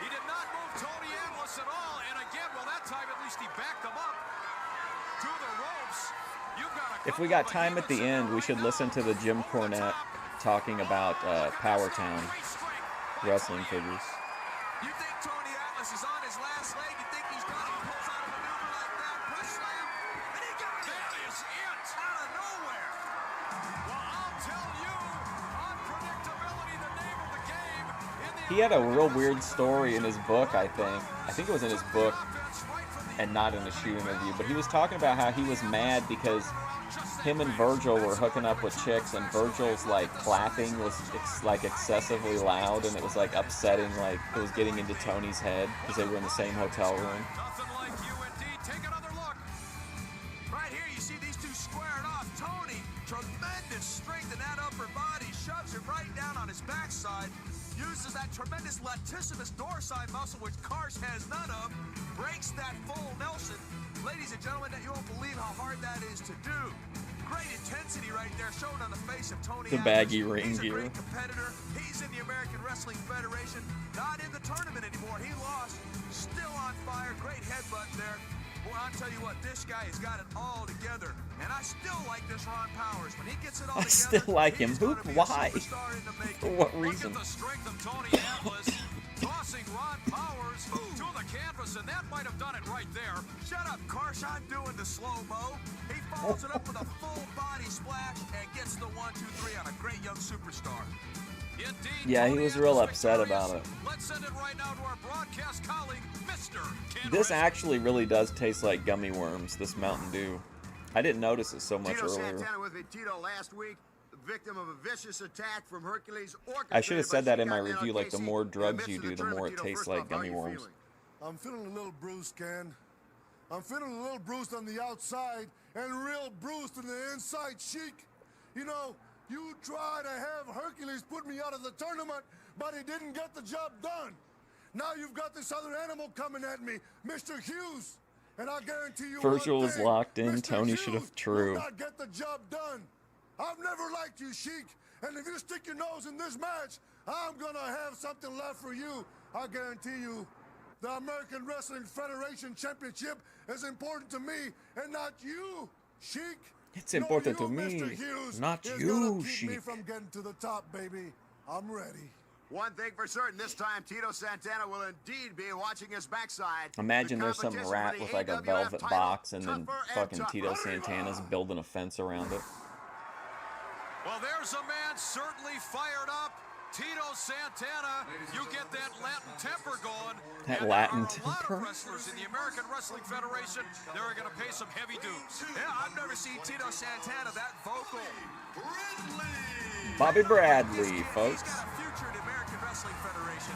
He did not move Tony Atlas at all, and again, well, that time at least he backed him up to the ropes. You've got a If we got time at the end, we should listen to the Jim Cornette talking about Power Town wrestling figures. You think Tony Atlas is on his last leg? You think he's got it? He pulls out a maneuver like that, press slam, and he got it. That is it, out of nowhere. Well, I'll tell you, unpredictability, the name of the game. He had a real weird story in his book, I think. I think it was in his book and not in the shoe interview, but he was talking about how he was mad because him and Virgil were hooking up with chicks, and Virgil's like clapping was like excessively loud, and it was like upsetting, like it was getting into Tony's head because they were in the same hotel room. Nothing like you indeed. Take another look. Right here, you see these two squaring off. Tony, tremendous strength in that upper body, shoves him right down on his backside, uses that tremendous latissimus dorsi muscle, which Karsh has none of, breaks that full Nelson. Ladies and gentlemen, you won't believe how hard that is to do. Great intensity right there shown on the face of Tony The Atlas. baggy ring He's a gear. great competitor. He's in the American Wrestling Federation. Not in the tournament anymore. He lost. Still on fire. Great headbutt there. Well, I'll tell you what, this guy has got it all together. And I still like this Ron Powers. When he gets it all I together, still like him. he's Who? gonna be a Why? superstar in the making. For what Look reason? at the strength of Tony Atlas. Tossing Ron Powers to the canvas, and that might have done it right there. Shut up, Karsh. I'm doing the slow-mo. He follows it up with a full body splash and gets the 1, 2, 3 on a great young superstar. Indeed, Yeah, he Tony was real Atlas upset victorious. about it. Let's send it right now to our broadcast colleague, Mr. Ken This Wright. actually really does taste like gummy worms, this Mountain Dew. I didn't notice it so much Tito earlier. Santana with me, Tito, last week, victim of a vicious attack from Hercules. I should have said that in my orchestrated by review, like the Casey. more In the drugs midst you of the do, the more it tournament, Tito, tastes first like off, how gummy you worms. feeling? I'm feeling a little bruised, Ken. I'm feeling a little bruised on the outside and real bruised on the inside, Sheik. You know, you try to have Hercules put me out of the tournament, but he didn't get the job done. Now you've got this other animal coming at me, Mr. Hughes. And I guarantee you Virgil one is thing, locked in. Mr. Tony Hughes should have will true. not get the job done. I've never liked you, Sheik. And if you stick your nose in this match, I'm going to have something left for you. I guarantee you. The American Wrestling Federation Championship is important to me and not you, Sheik. It's important to you, me, Mr. Hughes, not is you, gonna keep me Sheik. from getting to the top, baby. I'm ready. One thing for certain, this time Tito Santana will indeed be watching his backside. Imagine The there's some competition rat for the with like a AWF velvet title, box, and then tougher and fucking tougher. Tito Santana's building a fence around it. Well, there's a man certainly fired up. Tito Santana, you get that Latin temper going. That and Latin there are a lot temper? of wrestlers in the American Wrestling Federation that are going to pay some heavy dues. Yeah, I've never seen Tito Santana that vocal. Bobby Bradley, folks. He's got a future in the American Wrestling Federation.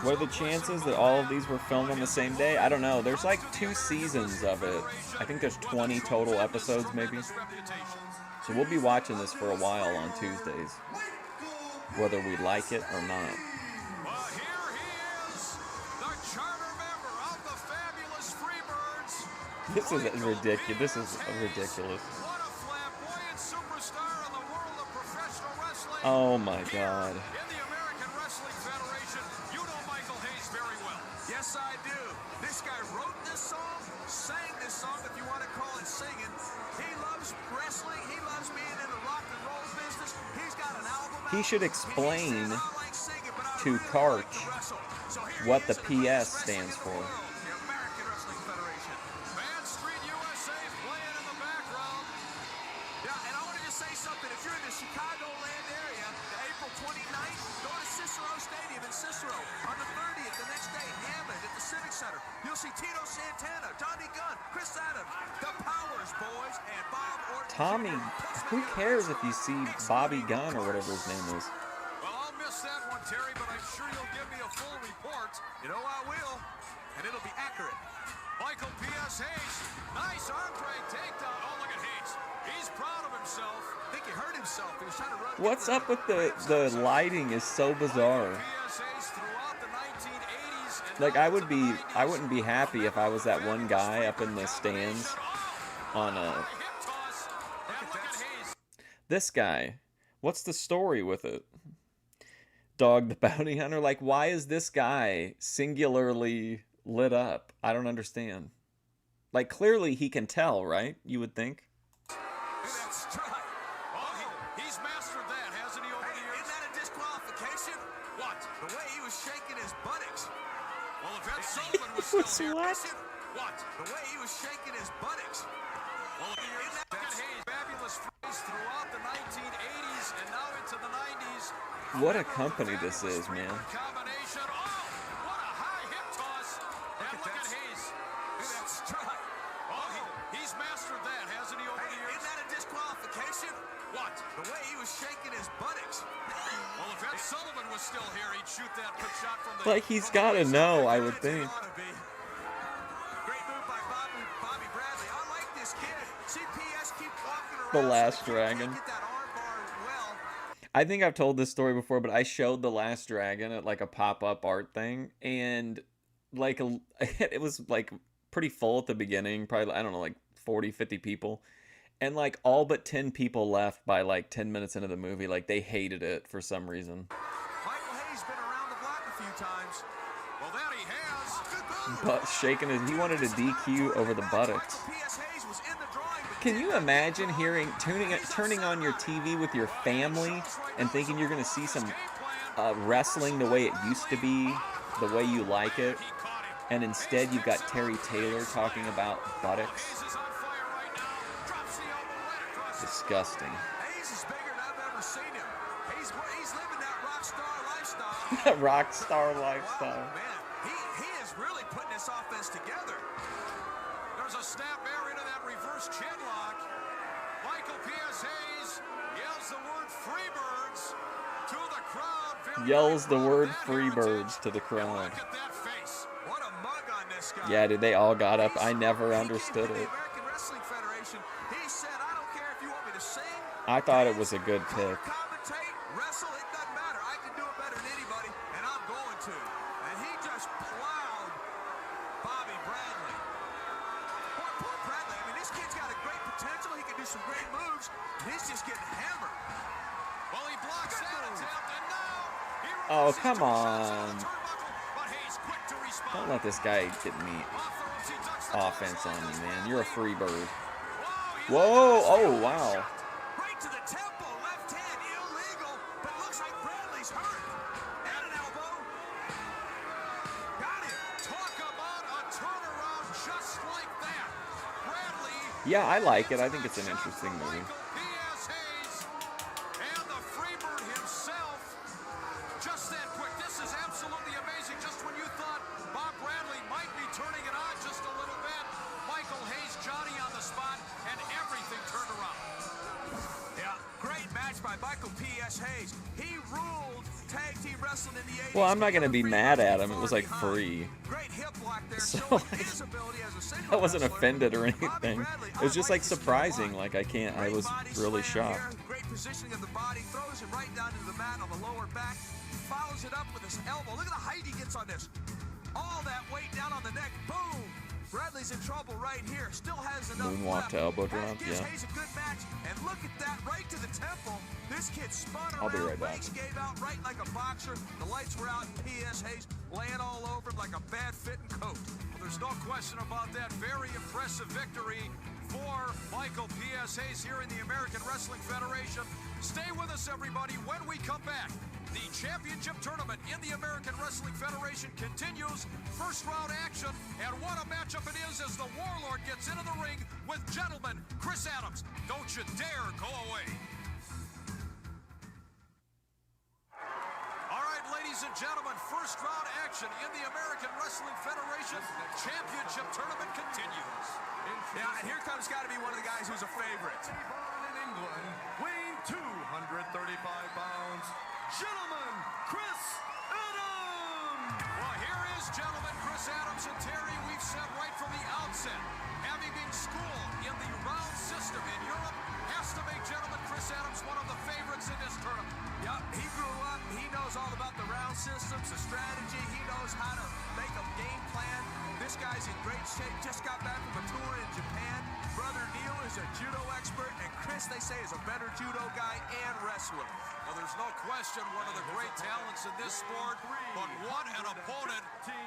What are the chances that all of these were filmed on the same day? I don't know. There's like 2 seasons of it. I think there's 20 total episodes, maybe. So we'll be watching this for a while on Tuesdays, whether we like it or not. Well, here he is, the charter member of the fabulous Freebirds. This is ridiculous. This is ridiculous. What a flamboyant superstar in the world of professional wrestling. Oh my God. In the American Wrestling Federation, you know Michael Hayes very well. Yes, I do. This guy wrote this song, sang this song, if you want to call it singing. He loves wrestling. He loves being in the rock and roll business. He's got an album out. He should explain He says, "I like singing, but I to really Karch like to wrestle." So here what he the is in PS greatest stands wrestling in for. the world, the American Wrestling Federation. Man Street USA playing in the background. Yeah, and I want to just say something. If you're in the Chicagoland area, the April 29th, go to Cicero Stadium in Cicero. On the 30th, the next day, Hammond at the Civic Center. You'll see Tito Santana, Tommy Gunn, Chris Adams, the Powers Boys, and Bob Orton. Tommy, who cares if you see Bobby Gunn or whatever his name is? Well, I'll miss that one, Terry, but I'm sure you'll give me a full report. You know I will, and it'll be accurate. Michael P.S. Hayes, nice arm drag takedown. Oh, look at Hayes. He's proud of himself. I think he hurt himself. He was trying to run. What's up with the lighting is so bizarre. P.S. Hayes throughout the 1980s. And Like I wouldn't be happy if I was that one guy up in the stands on a this guy. What's the story with it? Dog the Bounty Hunter? Like, why is this guy singularly lit up? I don't understand. Like, clearly he can tell, right? You would think. That's right. Oh, he's mastered that, hasn't Sullivan was still here. What? What? The way he was shaking his buttocks. Well, Hayes, fabulous phrase throughout the 1980s and now into the 90s. What a company this is, man. Combination. Oh, what a high hip toss. And look at Hayes. Look at that strike. Oh, he's mastered that, hasn't he, over the years? Isn't that a disqualification? What? The way he was shaking his buttocks. Well, if Ed Sullivan was still here, he'd shoot that quick shot from the... Like, he's got to know, I would think. Great move by Bobby Bradley. I like this kid. CPS keep walking around. The Last Dragon. Get that arm bar well. I think I've told this story before, but I showed The Last Dragon at like a pop-up art thing, and like it was like pretty full at the beginning, probably, I don't know, like 40, 50 people. And like all but 10 people left by like 10 minutes into the movie. Like they hated it for some reason. Michael Hayes been around the block a few times. Well, that he has. But shaking his, he wanted a DQ over the buttocks. Can you imagine turning on your TV with your family and thinking you're going to see some wrestling the way it used to be, the way you like it, and instead you've got Terry Taylor talking about buttocks? Disgusting. Hayes is bigger than I've ever seen him. He's living that rock star lifestyle. Rock star lifestyle. Wow, man, he is really putting this offense together. There's a snap air into that reverse chin lock. Michael P.S. Hayes yells the word Freebirds to the crowd. Yells the word Freebirds to the crowd. Look at that face. What a mug on this guy. Yeah, dude, they all got up. I never understood it. American Wrestling Federation. He said, I don't care if you want me to sing. I thought it was a good pick. Commentate, wrestle, it doesn't matter. I can do it better than anybody, and I'm going to. And he just plowed Bobby Bradley. Poor Bradley. I mean, this kid's got a great potential. He can do some great moves, and he's just getting hammered. Well, he blocks that attempt, and now he Oh, come on. but Hayes quick to respond. Don't let this guy get me offense on you, man. You're a free bird. Whoa, oh, wow. Right to the temple, left hand, illegal, but looks like Bradley's hurt. And an elbow. Got him. Talk about a turnaround just like that. Bradley. Yeah, I like it. I think it's an interesting movie. P.S. Hayes and the Freebird himself. Just that quick. This is absolutely amazing. Just when you thought Bob Bradley might be turning it on just a little bit, Michael Hayes, Johnny on the spot, and everything turned around. Yeah, great match by Michael P.S. Hayes. He ruled tag team wrestling in the 80s. Well, I'm not going to be mad at him. It was like free. Great hip block there, So, showing his ability as a single I wasn't wrestler. offended or anything. It was just like surprising. Like I was really shocked. Great positioning of the body, throws him right down to the mat on the lower back, follows it up with his elbow. Look at the height he gets on this. All that weight down on the neck, boom. Bradley's in trouble right here. Still has enough Moonwalk left. to elbow drop, That gives yeah. Hayes a good match. And look at that, right to the temple. This kid spun around. I'll be right back. Legs gave out right like a boxer. The lights were out. P.S. Hayes laying all over him like a bad fitting coat. Well, there's no question about that. Very impressive victory for Michael P.S. Hayes here in the American Wrestling Federation. Stay with us, everybody. When we come back, the championship tournament in the American Wrestling Federation continues. First round action, and what a matchup it is as the Warlord gets into the ring with gentleman Chris Adams. Don't you dare go away. All right, ladies and gentlemen, first round action in the American Wrestling Federation championship tournament continues. Yeah, and here comes got to be one of the guys who's a favorite. Born in England, weighing 235 pounds, gentlemen, Chris Adams! Well, here is gentlemen Chris Adams, and Terry, we've said right from the outset, having been schooled in the round system in Europe, has to make gentlemen Chris Adams one of the favorites in this tournament. Yep, he grew up, he knows all about the round systems, the strategy, he knows how to make a game plan. This guy's in great shape, just got back from a tour in Japan. Brother Neil is a judo expert, and Chris, they say, is a better judo guy and wrestler. Well, there's no question one of the great talents in this sport, but what an opponent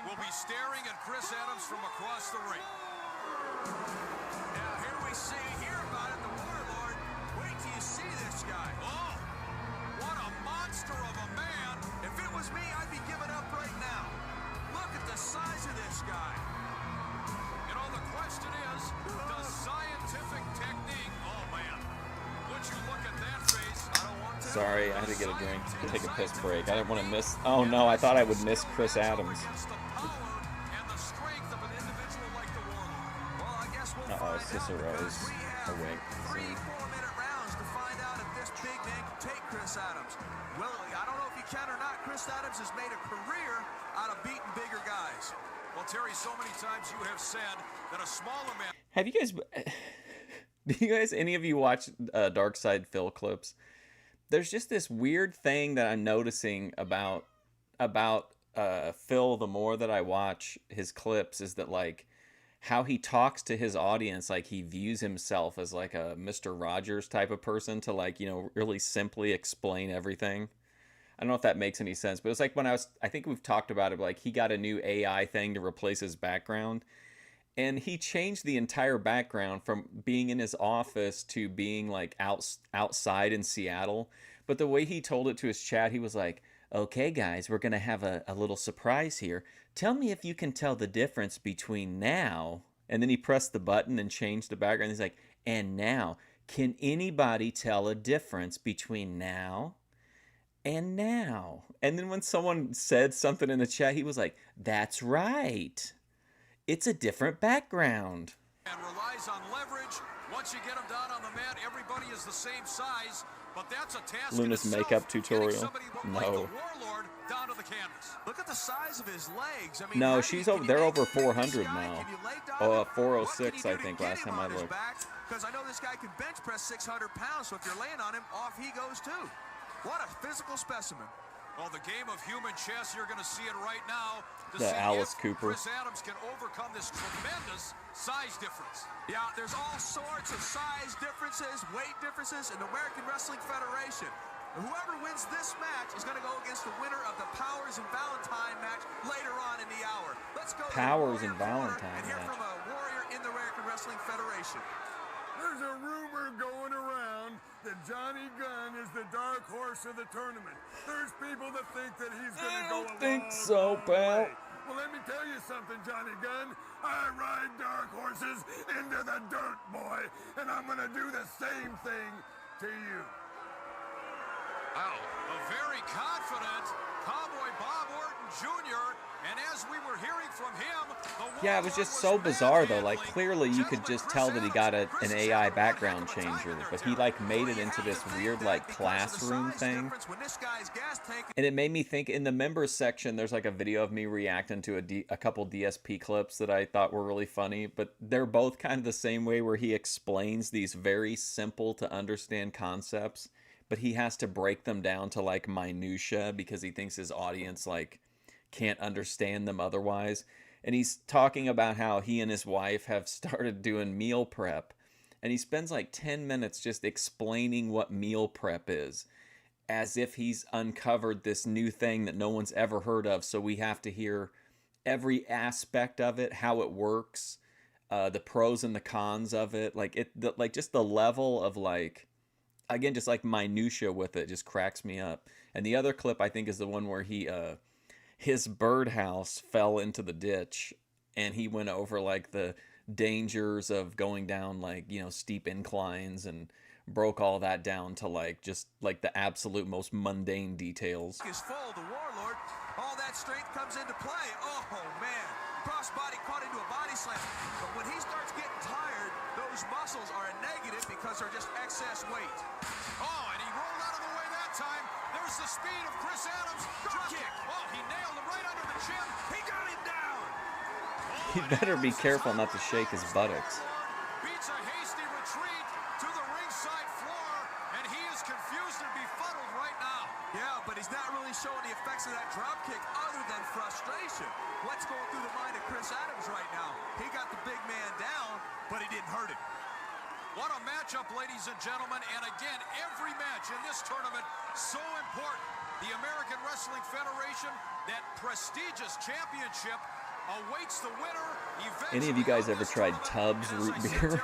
will be staring at Chris Adams from across the ring. Now, here we hear about it, the Warlord. Wait till you see this guy. Oh, what a monster of a man. If it was me, I'd be giving up right now. Look at the size of this Sorry, I had to get a drink, take a piss break. I didn't want to miss. Oh no, I thought I would miss Chris Adams. Uh-oh, Cicero's awake. 3 4-minute rounds to find out if this big man can take Chris Adams. Well, I don't know if he can or not. Chris Adams has made a career out of beating bigger guys. Well, Terry, so many times you have said that a smaller man... Have you guys... Do you guys, any of you watch Dark Side Phil clips? There's just this weird thing that I'm noticing about Phil the more that I watch his clips is that, like, how he talks to his audience, like he views himself as like a Mr. Rogers type of person to, like, you know, really simply explain everything. I don't know if that makes any sense, but it's like when I think we've talked about it, like he got a new AI thing to replace his background. And he changed the entire background from being in his office to being like outside in Seattle. But the way he told it to his chat, he was like, okay, guys, we're going to have a little surprise here. Tell me if you can tell the difference between now. And then he pressed the button and changed the background. He's like, and now. Can anybody tell a difference between now and now? And then when someone said something in the chat, he was like, that's right. It's a different background. And relies on leverage. Once you get him down on the mat, everybody is the same size. But that's a task. Luna's makeup tutorial. No. Down to the canvas. Look at the size of his legs. I mean, no, she's over. They're over 400 now. 406, I think, last time I looked. Because I know this guy can bench press 600 pounds. So if you're laying on him, off he goes too. What a physical specimen. Well, the game of human chess, you're going to see it right now. The Alice Cooper. Chris Adams can overcome this tremendous size difference. Yeah, there's all sorts of size differences, weight differences in the American Wrestling Federation. And whoever wins this match is going to go against the winner of the Powers and Valentine match later on in the hour. Let's go Powers and Valentine and hear from a warrior in the American Wrestling Federation. There's a rumor going around that Johnny Gunn is the dark horse of the tournament. There's people that think that he's going to go a long, think so, pal. way. Well, let me tell you something, Johnny Gunn. I ride dark horses into the dirt, boy, and I'm going to do the same thing to you. Wow, a very confident Cowboy Bob Orton Jr., and as we were hearing from him, yeah, it was just so bizarre though. Like clearly you could just tell that he got an AI background changer, but he like made it into this weird like classroom thing. And it made me think in the members section, there's like a video of me reacting to a couple DSP clips that I thought were really funny, but they're both kind of the same way where he explains these very simple to understand concepts, but he has to break them down to like minutia because he thinks his audience like can't understand them otherwise. And he's talking about how he and his wife have started doing meal prep, and he spends like 10 minutes just explaining what meal prep is, as if he's uncovered this new thing that no one's ever heard of. So we have to hear every aspect of it, how it works, the pros and the cons of it, like just the level of like, again, just like minutia with it just cracks me up. And the other clip I think is the one where he his birdhouse fell into the ditch, and he went over like the dangers of going down like, you know, steep inclines, and broke all that down to like just like the absolute most mundane details. Is full, the Warlord. All that strength comes into play. Oh man, crossbody caught into a body slam. But when he starts getting tired, those muscles are a negative because they're just excess weight. Oh, and he rolled out of the way that time. There's the speed of Chris Adams. Drop kick. Oh, he nailed him right under the chin. He got him down. He better be careful not to shake his buttocks. Beats a hasty retreat to the ringside floor, and he is confused and befuddled right now. Yeah, but he's not really showing the effects of that drop kick other than frustration. What's going through the mind of Chris Adams right now? He got the big man down, but he didn't hurt him. What a matchup, ladies and gentlemen. And again, every match in this tournament, so important. The American Wrestling Federation, that prestigious championship, awaits the winner. Any of you guys ever tried Tubbs root beer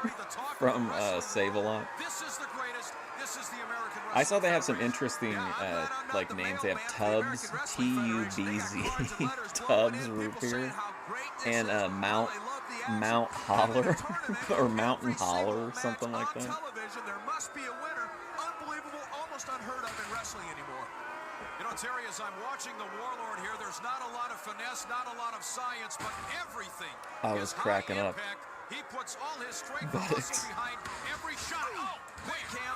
from Save-A-Lot? This is the greatest. This is the American Wrestling I saw they have some interesting like names. They have Tubbs, T-U-B-Z, Tubbs root beer, and Mount Holler or Mountain Holler or something like that. There must be a winner. Unbelievable, almost almost unheard of in wrestling anymore. You know, Terry, as I'm watching the Warlord here, there's not a lot of finesse, not a lot of science, but everything I was is cracking high up. impact. He puts all his strength and muscle behind every shot. Oh, quick cam.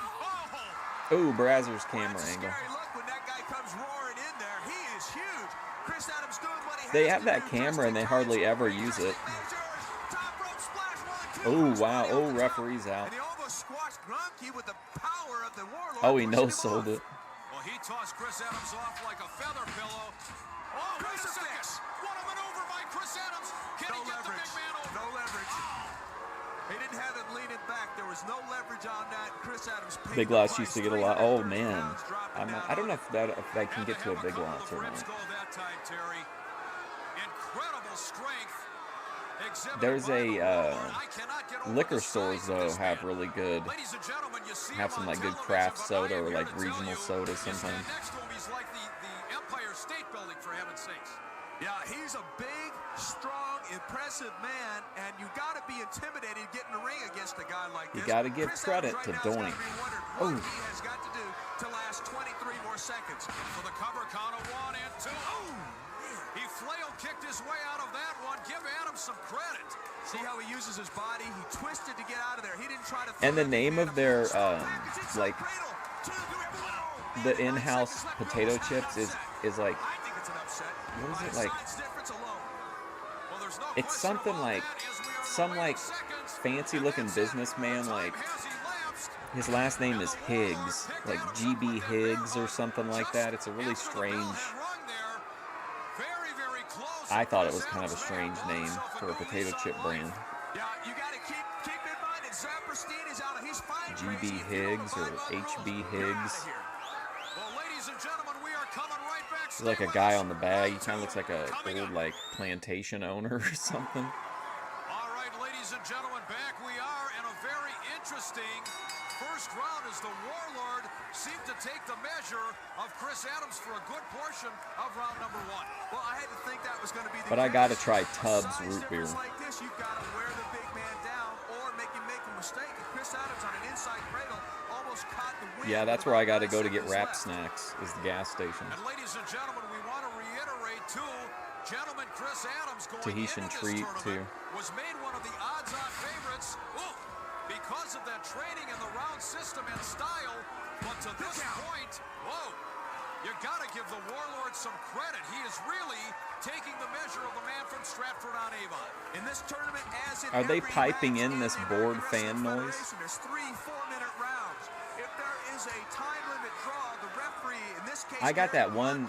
Oh, Ooh, Brazzers camera That's a angle. scary look when that guy comes roaring in there. He is huge. Chris Adams doing what he They has have to that do. camera and they hardly ever use it. Oh, wow. Oh, referee's out. And he almost squashed Grunke with the power of the Warlord. Oh, he pushing him no-sold off. it. well, he tossed Chris Adams off like a feather pillow. Oh, wait a second. What a maneuver by Chris Adams. Can he get the big man over? No leverage. He didn't have him leaning back. There was no leverage on that. Chris Adams paid Big the Lots price. used to get a lot. Oh, 330 man. pounds dropping down I don't on know if I can get to a Big Lots or not. That time, Terry. Incredible strength. exhibited There's by the a Warlord. I cannot get over liquor the stores size of though this have man. really good, Ladies and gentlemen, you see have him some on like good television, craft but I soda am or here like to tell regional you, soda you stand sometimes. next to him, he's like the Empire State Building, for heaven's sakes. Yeah, he's a big, strong, impressive man, and you got to be intimidated getting in the ring against a guy like this. You got to give Chris credit Adams to right now has Doink. gotta be wondering Oh, what he has got to do to last 23 more seconds. For the cover count of 1 and 2. Oh, he flail kicked his way out of that one. Give Adams some credit. See how he uses his body? He twisted to get out of there. He didn't try to. and the name of their like the in-house potato chips is like, what is it like? It's something like some like fancy looking businessman, like his last name is Higgs, like GB Higgs or something like that. It's a really strange, I thought it was kind of a strange name for a potato chip brand. Yeah, you got to keep in mind that Zapperstein is out. He's fine. GB Higgs or HB Higgs. Well, ladies and gentlemen, we are coming right back. There's like a guy on the bag. He kind of looks like a old like plantation owner or something. All right, ladies and gentlemen, back we are in a very interesting first round as the Warlord seemed to take the measure of Chris Adams for a good portion of round number 1. Well, I had to think that was going to be the But I case. gotta try Tubbs Size root beer. difference like this, you've got to wear the big man down or make him make a mistake. And Chris Adams on an inside cradle almost caught the wind. Yeah, that's with where I about gotta go to 9 get seconds wrap left. snacks, is the gas station. And ladies and gentlemen, we want to reiterate too, gentlemen, Chris Adams going Tahitian into this treat, tournament too. was made one of the odds-on favorites. Ooh, because of that training and the round system and style. But to this point, whoa, you got to give the Warlord some credit. He is really taking the measure of the man from Stratford-on-Avon. In this tournament, as in Are they every piping match in this the board American fan Wrestling noise? Federation, there's 3 4-minute rounds. If there is a time limit draw, the referee, in this case, I got that one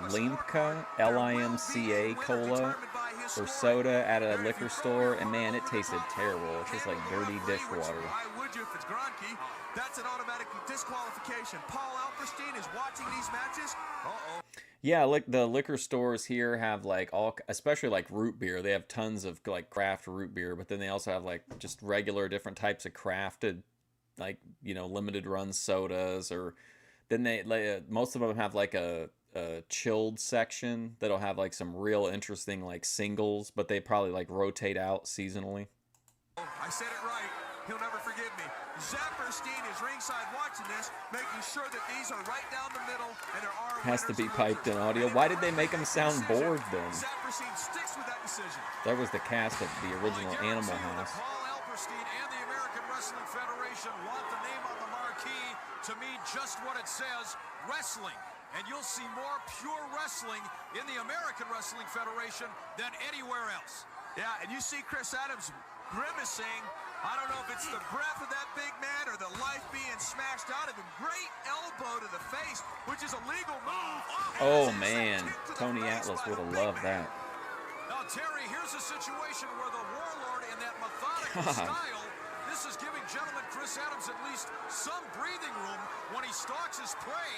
Limca, Limca cola or soda at a liquor store, and man, it tasted terrible. It tastes like dirty dishwater. Why would you if it's Grunke? That's an automatic disqualification. Paul Alperstein is watching these matches. Uh-oh. Yeah, like the liquor stores here have like all, especially like root beer. They have tons of like craft root beer, but then they also have like just regular different types of crafted, like, you know, limited run sodas. Or then they most of them have like a chilled section that'll have like some real interesting like singles, but they probably like rotate out seasonally. I said it right. He'll never forgive me. Zapperstein is ringside watching this, making sure that these are right down the middle, and there are Has to be winners and piped in losers. audio. Why did they make them sound bored then? Zapperstein sticks with that decision. That was the cast of the original Animal House. Paul Alperstein and the American Wrestling Federation want the name on the marquee to mean just what it says, wrestling. And you'll see more pure wrestling in the American Wrestling Federation than anywhere else. Yeah, and you see Chris Adams grimacing. I don't know if it's the breath of that big man or the life being smashed out of him. Great elbow to the face, which is a legal move. Oh man, Tony Atlas would have loved that. Now, Terry, here's a situation where the Warlord in that methodical God. style, this is giving gentleman Chris Adams at least some breathing room when he stalks his prey.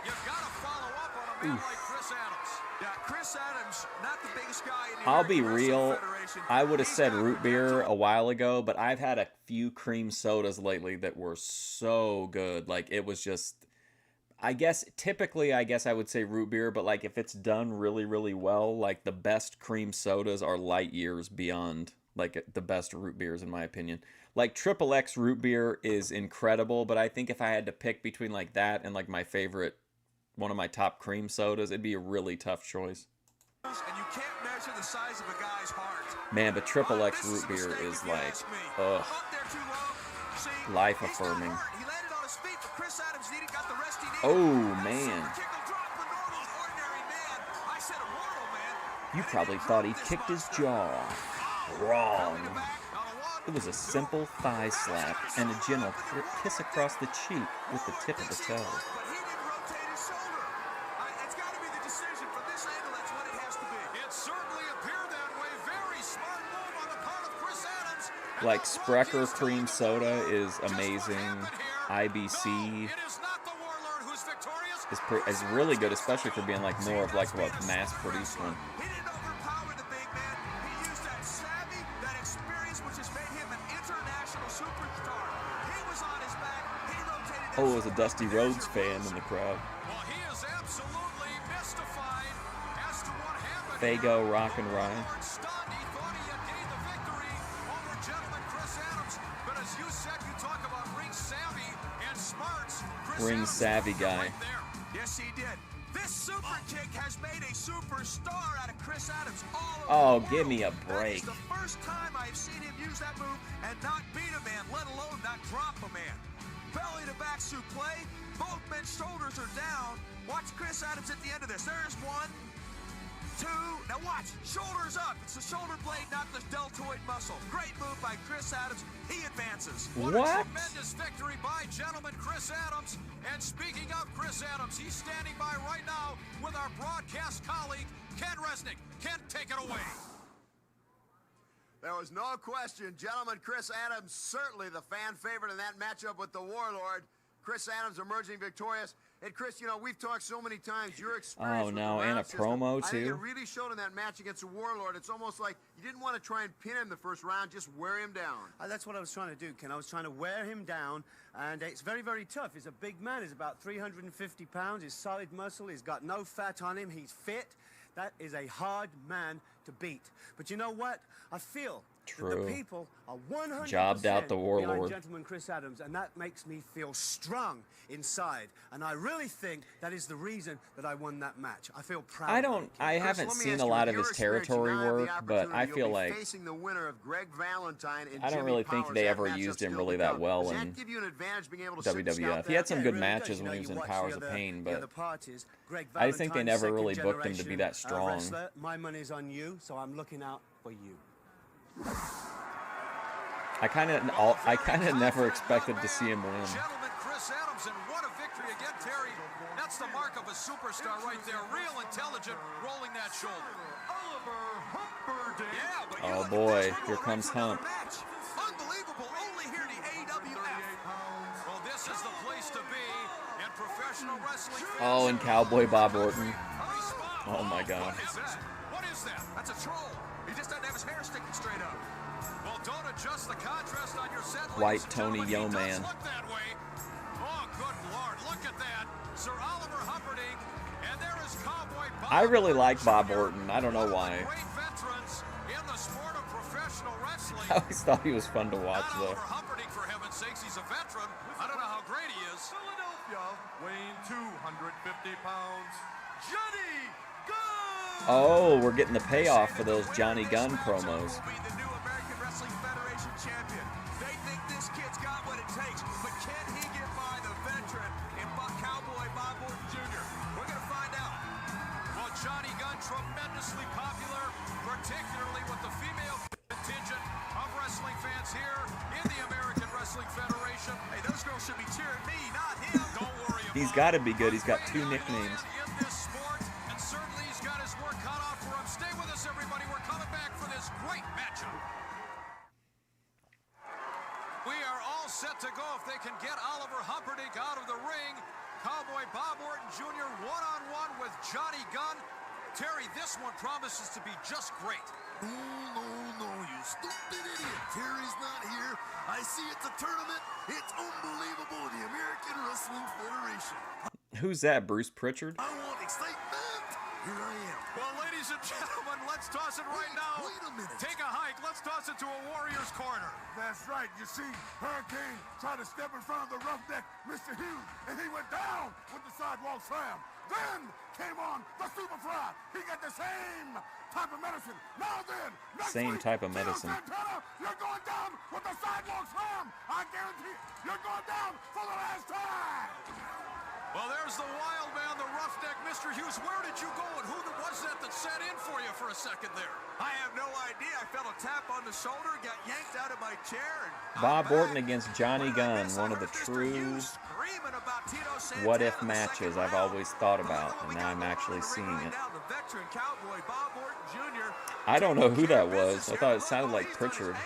You've got to follow up on a man like Chris Adams. Yeah, Chris Adams, not the biggest guy in the I'll be American real, Wrestling Federation. I would have He's said got root beer a while ago, but I've had a few cream sodas lately that were so good. Like, it was just, I guess I would say root beer, but like if it's done really, really well, like the best cream sodas are light years beyond like the best root beers in my opinion. Like Triple X root beer is incredible, but I think if I had to pick between like that and like my favorite, one of my top cream sodas, it'd be a really tough choice. And you can't measure the size of a guy's heart. Man, but Triple X root beer is like, ugh, life affirming. Oh man. You probably thought he kicked his jaw. Wrong. It was a simple thigh slap and a gentle kiss across the cheek with the tip of the toe. Like Sprecher cream soda is amazing. IBC is really good, especially for being like more of like a mass-produced one. Oh, it was a Dusty Rhodes fan in the crowd. Fago, Rock and Ryan. Ring savvy guy. Yes, he did. This super kick has made a superstar out of Chris Adams. Oh, give me a break. It's the first time I've seen him use that move and not beat a man, let alone not drop a man. Belly to back suplex. Both men's shoulders are down. Watch Chris Adams at the end of this. There's 1, 2. Now watch. Shoulders up. It's the shoulder blade, not the deltoid muscle. Great move by Chris Adams. He advances. What? A tremendous victory by gentleman Chris Adams. And speaking of Chris Adams, he's standing by right now with our broadcast colleague, Ken Resnick. Ken, take it away. There was no question, gentleman Chris Adams, certainly the fan favorite in that matchup with the Warlord. Chris Adams emerging victorious. And Chris, you know, we've talked so many times, your experience with the round system, promo too. I think it really showed in that match against the Warlord. It's almost like you didn't want to try and pin him the first round, just wear him down. That's what I was trying to do, Ken. I was trying to wear him down, and it's very, very tough. He's a big man. He's about 350 pounds. He's solid muscle. He's got no fat on him. He's fit. That is a hard man to beat. But you know what? I feel that the people are 100% jobbed out the Warlord. behind gentleman Chris Adams, and that makes me feel strong inside. And I really think that is the reason that I won that match. I feel proud. I haven't seen a lot of his territory work, but I feel like facing the winner of Greg Valentine and I don't really think they ever used him really that well in WWF. He had some good matches when he was in Powers of Pain, but I think they never really booked him to be that strong. My money's on you, so I'm looking out for you. I kind of never expected to see him win. Gentleman Chris Adams, and what a victory again, Terry. That's the mark of a superstar right there. Real intelligent, rolling that shoulder. Yeah, but oh boy, here comes Hump. Unbelievable, only here in the AWF. Well, this is the place to be in professional wrestling. Oh, and Cowboy Bob Orton. Oh my God. What is that? That's a troll. He just doesn't have his hair sticking straight up. Well, don't adjust the contrast on your set. White Tony Yo Man. Look that way. Oh, good Lord, look at that. Sir Oliver Humperdinck, and there is Cowboy Bob. I really like Bob Orton. I don't know why. Great veterans in the sport of professional wrestling. I always thought he was fun to watch, though. Oliver Humperdinck, for heaven's sakes, he's a veteran. I don't know how great he is. Philadelphia, weighing 250 pounds, Johnny Gunn! Oh, we're getting the payoff for those Johnny Gunn promos. The new American Wrestling Federation champion. They think this kid's got what it takes, but can he get by the veteran in Cowboy Bob Orton Jr.? We're going to find out. Well, Johnny Gunn, tremendously popular, particularly with the female contingent of wrestling fans here in the American Wrestling Federation. Hey, those girls should be cheering me, not him. Don't worry about it. He's got to be good. He's got 2 nicknames. In this sport, and certainly he's got his work cut out for him. Stay with us, everybody. We're coming back for this great matchup. We are all set to go if they can get Oliver Humperdinck out of the ring. Cowboy Bob Orton Jr. one-on-one with Johnny Gunn. Terry, this one promises to be just great. No, you stupid idiot. Terry's not here. I see it's a tournament. It's unbelievable. The American Wrestling Federation. Who's that, Bruce Pritchard? I want excitement. Here I am. Well, ladies ladies and gentlemen, let's toss it right now. Wait a minute. Take a hike. Let's toss it to a Warriors corner. That's right. You see, Hurricane tried to step in front of the roughneck, Mr. Hughes, and he went down with the sidewalk slam. Then came on the Superfly. He got the same type of medicine. Now then, same type of medicine. Tito Santana, you're going down with the sidewalk slam. I guarantee you're going down for the last time. Well, there's the wild man, the roughneck, Mr. Hughes. Where did you go, and who was that sat in for you for a second there? I have no idea. I felt a tap on the shoulder, got yanked out of my chair. And Bob Orton against Johnny Gunn, one of the true what-if matches I've always thought about, and now I'm actually seeing it. I don't know who that was. I thought it sounded like Pritchard.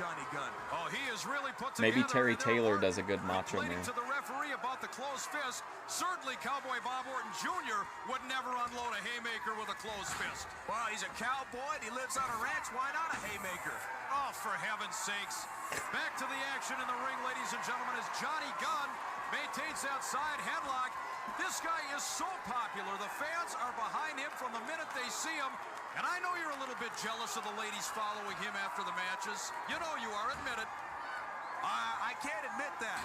Johnny Gunn. Oh, he is really put Maybe Terry Taylor does a good Macho Man. To the referee about the closed fist. Certainly Cowboy Bob Orton Jr. would never unload a haymaker with a closed fist. Well, he's a cowboy and he lives on a ranch. Why not a haymaker? Oh, for heaven's sakes. Back to the action in the ring, ladies and gentlemen, as Johnny Gunn maintains that side headlock. This guy is so popular. The fans are behind him from the minute they see him. And I know you're a little bit jealous of the ladies following him after the matches. You know you are, admit it. I can't admit that,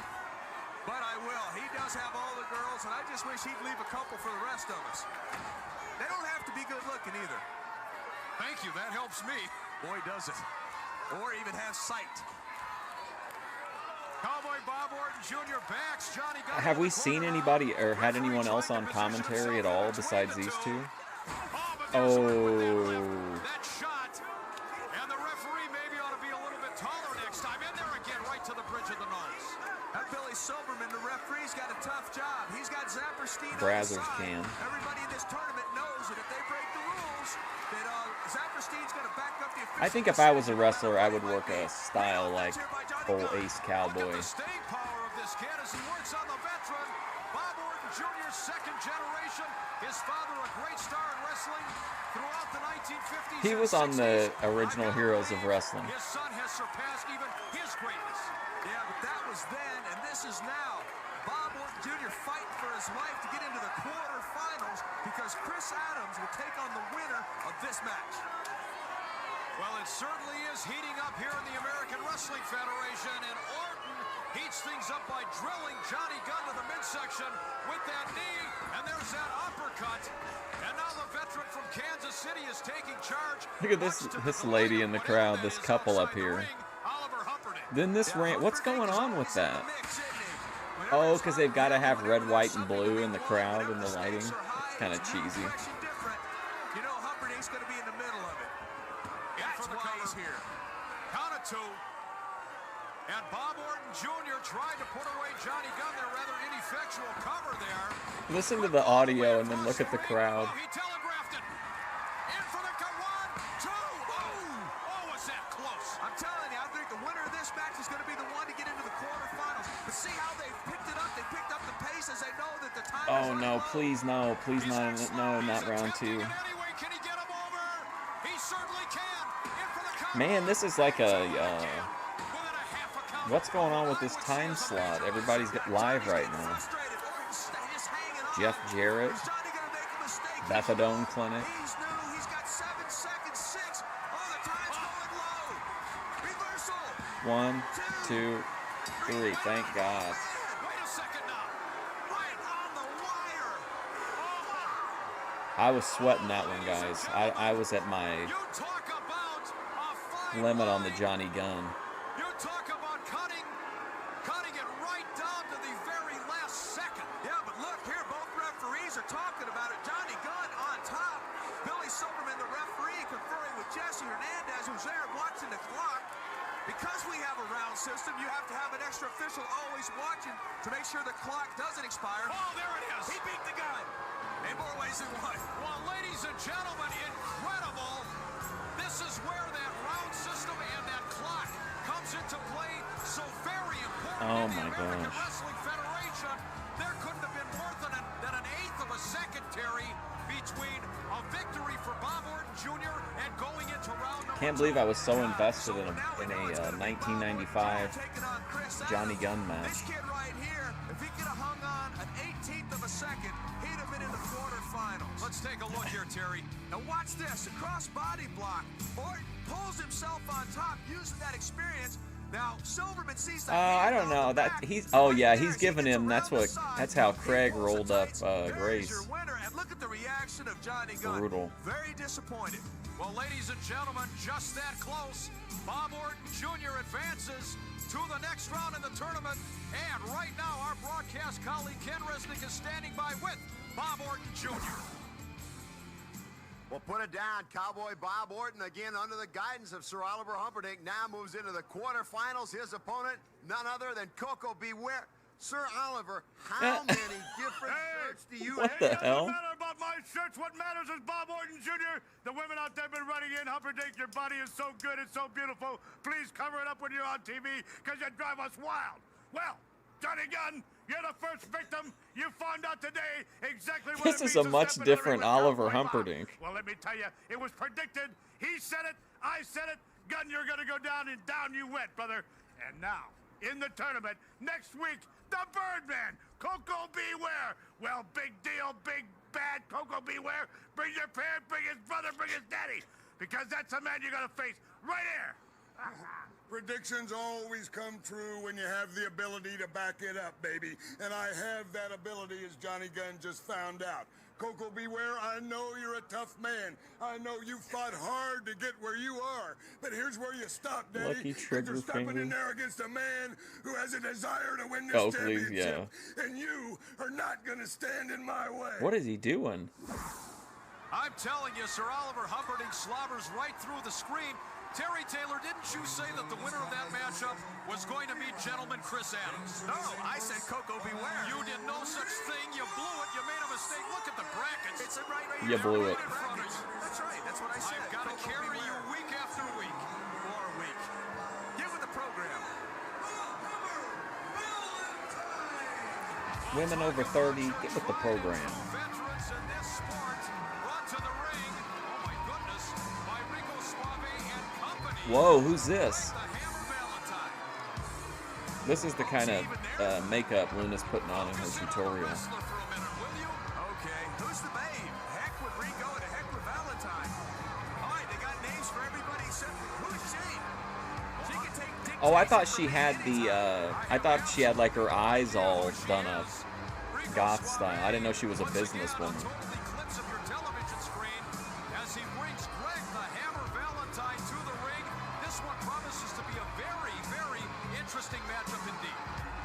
but I will. He does have all the girls, and I just wish he'd leave a couple for the rest of us. They don't have to be good looking either. Thank you, that helps me. Boy, does it. Or even have sight. Cowboy Bob Orton Jr. backs Johnny Gunn. Have we seen anybody or had anyone else on commentary at all besides these two? Oh. That shot, and the referee maybe ought to be a little bit taller next time. In there again, right to the bridge of the nose. That Billy Silverman, the referee's got a tough job. He's got Zapperstein Brazzers on the side. can. Everybody in this tournament knows that if they break the rules, that Zapperstein's going to back up the officials. I think if I was a wrestler, I would work a style like old Ace Cowboy. The staying power of this kid as he works on the veteran. Bob Orton Jr.'s second generation. His father, a great star in wrestling throughout the 1950s. He was on the original Heroes of Wrestling. His son has surpassed even his greatness. Yeah, but that was then, and this is now. Bob Orton Jr. fighting for his life to get into the quarterfinals because Chris Adams will take on the winner of this match. Well, it certainly is heating up here in the American Wrestling Federation, and Orton heats things up by drilling Johnny Gunn to the midsection with that knee, and there's that uppercut. And now the veteran from Kansas City is taking charge. Look at this lady in the crowd, this couple up here. Then this rant, what's going on with that? Oh, because they've got to have red, white, and blue in the crowd and the lighting. It's kind of cheesy. You know Humperdink's going to be in the middle of it. That's why he's here. Count of two. And Bob Orton Jr. tried to put away Johnny Gunn there, rather ineffectual cover there. Listen to the audio and then look at the crowd. He telegraphed it. In for the 1, 2. Oh, was that close? I'm telling you, I think the winner of this match is going to be the one to get into the quarterfinals. But see how they picked it up? They picked up the pace as they know that the time Oh no, please no, please not, no, not round 2. Can he get him over? He certainly can. In for the Man, this is like a what's going on with this time slot? Everybody's live right now. Jeff Jarrett, Methadone Clinic. He's new. He's got 7 seconds. 6. Oh, the time's going low. Reversal. 1, 2, 3. Thank God. Wait a second now. Right on the wire. I was sweating that one, guys. I was at my limit on the Johnny Gunn. You talk about cutting it right down to the very last second. Yeah, but look here, both referees are talking about it. Johnny Gunn on top. Billy Silverman, the referee, conferring with Jesse Hernandez, who's there watching the clock. Because we have a round system, you have to have an extra official always watching to make sure the clock doesn't expire. Oh, there it is. He beat the gun. In more ways than one. Well, ladies and gentlemen, incredible. This is where that round system and that clock comes into play. So very important. Oh in the my American gosh. Wrestling Federation. There couldn't have been more than an eighth of a second, Terry. between a victory for Bob Orton Jr. and going into round number Can't believe I was so invested in a 1995 Johnny Gunn match. This kid right here, if he could have hung on an 18th of a second, he'd have been in the quarterfinals. Let's take a look here, Terry. Now watch this, a cross body block. Orton pulls himself on top using that experience. Now Silverman sees the I don't know that he's. Oh yeah, he's giving him. That's how Craig rolled up Grace. And look at the reaction of Johnny Gunn. Brutal. Very disappointed. Well, ladies and gentlemen, just that close. Bob Orton Jr. advances to the next round in the tournament. And right now, our broadcast colleague Ken Resnick is standing by with Bob Orton Jr. Well, put it down. Cowboy Bob Orton, again under the guidance of Sir Oliver Humperdinck, now moves into the quarterfinals. His opponent, none other than Coco Beware. Sir Oliver, how many different shirts do you have? What the hell? It doesn't matter about my shirts. What matters is Bob Orton Jr. The women out there have been running in. Humperdinck, your body is so good. It's so beautiful. Please cover it up when you're on TV because you drive us wild. Well, Johnny Gunn, you're the first victim. You found out today exactly what This is a much different Oliver Humperdinck. Well, let me tell you, it was predicted. He said it. I said it. Gunn, you're going to go down, and down you went, brother. And now, in the tournament, next week, the Birdman, Coco Beware. Well, big deal, big bad Coco Beware. Bring your parent, bring his brother, bring his daddy. Because that's the man you're going to face right here. Predictions always come true when you have the ability to back it up, baby. And I have that ability, as Johnny Gunn just found out. Coco Beware, I know you're a tough man. I know you fought hard to get where you are. But here's where you stop, Daddy. Lucky trigger you're stepping finger. in there against a man who has a desire to win this championship. Yeah. And you are not going to stand in my way. What is he doing? I'm telling you, Sir Oliver Humperdinck slobbers right through the screen. Terry Taylor, didn't you say that the winner of that matchup was going to be gentleman Chris Adams? No, I said Coco Beware. You did no such thing. You blew it. You made a mistake. Look at the brackets. It's right You blew it. That's right. That's what I said. I've got to carry you week after week. Or a week. Get with the program. Women over 30, get with the program. Veterans in this sport brought to the ring. Oh my goodness. By Rico Suave and company. Whoa, who's this? The Hammer Valentine. This is the kind of makeup Luna's putting on in her tutorial. Okay, who's the babe? Heck with Rico and heck with Valentine. All right, they got names for everybody except who's she? She can take dictation. Oh, I thought she had I thought she had like her eyes all done up, goth style. I didn't know she was a businesswoman. Clips of your television screen as he brings Greg the Hammer Valentine to the ring. This one promises to be a very, very interesting matchup indeed.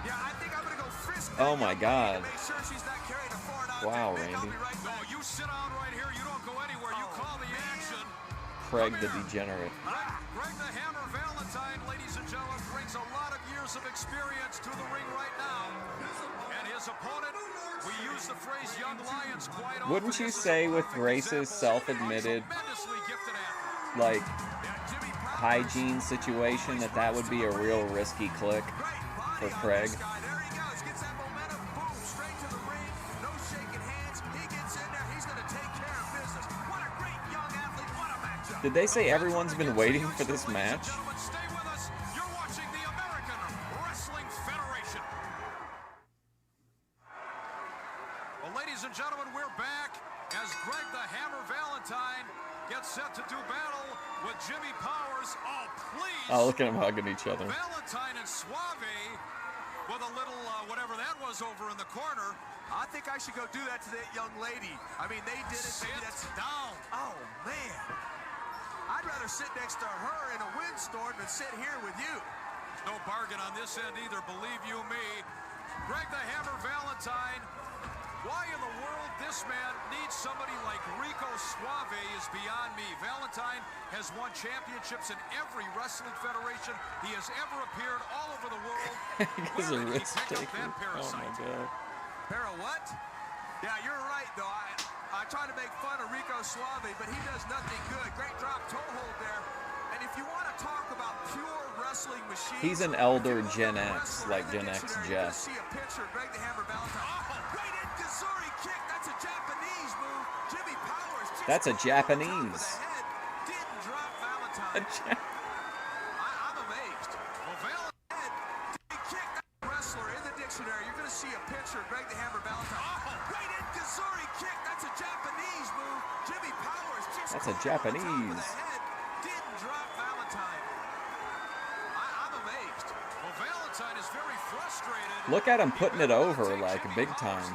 Yeah, I think I'm gonna go frisk. Oh my God! Make sure she's not carrying a foreign object. Wow, Nick, I'll Randy. be right No, back. you sit down right here. You don't go anywhere. You call the action. Craig the Degenerate. Greg the Hammer Valentine, ladies and gentlemen, brings a lot of years of experience to the ring right now. And his opponent, we use the phrase young lions quite often. Wouldn't you say with Grace's self-admitted, Tremendously gifted athlete. like, hygiene situation, that would be a real risky click for Craig? There he goes. Gets that momentum. Boom. Straight to the ring. No shaking hands. He gets in there. He's gonna take care of business. What a great young athlete. What a matchup. Did they say everyone's been waiting for this match? Gentlemen, stay with us. You're watching the American Wrestling Federation. Well, ladies and gentlemen, we're back as Greg the Hammer Valentine gets set to do battle with Jimmy Powers. Oh, please. Oh, look at them hugging each other. Valentine and Suave with a little whatever that was over in the corner. I think I should go do that to that young lady. I mean, they did it. Sit That's down. Oh, man. I'd rather sit next to her in a windstorm than sit here with you. No bargain on this end either, believe you me. Greg the Hammer Valentine. Why in the world this man needs somebody like Rico Suave is beyond me. Valentine has won championships in every wrestling federation he has ever appeared all over the world. He's a Where did he risk pick up taker. that Oh parasite? my God. Para what? Yeah, you're right, though. I try to make fun of Rico Suave, but he does nothing good. Great drop toe hold there. And if you want to talk about pure wrestling machines, He's an elder Gen X, like Gen X Jeff. See a picture of Greg the Hammer Valentine. Oh, great Kazuri kick. That's a Japanese move. Jimmy Powers. That's a Japanese. Didn't drop Valentine. I'm amazed. Well, Valentine did kick that wrestler in the dictionary. You're going to see a picture of Greg the Hammer Valentine. Oh, great Kazuri kick. That's a Japanese move. Jimmy Powers. That's a Japanese. Didn't drop Valentine. I'm amazed. Well, Valentine is very frustrated. Look at him putting it over like big time.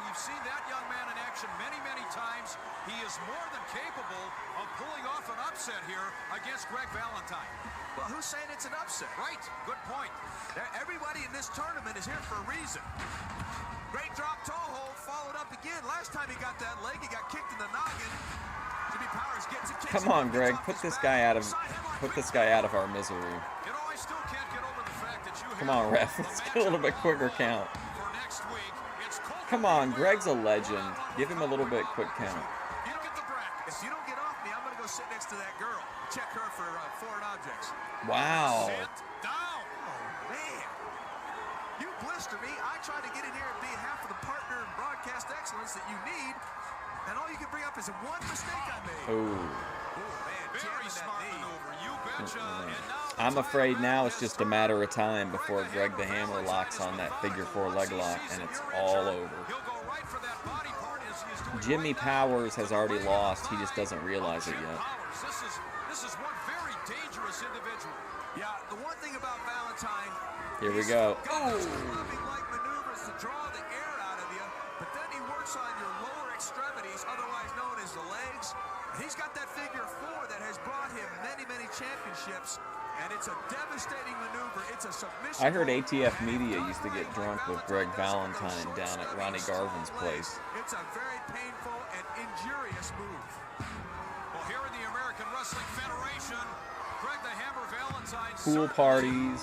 We've seen that young man in action many, many times. He is more than capable of pulling off an upset here against Greg Valentine. Well, who's saying it's an upset? Right. Good point. Everybody in this tournament is here for a reason. Great drop toe hold, followed up again. Last time he got that leg, he got kicked in the noggin. Jimmy Powers gets it. Come on, Greg, put this guy out of our misery. You know, I still can't get over the fact that you Come on, ref. Let's get a little bit quicker count. Come on, Greg's a legend. Give him a little bit quick count. You don't get the bracket. If you don't get off me, I'm going to go sit next to that girl. Check her for foreign objects. Wow. Sit down. Oh, man. You blister me. I try to get in here and be half of the partner in broadcast excellence that you need, and all you can bring up is one mistake I made. Ooh. Very smart maneuver. You betcha. And now I'm afraid now it's just a matter of time before Greg the Hammer locks on that figure 4 leg lock, and it's all over. Jimmy Powers has already lost. He just doesn't realize it yet. This is one very dangerous individual. Yeah, the one thing about Valentine. Here we go. Like maneuvers to draw the air out of you, but then he works on your lower extremities, otherwise known as the legs. He's got that figure 4 that has brought him many, many championships, and it's a devastating maneuver. It's a submission. I heard ATF Media used to get drunk with Greg Valentine down at Ronnie Garvin's place. It's a very painful and injurious move. Well, here in the American Wrestling Federation, Greg the Hammer Valentine. Pool parties,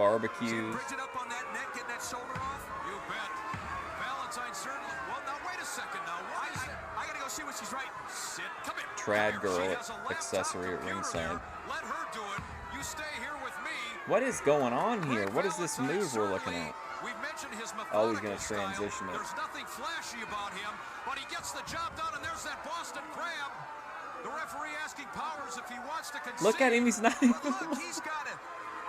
barbecues. Bridge it up on that neck, get that shoulder off. You bet. Valentine certainly. Well, now wait a second. Now why is it? I gotta go see what she's writing. Sit. Come here. Trad girl accessory at ringside. Let her do it. You stay here with me. What is going on here? What is this move we're looking at? We've mentioned his oh, he's gonna transition it. There's nothing flashy about him, but he gets the job done, and there's that Boston Crab. The referee asking Powers if he wants to concede. Look at him, he's not even. Look, he's got to.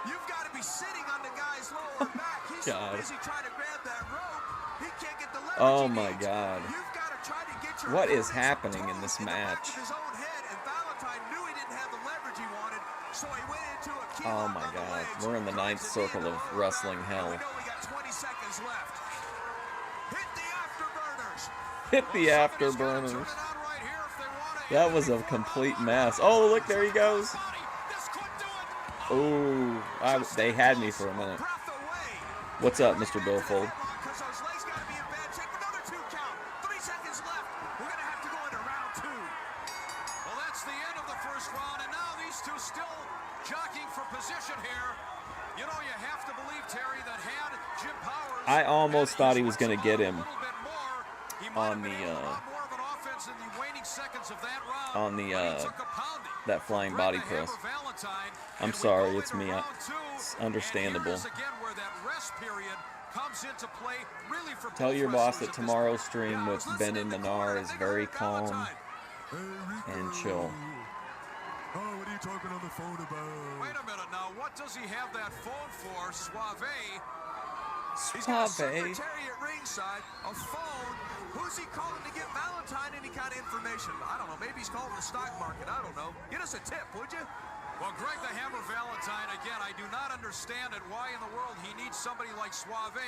You've got to be sitting on the guy's lower back. He's so busy trying to grab that rope, he can't get the leverage. Oh my God. You've got to try to get your what is happening in this match? His own head, and Valentine knew he didn't have the leverage he wanted, so he went into a key oh my God. We're in the 9th circle of wrestling hell. We know we got 20 seconds left. Hit the afterburners. Hit the afterburners. That was a complete mess. Oh, look, there he goes. Oh, they had me for a minute. What's up, Mr. Billfold? Well, that's the end of the first round, and now these two still jockeying for position here. You know, you have to believe, Terry, that had Jim Powers. I almost thought he was going to get him on the that flying body press. I'm sorry, it's me. It's understandable. Tell your boss that tomorrow's stream with Ben and Minar is very calm and chill. Oh, what are you talking on the phone about? Wait a minute now. What does he have that phone for? Suave. He's got a secretary at ringside, a phone. Who's he calling to get Valentine any kind of information? I don't know. Maybe he's calling the stock market. I don't know. Get us a tip, would you? Well, Greg the Hammer Valentine, again, I do not understand it. Why in the world he needs somebody like Suave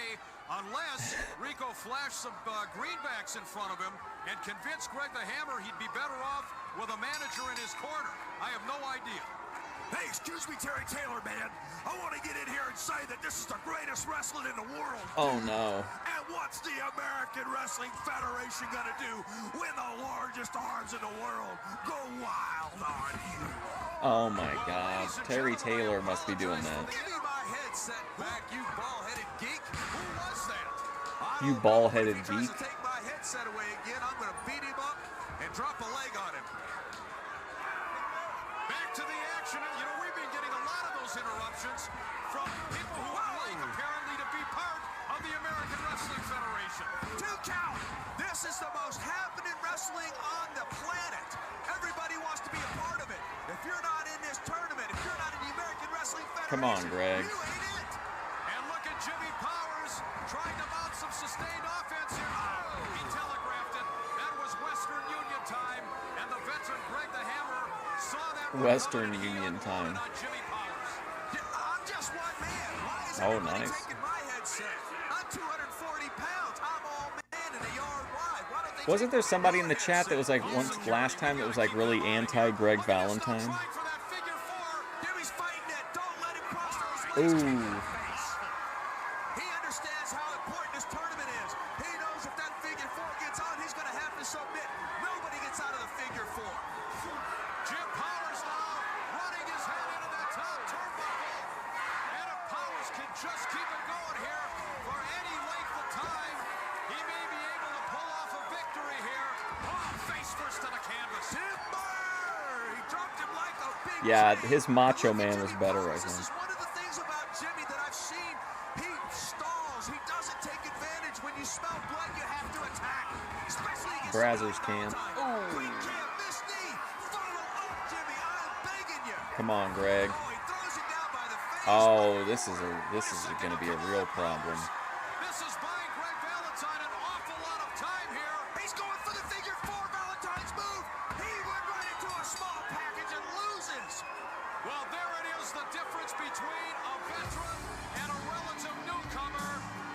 unless Rico flashed some greenbacks in front of him and convinced Greg the Hammer he'd be better off with a manager in his corner. I have no idea. Hey, excuse me, Terry Taylor, man. I want to get in here and say that this is the greatest wrestling in the world. Oh, no. And what's the American Wrestling Federation going to do when the largest arms in the world go wild on you? Oh, my God. Terry Taylor must be doing that. Give me my headset back, you ball-headed geek. Who was that? You ball-headed geek. If he tries to take my headset away again, I'm going to beat him up and drop a leg on him. Back to the action. interruption. You know, we've been getting a lot of those interruptions from people who would like, apparently, to be part of the American Wrestling Federation. 2 count. This is the most happening wrestling on the planet. Everybody wants to be a part of it. If you're not in this tournament, if you're not in the American Wrestling Federation, Come on, Greg. you ain't it. And look at Jimmy Powers trying to mount some sustained offense here. Oh, he telegraphed it. That was Western Union time. And the veteran Greg the Hammer saw that. Western Union time. I'm just one man. Why is Oh, everybody nice. taking my headset? I'm 240 pounds. I'm all man in a yard wide. Why don't they Wasn't there somebody in the chat that was like last time that was like really anti Greg Valentine? Jimmy's fighting it. Don't let him cross those legs. Ooh. He understands how important this tournament is. He knows if that figure 4 gets on, he's going to have to submit. Nobody gets out of the figure 4. Jim Powers now running his head into that top turnbuckle. And if Powers can just keep it going here for any length of time, he may be able to pull off a victory here. Oh, face first to the canvas. Timber! He dropped him like a big Yeah, J. his Macho Man was better, I This think. is one of the things about Jimmy that I've seen. He stalls. He doesn't take advantage. When you smell blood, you have to attack. Especially against Brazzers can. Quick jab, miss knee. Follow up, Jimmy. I'm begging you. Come on, Greg. Oh, he throws him down by the face. Oh, this is going to be a real problem. This is buying Greg Valentine an awful lot of time here. He's going for the figure 4. Valentine's move. He went right into a small package and loses. Well, there it is, the difference between a veteran and a relative newcomer.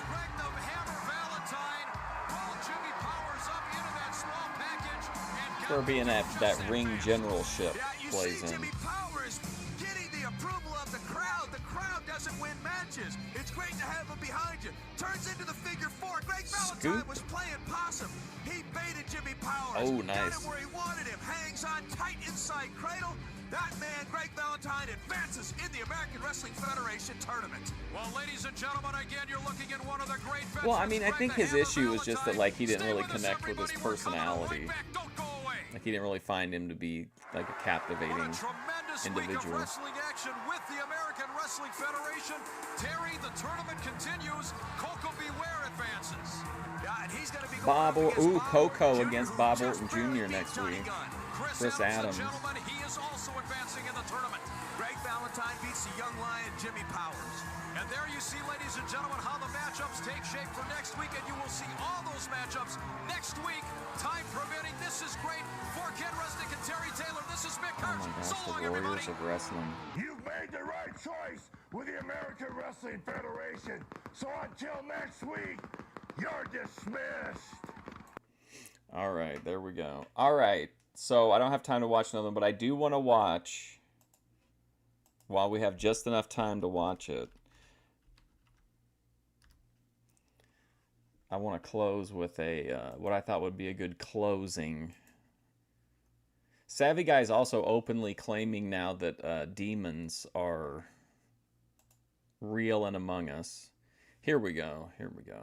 Greg the Hammer Valentine rolled Jimmy Powers up into that small package and got For being that ring generalship Yeah, you plays see in. Jimmy Powers getting the approval of the crowd. The crowd doesn't win matches. It's great to have him behind you. Turns into the figure 4. Greg Valentine Scoop. was playing possum. He baited Jimmy Powers. Oh, Got nice. him where he wanted him. Hangs on tight inside cradle. That man, Greg Valentine, advances in the American Wrestling Federation tournament. Well, ladies and gentlemen, again, you're looking at one of the great veterans. Well, I mean, I Greg think the his Hammer issue was just that, like, he didn't Valentine. really Stay with us, connect with his everybody. We're coming personality. right back. Don't go away. Like, he didn't really find him to be, like, a captivating What a tremendous week of individual. wrestling action with the American Wrestling Federation. Terry, the tournament continues. Coco Beware advances. Yeah, and he's going to be Bob, going up against ooh, Bob Coco Orton Jr., against who Bob just Orton barely Jr. beat next Johnny week. Gunn. Chris Adams. Gentlemen, he is also advancing in the tournament. Greg Valentine beats the young lion Jimmy Powers. And there you see, ladies and gentlemen, how the matchups take shape for next week, and you will see all those matchups next week, time permitting. This is great for Ken Resnick and Terry Taylor. This is Mick Oh Hurst. my So gosh, long, the Warriors everybody. of Wrestling. You've made the right choice with the American Wrestling Federation. So until next week, you're dismissed. All right, there we go. All right, so I don't have time to watch another one, but I do want to watch, while we have just enough time to watch it, I want to close with a what I thought would be a good closing. Savvy Guy is also openly claiming now that demons are real and among us. Here we go. Here we go.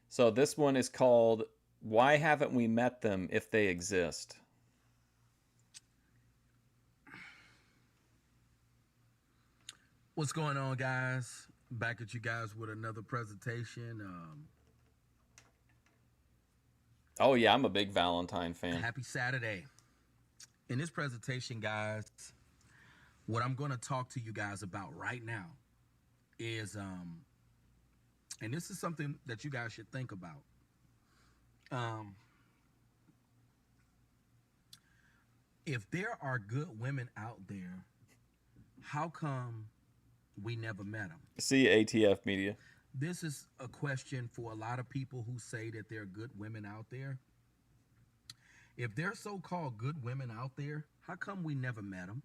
So this one is called "Why Haven't We Met Them If They Exist?" What's going on, guys? Back at you guys with another presentation. Oh yeah, I'm a big Valentine fan. Happy Saturday. In this presentation, guys, what I'm going to talk to you guys about right now is, and this is something that you guys should think about. If there are good women out there, how come we never met them? See ATF Media. This is a question for a lot of people who say that there are good women out there. If there's so-called good women out there, how come we never met them?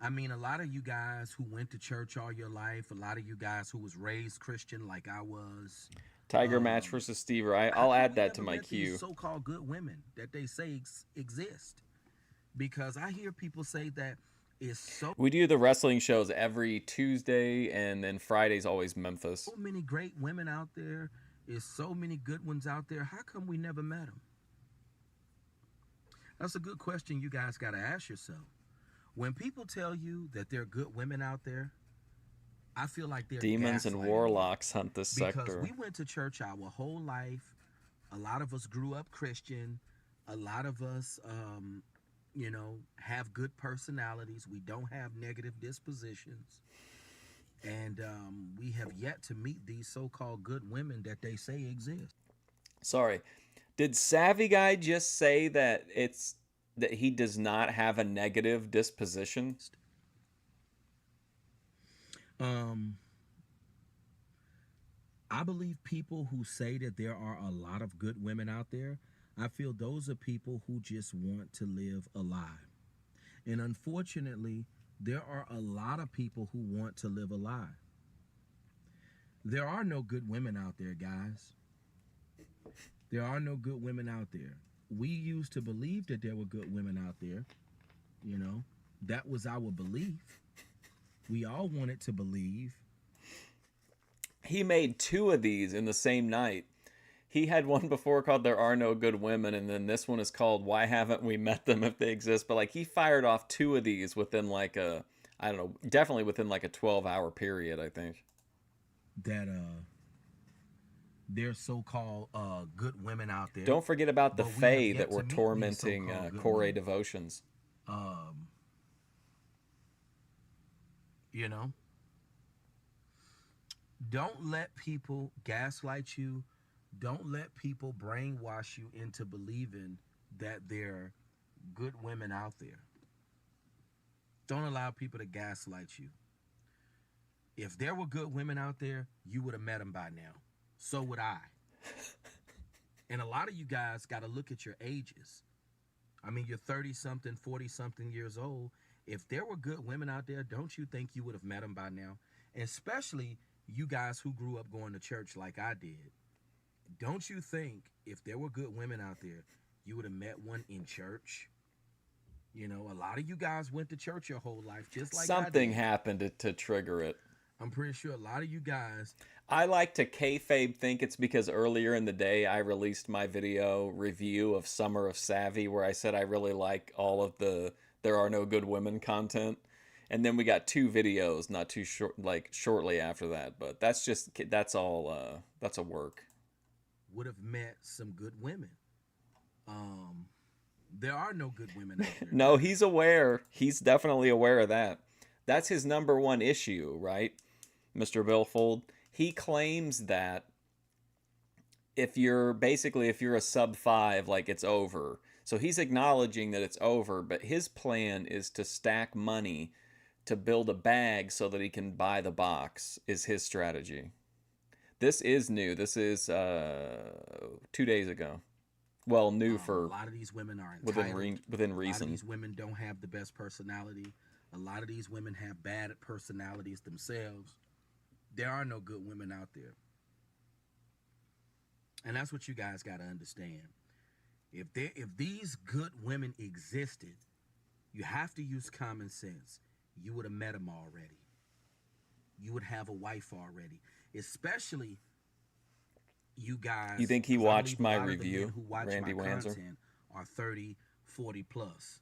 I mean, a lot of you guys who went to church all your life, a lot of you guys who was raised Christian like I was. Tiger Match versus Steve Wright. I'll add that to my queue. So-called good women that they say exist, because I hear people say that it's so. We do the wrestling shows every Tuesday, and then Friday's always Memphis. So many great women out there. There's so many good ones out there. How come we never met them? That's a good question you guys got to ask yourself. When people tell you that there are good women out there, I feel like they're Demons and warlocks hunt this because sector. we went to church our whole life. A lot of us grew up Christian. A lot of us, have good personalities. We don't have negative dispositions. And we have yet to meet these so-called good women that they say exist. Sorry. Did Savvy Guy just say that he does not have a negative disposition? I believe people who say that there are a lot of good women out there, I feel those are people who just want to live a lie. And unfortunately, there are a lot of people who want to live a lie. There are no good women out there, guys. There are no good women out there. We used to believe that there were good women out there. That was our belief. We all wanted to believe. He made 2 of these in the same night. He had one before called There Are No Good Women, and then this one is called Why Haven't We Met Them If They Exist? But he fired off 2 of these within definitely within a 12-hour period, I think. That there's so-called good women out there. Don't forget about the Fae that were tormenting Corey devotions. Don't let people gaslight you. Don't let people brainwash you into believing that there are good women out there. Don't allow people to gaslight you. If there were good women out there, you would have met them by now. So would I. And a lot of you guys got to look at your ages. I mean, you're 30-something, 40-something years old. If there were good women out there, don't you think you would have met them by now? And especially you guys who grew up going to church like I did. Don't you think if there were good women out there, you would have met one in church? A lot of you guys went to church your whole life, just like something I did. happened to trigger it. I'm pretty sure a lot of you guys. I like to kayfabe think it's because earlier in the day I released my video review of Summer of Savvy where I said I really like all of the There Are No Good Women content. And then we got 2 videos not too short, shortly after that. But that's a work. Would have met some good women. There are no good women out there. No, he's aware. He's definitely aware of that. That's his number one issue, right, Mr. Billfold? He claims that if you're a sub 5, it's over. So he's acknowledging that it's over, but his plan is to stack money to build a bag so that he can buy the box, is his strategy. This is new. This is 2 days ago. Well, new for a lot of these women are entitled. within reason. A lot of these women don't have the best personality. A lot of these women have bad personalities themselves. There are no good women out there. And that's what you guys got to understand. If these good women existed, you have to use common sense. You would have met them already. You would have a wife already. Especially you guys. You think he watched my review, who watch Randy my Wanzer? content are 30, 40 plus.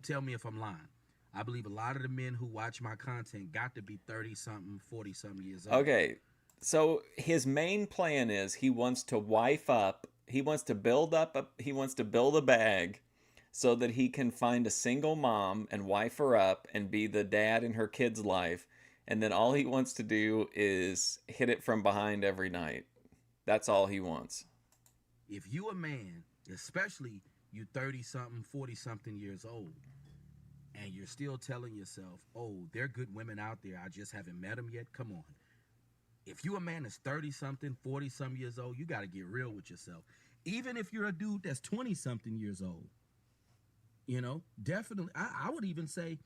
Tell me if I'm lying. I believe a lot of the men who watch my content got to be 30-something, 40-something years old. Okay, so his main plan is he wants to wife up. He wants to build a bag so that he can find a single mom and wife her up and be the dad in her kid's life. And then all he wants to do is hit it from behind every night. That's all he wants. If you a man, especially you 30-something, 40-something years old, and you're still telling yourself, oh, there are good women out there, I just haven't met them yet, come on. If you a man that's 30-something, 40-something years old, you got to get real with yourself. Even if you're a dude that's 20-something years old, definitely, I would even say,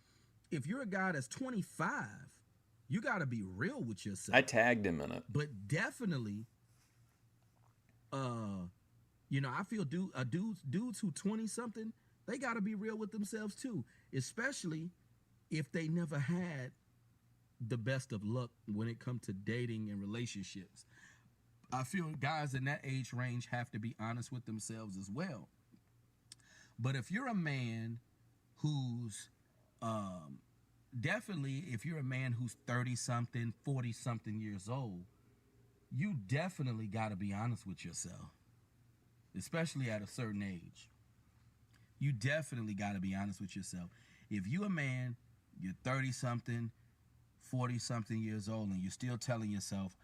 if you're a guy that's 25, you got to be real with yourself. I tagged him in it. But definitely, I feel dudes who 20-something, they got to be real with themselves too, especially if they never had the best of luck when it comes to dating and relationships. I feel guys in that age range have to be honest with themselves as well. But if you're a man who's definitely, if you're a man who's 30-something, 40-something years old, you definitely got to be honest with yourself, especially at a certain age. You definitely got to be honest with yourself. If you a man, you're 30-something, 40-something years old, and you're still telling yourself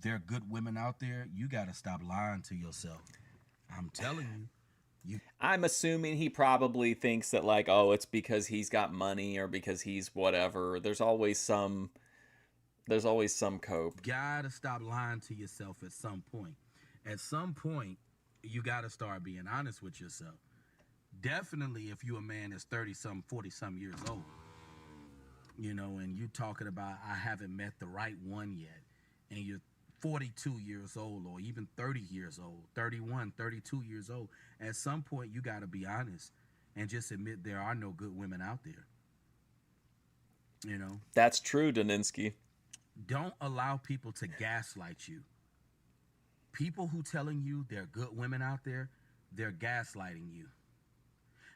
there are good women out there, you got to stop lying to yourself. I'm telling you. I'm assuming he probably thinks that, like, oh, it's because he's got money or because he's whatever. There's always some cope. Gotta stop lying to yourself at some point. At some point, you gotta start being honest with yourself. Definitely if you a man that's 30-some, 40-some years old, you know, and you talking about, I haven't met the right one yet, and you're 42 years old or even 30 years old, 31, 32 years old, at some point you got to be honest and just admit there are no good women out there. You know? That's true, Daninsky. Don't allow people to gaslight you. People who telling you there are good women out there, they're gaslighting you.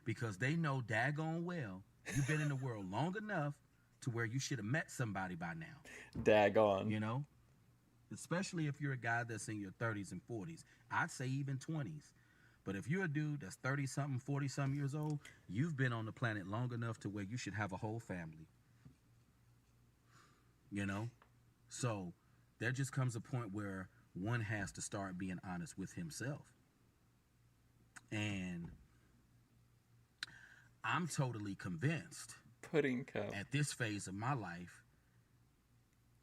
Because they know daggone well you've been in the world long enough to where you should have met somebody by now. Daggone. You know? Especially if you're a guy that's in your 30s and 40s. I'd say even 20s. But if you're a dude that's 30-something, 40-something years old, you've been on the planet long enough to where you should have a whole family. You know? So there just comes a point where one has to start being honest with himself. And I'm totally convinced Pudding cup. At this phase of my life,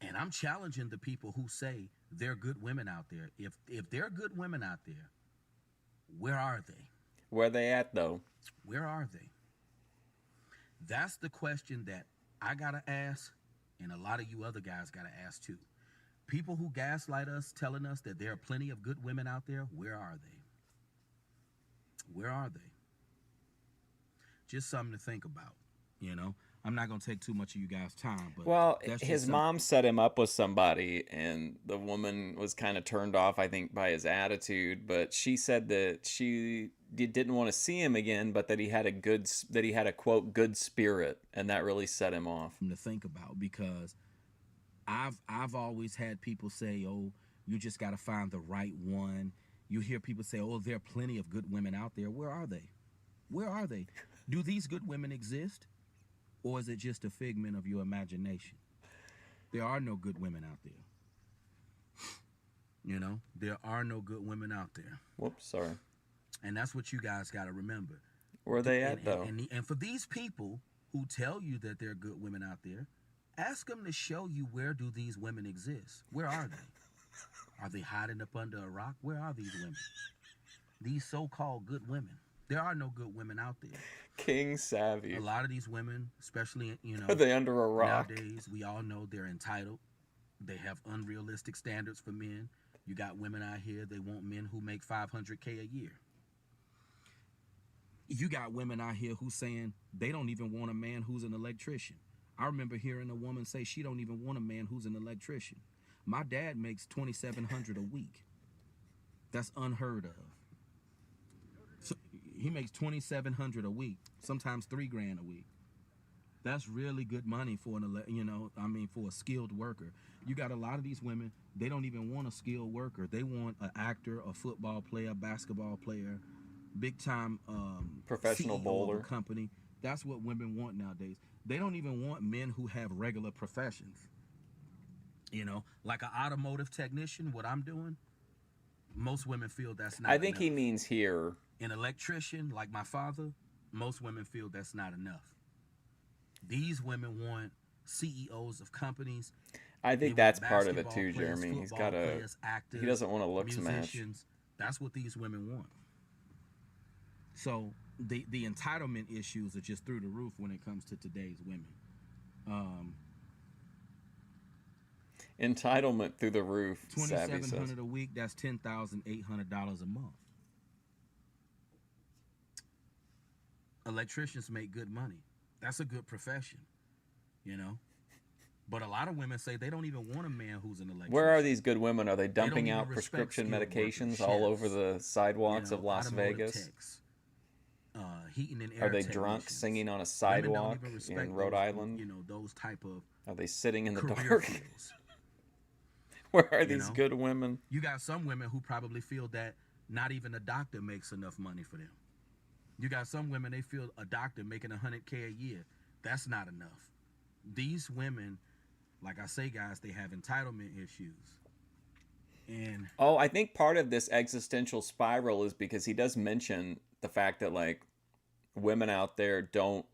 and I'm challenging the people who say there are good women out there. If there are good women out there, where are they? Where are they at, though? Where are they? That's the question that I got to ask, and a lot of you other guys got to ask too. People who gaslight us, telling us that there are plenty of good women out there, where are they? Where are they? Just something to think about, you know? I'm not going to take too much of you guys' time. But well, his mom set him up with somebody, and the woman was kind of turned off, I think, by his attitude. But she said that she didn't want to see him again, but that he had a quote, good spirit, and that really set him off. To think about, because I've always had people say, oh, you just got to find the right one. You hear people say, oh, there are plenty of good women out there. Where are they? Where are they? Do these good women exist? Or is it just a figment of your imagination? There are no good women out there. You know, there are no good women out there. Whoops, sorry. And that's what you guys got to remember. Where are they at, though? And for these people who tell you that there are good women out there, ask them to show you, where do these women exist? Where are they? Are they hiding up under a rock? Where are these women? These so-called good women. There are no good women out there. King Savvy. A lot of these women, especially, you know, are they under a rock? Nowadays, we all know they're entitled. They have unrealistic standards for men. You got women out here, they want men who make $500K a year. You got women out here who saying they don't even want a man who's an electrician. I remember hearing a woman say she don't even want a man who's an electrician. My dad makes $2,700 a week. That's unheard of. So he makes $2,700 a week, sometimes $3,000 a week. That's really good money for for a skilled worker. You got a lot of these women, they don't even want a skilled worker. They want an actor, a football player, basketball player, big time professional CEO bowler of a company. That's what women want nowadays. They don't even want men who have regular professions. You know, like an automotive technician, what I'm doing, most women feel that's not I think enough. he means here. An electrician, like my father, most women feel that's not enough. These women want CEOs of companies. I think that's part of it too, Jeremy. He's got actors, he doesn't want to look smash. That's what these women want. So the entitlement issues are just through the roof when it comes to today's women. Entitlement through the roof. $2,700 a week. That's $10,800 a month. Electricians make good money. That's a good profession, you know. But a lot of women say they don't even want a man who's an electrician. Where are these good women? Are they dumping out prescription medications all over the sidewalks of Las Vegas? Techs, heating and air Are they drunk technicians. singing on a Women don't sidewalk even respect in Rhode those, Island? you know, those type of Are they sitting in the career dark? fields. Where are You these know? good women? You got some women who probably feel that not even a doctor makes enough money for them. You got some women, they feel a doctor making $100K a year. That's not enough. These women, like I say, guys, they have entitlement issues. And Oh, I think part of this existential spiral is because he does mention the fact that like women out there don't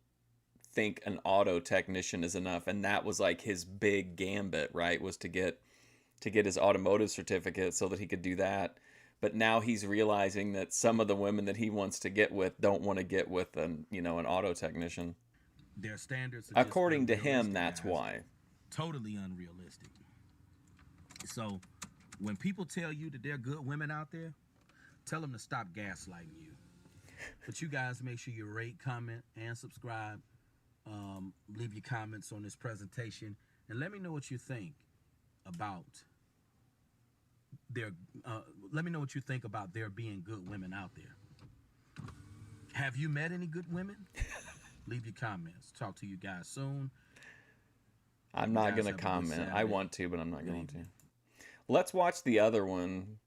think an auto technician is enough, and that was like his big gambit, right? Was to get his automotive certificate so that he could do that. But now he's realizing that some of the women that he wants to get with don't want to get with an auto technician. their standards are just According to him, unrealistic, that's guys. why. Totally unrealistic. So when people tell you that there are good women out there, tell them to stop gaslighting you. But you guys make sure you rate, comment, and subscribe. Leave your comments on this presentation, and let me know what you think about there being good women out there. Have you met any good women? Leave your comments. Talk to you guys soon. I'm not going to comment. I want to, but I'm not going to. Let's watch the other one.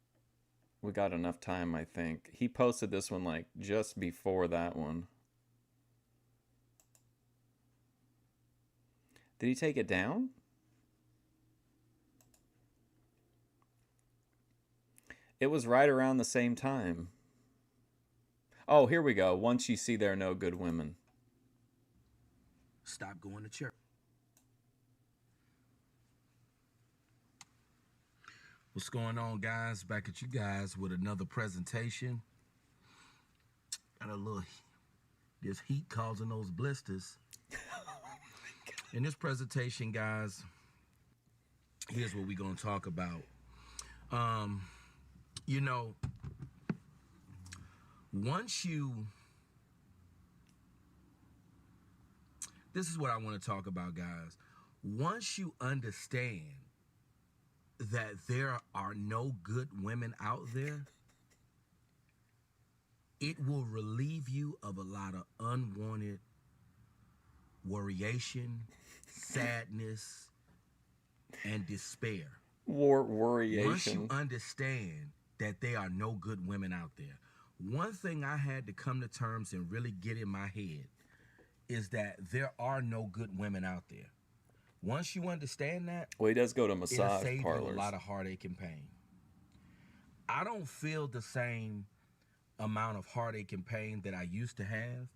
We got enough time, I think. He posted this one like just before that one. Did he take it down? It was right around the same time. Oh, here we go. Once you see there are no good women. Stop going to church. What's going on, guys? Back at you guys with another presentation. Got a little, this heat causing those blisters. In this presentation, guys, here's what we're going to talk about. You know, this is what I want to talk about, guys. Once you understand that there are no good women out there, it will relieve you of a lot of unwanted worryation, sadness, and despair. Worryation. Once you understand that there are no good women out there, one thing I had to come to terms and really get in my head is that there are no good women out there. Once you understand that, well, he does go to it'll massage save parlors. you a lot of heartache and pain. I don't feel the same amount of heartache and pain that I used to have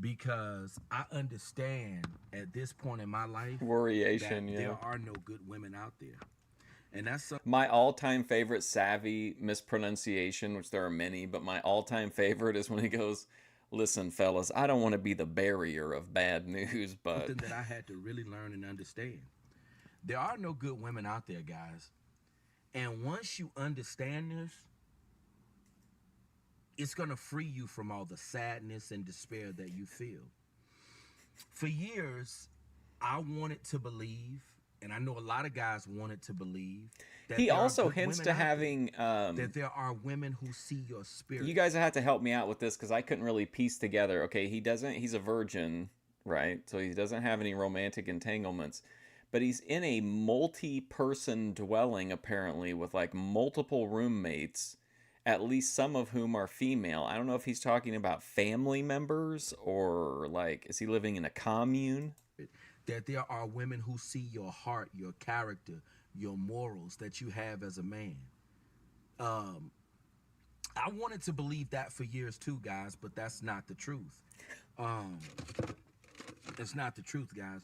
because I understand at this point in my life Worryation, that yeah. there are no good women out there. And that's my all-time favorite savvy mispronunciation, which there are many, but my all-time favorite is when he goes, "Listen, fellas, I don't want to be the barrier of bad news, but..." something that I had to really learn and understand. There are no good women out there, guys. And once you understand this, it's going to free you from all the sadness and despair that you feel. For years, I wanted to believe, and I know a lot of guys wanted to believe, that he there are also good hints women to out there, having that there are women who see your spirit. you guys have to help me out with this because I couldn't really piece together. Okay, he's a virgin, right? So he doesn't have any romantic entanglements, but he's in a multi-person dwelling apparently with like multiple roommates, at least some of whom are female. I don't know if he's talking about family members or like, is he living in a commune? That there are women who see your heart, your character, your morals that you have as a man. I wanted to believe that for years too, guys, but that's not the truth. It's not the truth, guys.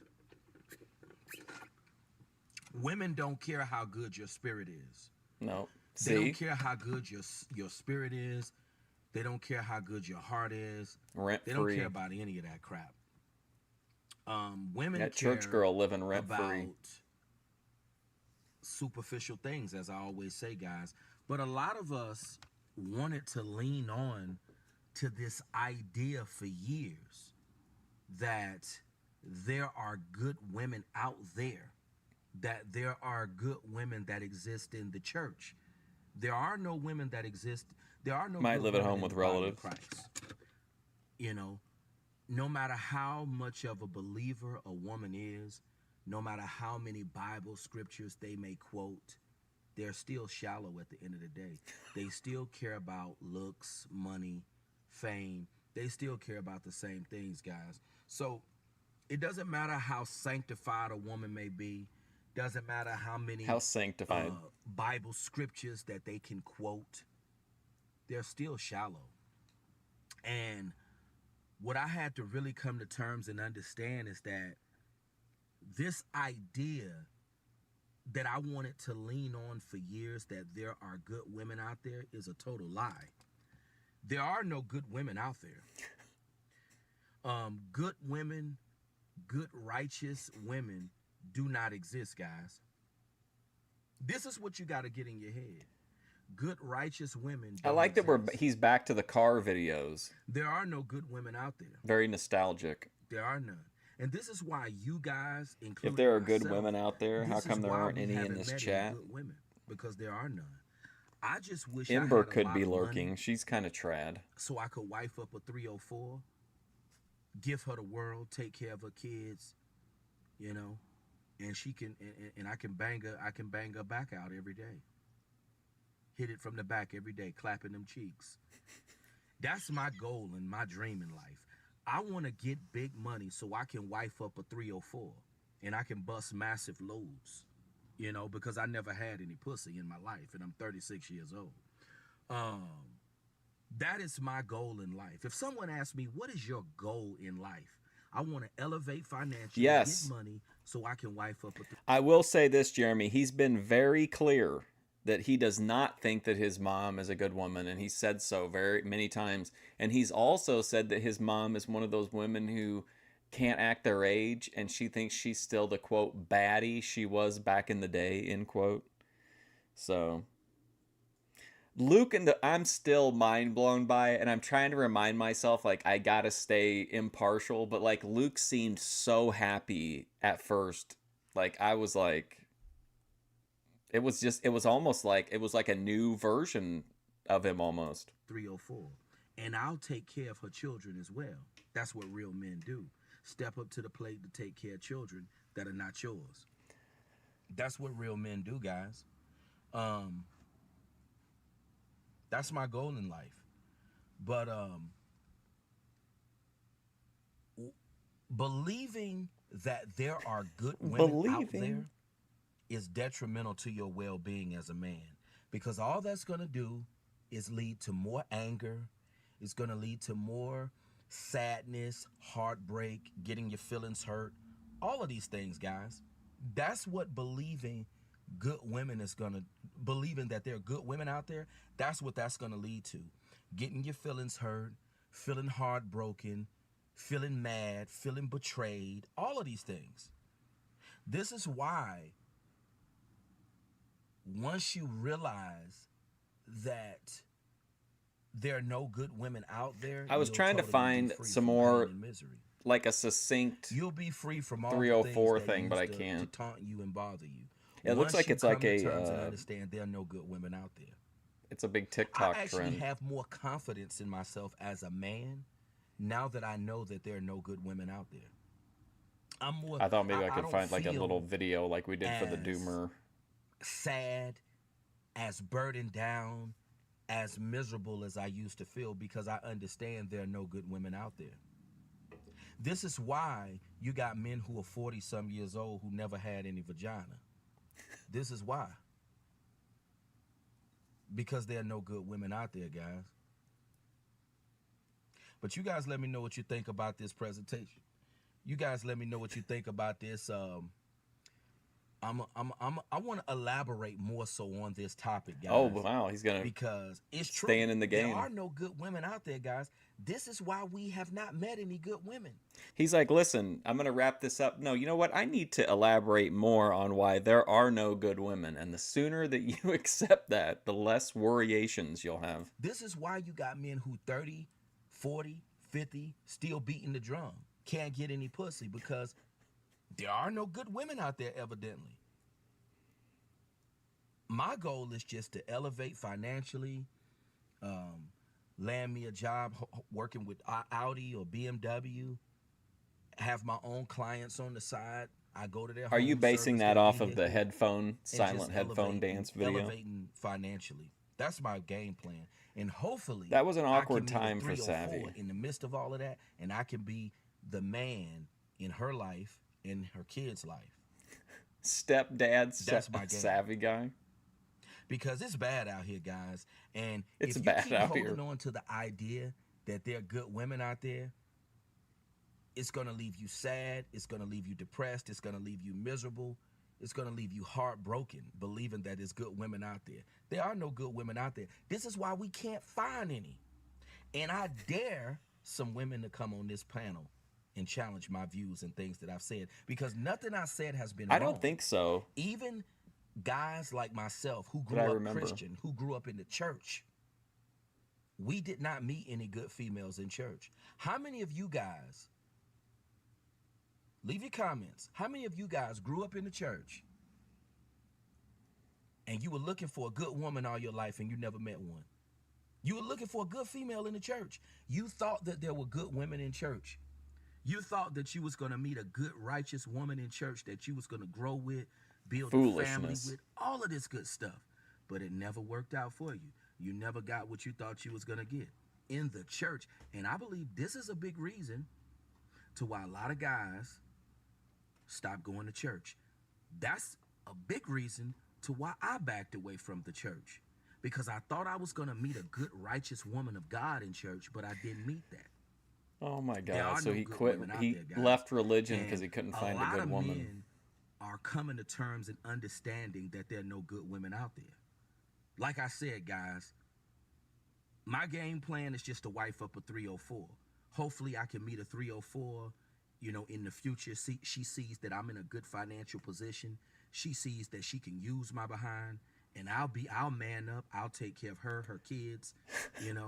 Women don't care how good your spirit is. No. They don't care how good your spirit is. They don't care how good your heart is. They don't care about any of that crap. Women that care church girl living rent about free. Superficial things, as I always say, guys. But a lot of us wanted to lean on to this idea for years that there are good women out there, that there are good women that exist in the church. There are no women that exist. There are no might good live at women home in with the body of relatives. Christ. You know, no matter how much of a believer a woman is, no matter how many Bible scriptures they may quote, they're still shallow at the end of the day. They still care about looks, money, fame. They still care about the same things, guys. So it doesn't matter how sanctified a woman may be. Doesn't matter how many sanctified Bible scriptures that they can quote. They're still shallow. And what I had to really come to terms and understand is that this idea that I wanted to lean on for years, that there are good women out there, is a total lie. There are no good women out there. Good women, good righteous women do not exist, guys. This is what you got to get in your head. Good righteous women don't I like exist. that he's back to the car videos. There are no good women out there. Very nostalgic. There are none. And this is why you guys, including if there are myself, good women out there, how come there aren't any in this chat? Good women, because there are none. I just wish Ember I had could a lot be of lurking. money She's kind of trad. so I could wife up a 304, give her the world, take care of her kids, you know, and she can, and I can bang her back out every day. Hit it from the back every day, clapping them cheeks. That's my goal and my dream in life. I want to get big money so I can wife up a 304 and I can bust massive loads, you know, because I never had any pussy in my life and I'm 36 years old. That is my goal in life. If someone asks me, what is your goal in life? I want to elevate financially, Yes. get money so I can wife up a I will say this, Jeremy. He's been very clear that he does not think that his mom is a good woman, and he said so very many times. And he's also said that his mom is one of those women who can't act their age, and she thinks she's still the, quote, baddie she was back in the day, end quote. So Luke I'm still mind blown by it, and I'm trying to remind myself, like, I gotta stay impartial, but, like, Luke seemed so happy at first. Like, I was like, it was almost like, it was like a new version of him almost. 304. And I'll take care of her children as well. That's what real men do. Step up to the plate to take care of children that are not yours. That's what real men do, guys. That's my goal in life. But believing that there are good women out there is detrimental to your well-being as a man, because all that's going to do is lead to more anger. It's going to lead to more sadness, heartbreak, getting your feelings hurt, all of these things, guys. That's what believing good women is going to, believing that there are good women out there, that's what that's going to lead to. Getting your feelings hurt, feeling heartbroken, feeling mad, feeling betrayed, all of these things. This is why once you realize that there are no good women out there, I was trying to find some more, like a succinct, you'll be free from all 304 thing, but I can't. To taunt you and bother you. It looks like it's like a. Understand there are no good women out there. It's a big TikTok I actually trend. have more confidence in myself as a man now that I know that there are no good women out there. I'm more. I thought maybe I could find like a little video like we did for the Doomer. Sad, as burdened down, as miserable as I used to feel, because I understand there are no good women out there. This is why you got men who are 40-some years old who never had any vagina. This is why. Because there are no good women out there, guys. But you guys let me know what you think about this presentation. You guys let me know what you think about this. I want to elaborate more so on this topic, guys. Oh, wow. He's going to, because it's true. Staying in the game. There are no good women out there, guys. This is why we have not met any good women. He's like, listen, I'm going to wrap this up. No, you know what? I need to elaborate more on why there are no good women. And the sooner that you accept that, the less worriations you'll have. This is why you got men who 30, 40, 50, still beating the drum. Can't get any pussy because there are no good women out there, evidently. My goal is just to elevate financially, land me a job working with Audi or BMW, have my own clients on the side. I go to their Are you home, basing service that their off of the vehicle, headphone, and silent just headphone dance video? elevating financially. That's my game plan. And hopefully That was an awkward I can meet a time for 3 or 4 Savvy. in the midst of all of that, and I can be the man in her life, in her kids' life. Stepdad, That's my game. Savvy guy. Because it's bad out here, guys. And It's if you bad keep out holding here. on to the idea that there are good women out there, it's going to leave you sad. It's going to leave you depressed. It's going to leave you miserable. It's going to leave you heartbroken, believing that there's good women out there. There are no good women out there. This is why we can't find any. And I dare some women to come on this panel and challenge my views and things that I've said, because nothing I said has been wrong. I don't think so. Even guys like myself who But I grew up remember. Christian, who grew up in the church, we did not meet any good females in church. How many of you guys, leave your comments, how many of you guys grew up in the church and you were looking for a good woman all your life and you never met one? You were looking for a good female in the church. You thought that there were good women in church. You thought that you was going to meet a good, righteous woman in church that you was going to grow with, build a family Foolishness. with, all of this good stuff. But it never worked out for you. You never got what you thought you was going to get in the church. And I believe this is a big reason to why a lot of guys stop going to church. That's a big reason to why I backed away from the church. Because I thought I was going to meet a good, righteous woman of God in church, but I didn't meet that. Oh my There God! are So no he good quit. women out He there, guys. left religion And because he couldn't find a lot good of woman. men are coming to terms and understanding that there are no good women out there. Like I said, guys, my game plan is just to wife up a 304. Hopefully I can meet a 304, in the future. She sees that I'm in a good financial position. She sees that she can use my behind, and I'll man up. I'll take care of her kids, and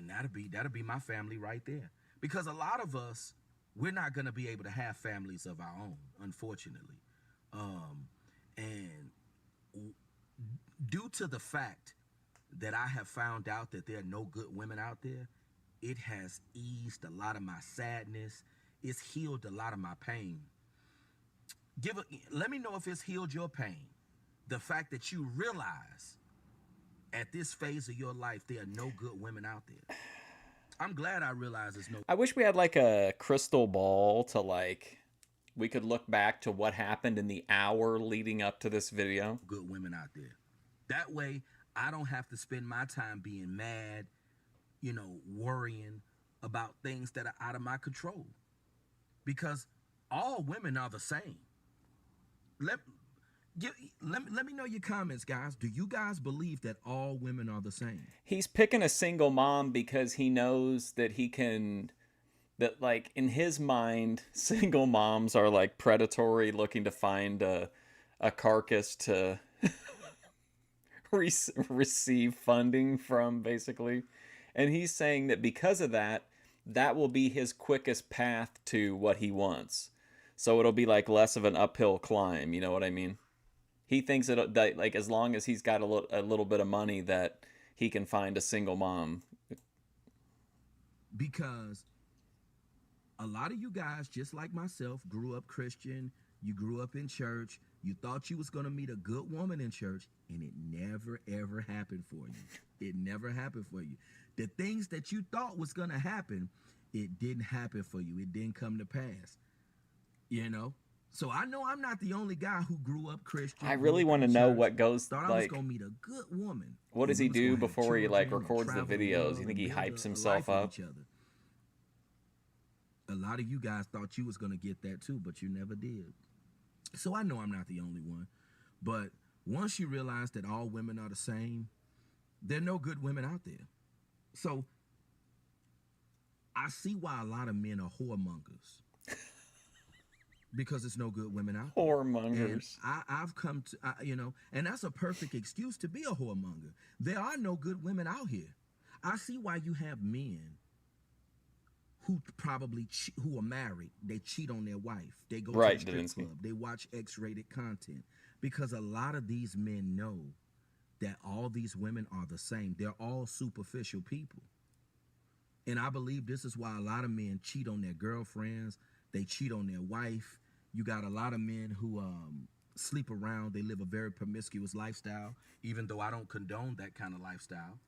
that'll be my family right there. Because a lot of us, we're not going to be able to have families of our own, unfortunately. And due to the fact that I have found out that there are no good women out there, it has eased a lot of my sadness. It's healed a lot of my pain. Let me know if it's healed your pain. The fact that you realize at this phase of your life there are no good women out there. I'm glad I realized there's no. I wish we had like a crystal ball to we could look back to what happened in the hour leading up to this video. Good women out there. That way, I don't have to spend my time being mad, worrying about things that are out of my control. Because all women are the same. Let me know your comments, guys. Do you guys believe that all women are the same? He's picking a single mom because he knows that in his mind, single moms are like predatory, looking to find a carcass to receive funding from, basically. And he's saying that because of that, that will be his quickest path to what he wants. So it'll be like less of an uphill climb, you know what I mean? He thinks that as long as he's got a little bit of money, that he can find a single mom. Because a lot of you guys, just like myself, grew up Christian. You grew up in church. You thought you was going to meet a good woman in church, and it never, ever happened for you. It never happened for you. The things that you thought was going to happen, it didn't happen for you. It didn't come to pass. So I know I'm not the only guy who grew up Christian. I really want to know what goes, thought I was going to meet a good woman. What does he do before he records the videos? You think he hypes himself up? A lot of you guys thought you was going to get that too, but you never did. So I know I'm not the only one. But once you realize that all women are the same, there are no good women out there. So I see why a lot of men are whoremongers. Because there's no good women out there. Whoremongers. And I've come to, and that's a perfect excuse to be a whoremonger. There are no good women out here. I see why you have men who who are married. They cheat on their wife. They go to the strip club. They watch X-rated content. Because a lot of these men know that all these women are the same. They're all superficial people. And I believe this is why a lot of men cheat on their girlfriends. They cheat on their wife. You got a lot of men who sleep around. They live a very promiscuous lifestyle, even though I don't condone that kind of lifestyle.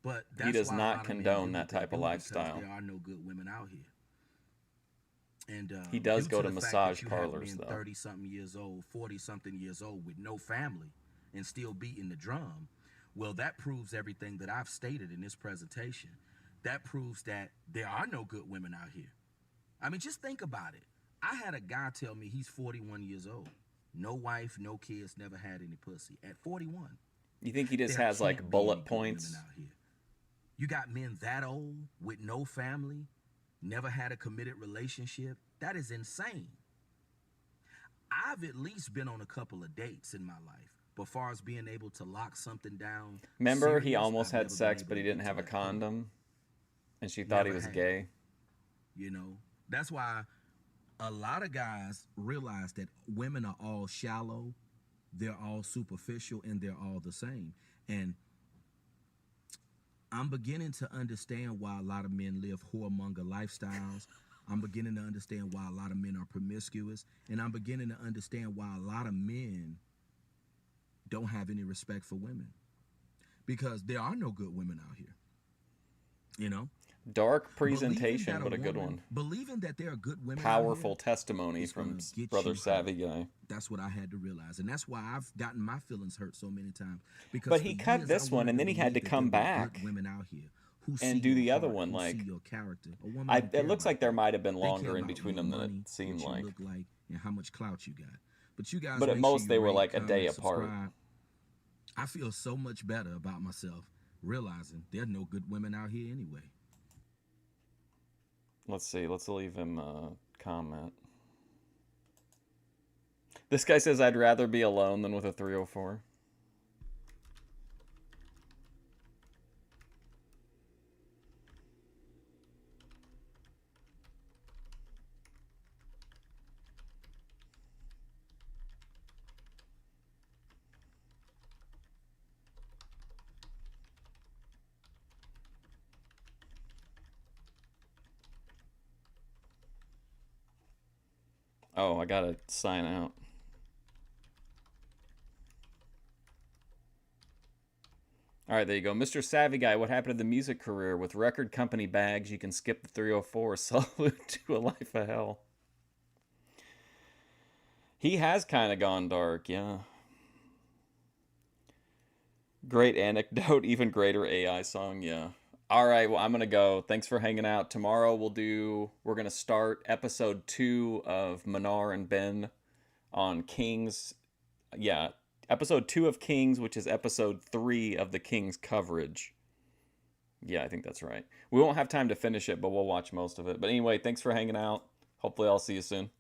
But that's he does why not condone that type of lifestyle. There are no good women out here. And he does go to massage parlors, though. 30-something years old, 40-something years old with no family and still beating the drum. Well, that proves everything that I've stated in this presentation. That proves that there are no good women out here. I mean, just think about it. I had a guy tell me he's 41 years old. No wife, no kids, never had any pussy. At 41. You think he just has, like, bullet points? Out here. You got men that old with no family, never had a committed relationship. That is insane. I've at least been on a couple of dates in my life. But far as being able to lock something down. Remember, he almost had sex, but he didn't have a condom? And she thought he was gay? You know, that's why a lot of guys realize that women are all shallow, they're all superficial, and they're all the same. And I'm beginning to understand why a lot of men live whoremonger lifestyles. I'm beginning to understand why a lot of men are promiscuous. And I'm beginning to understand why a lot of men don't have any respect for women. Because there are no good women out here. You know? Dark presentation, but a good one. Believing that there are good women. Powerful testimony from Brother Savvy Guy. That's what I had to realize, and that's why I've gotten my feelings hurt so many times. Because but he cut this one, and then he had to come back women out here and do the other one. Like, your character. It looks like there might have been longer in between them than it seemed like. Look like and how much clout you got. But you guys. But at most they were like a day apart. I feel so much better about myself realizing there are no good women out here anyway. Let's see. Let's leave him a comment. This guy says, I'd rather be alone than with a 304. Oh, I gotta sign out. All right, there you go. Mr. Savvy Guy, what happened to the music career? With record company bags, you can skip the 304. Salute to a life of hell. He has kind of gone dark, yeah. Great anecdote, even greater AI song, yeah. All right, well, I'm going to go. Thanks for hanging out. Tomorrow we're going to start episode 2 of Manar and Ben on Kings. Yeah, episode 2 of Kings, which is episode 3 of the Kings coverage. Yeah, I think that's right. We won't have time to finish it, but we'll watch most of it. But anyway, thanks for hanging out. Hopefully I'll see you soon.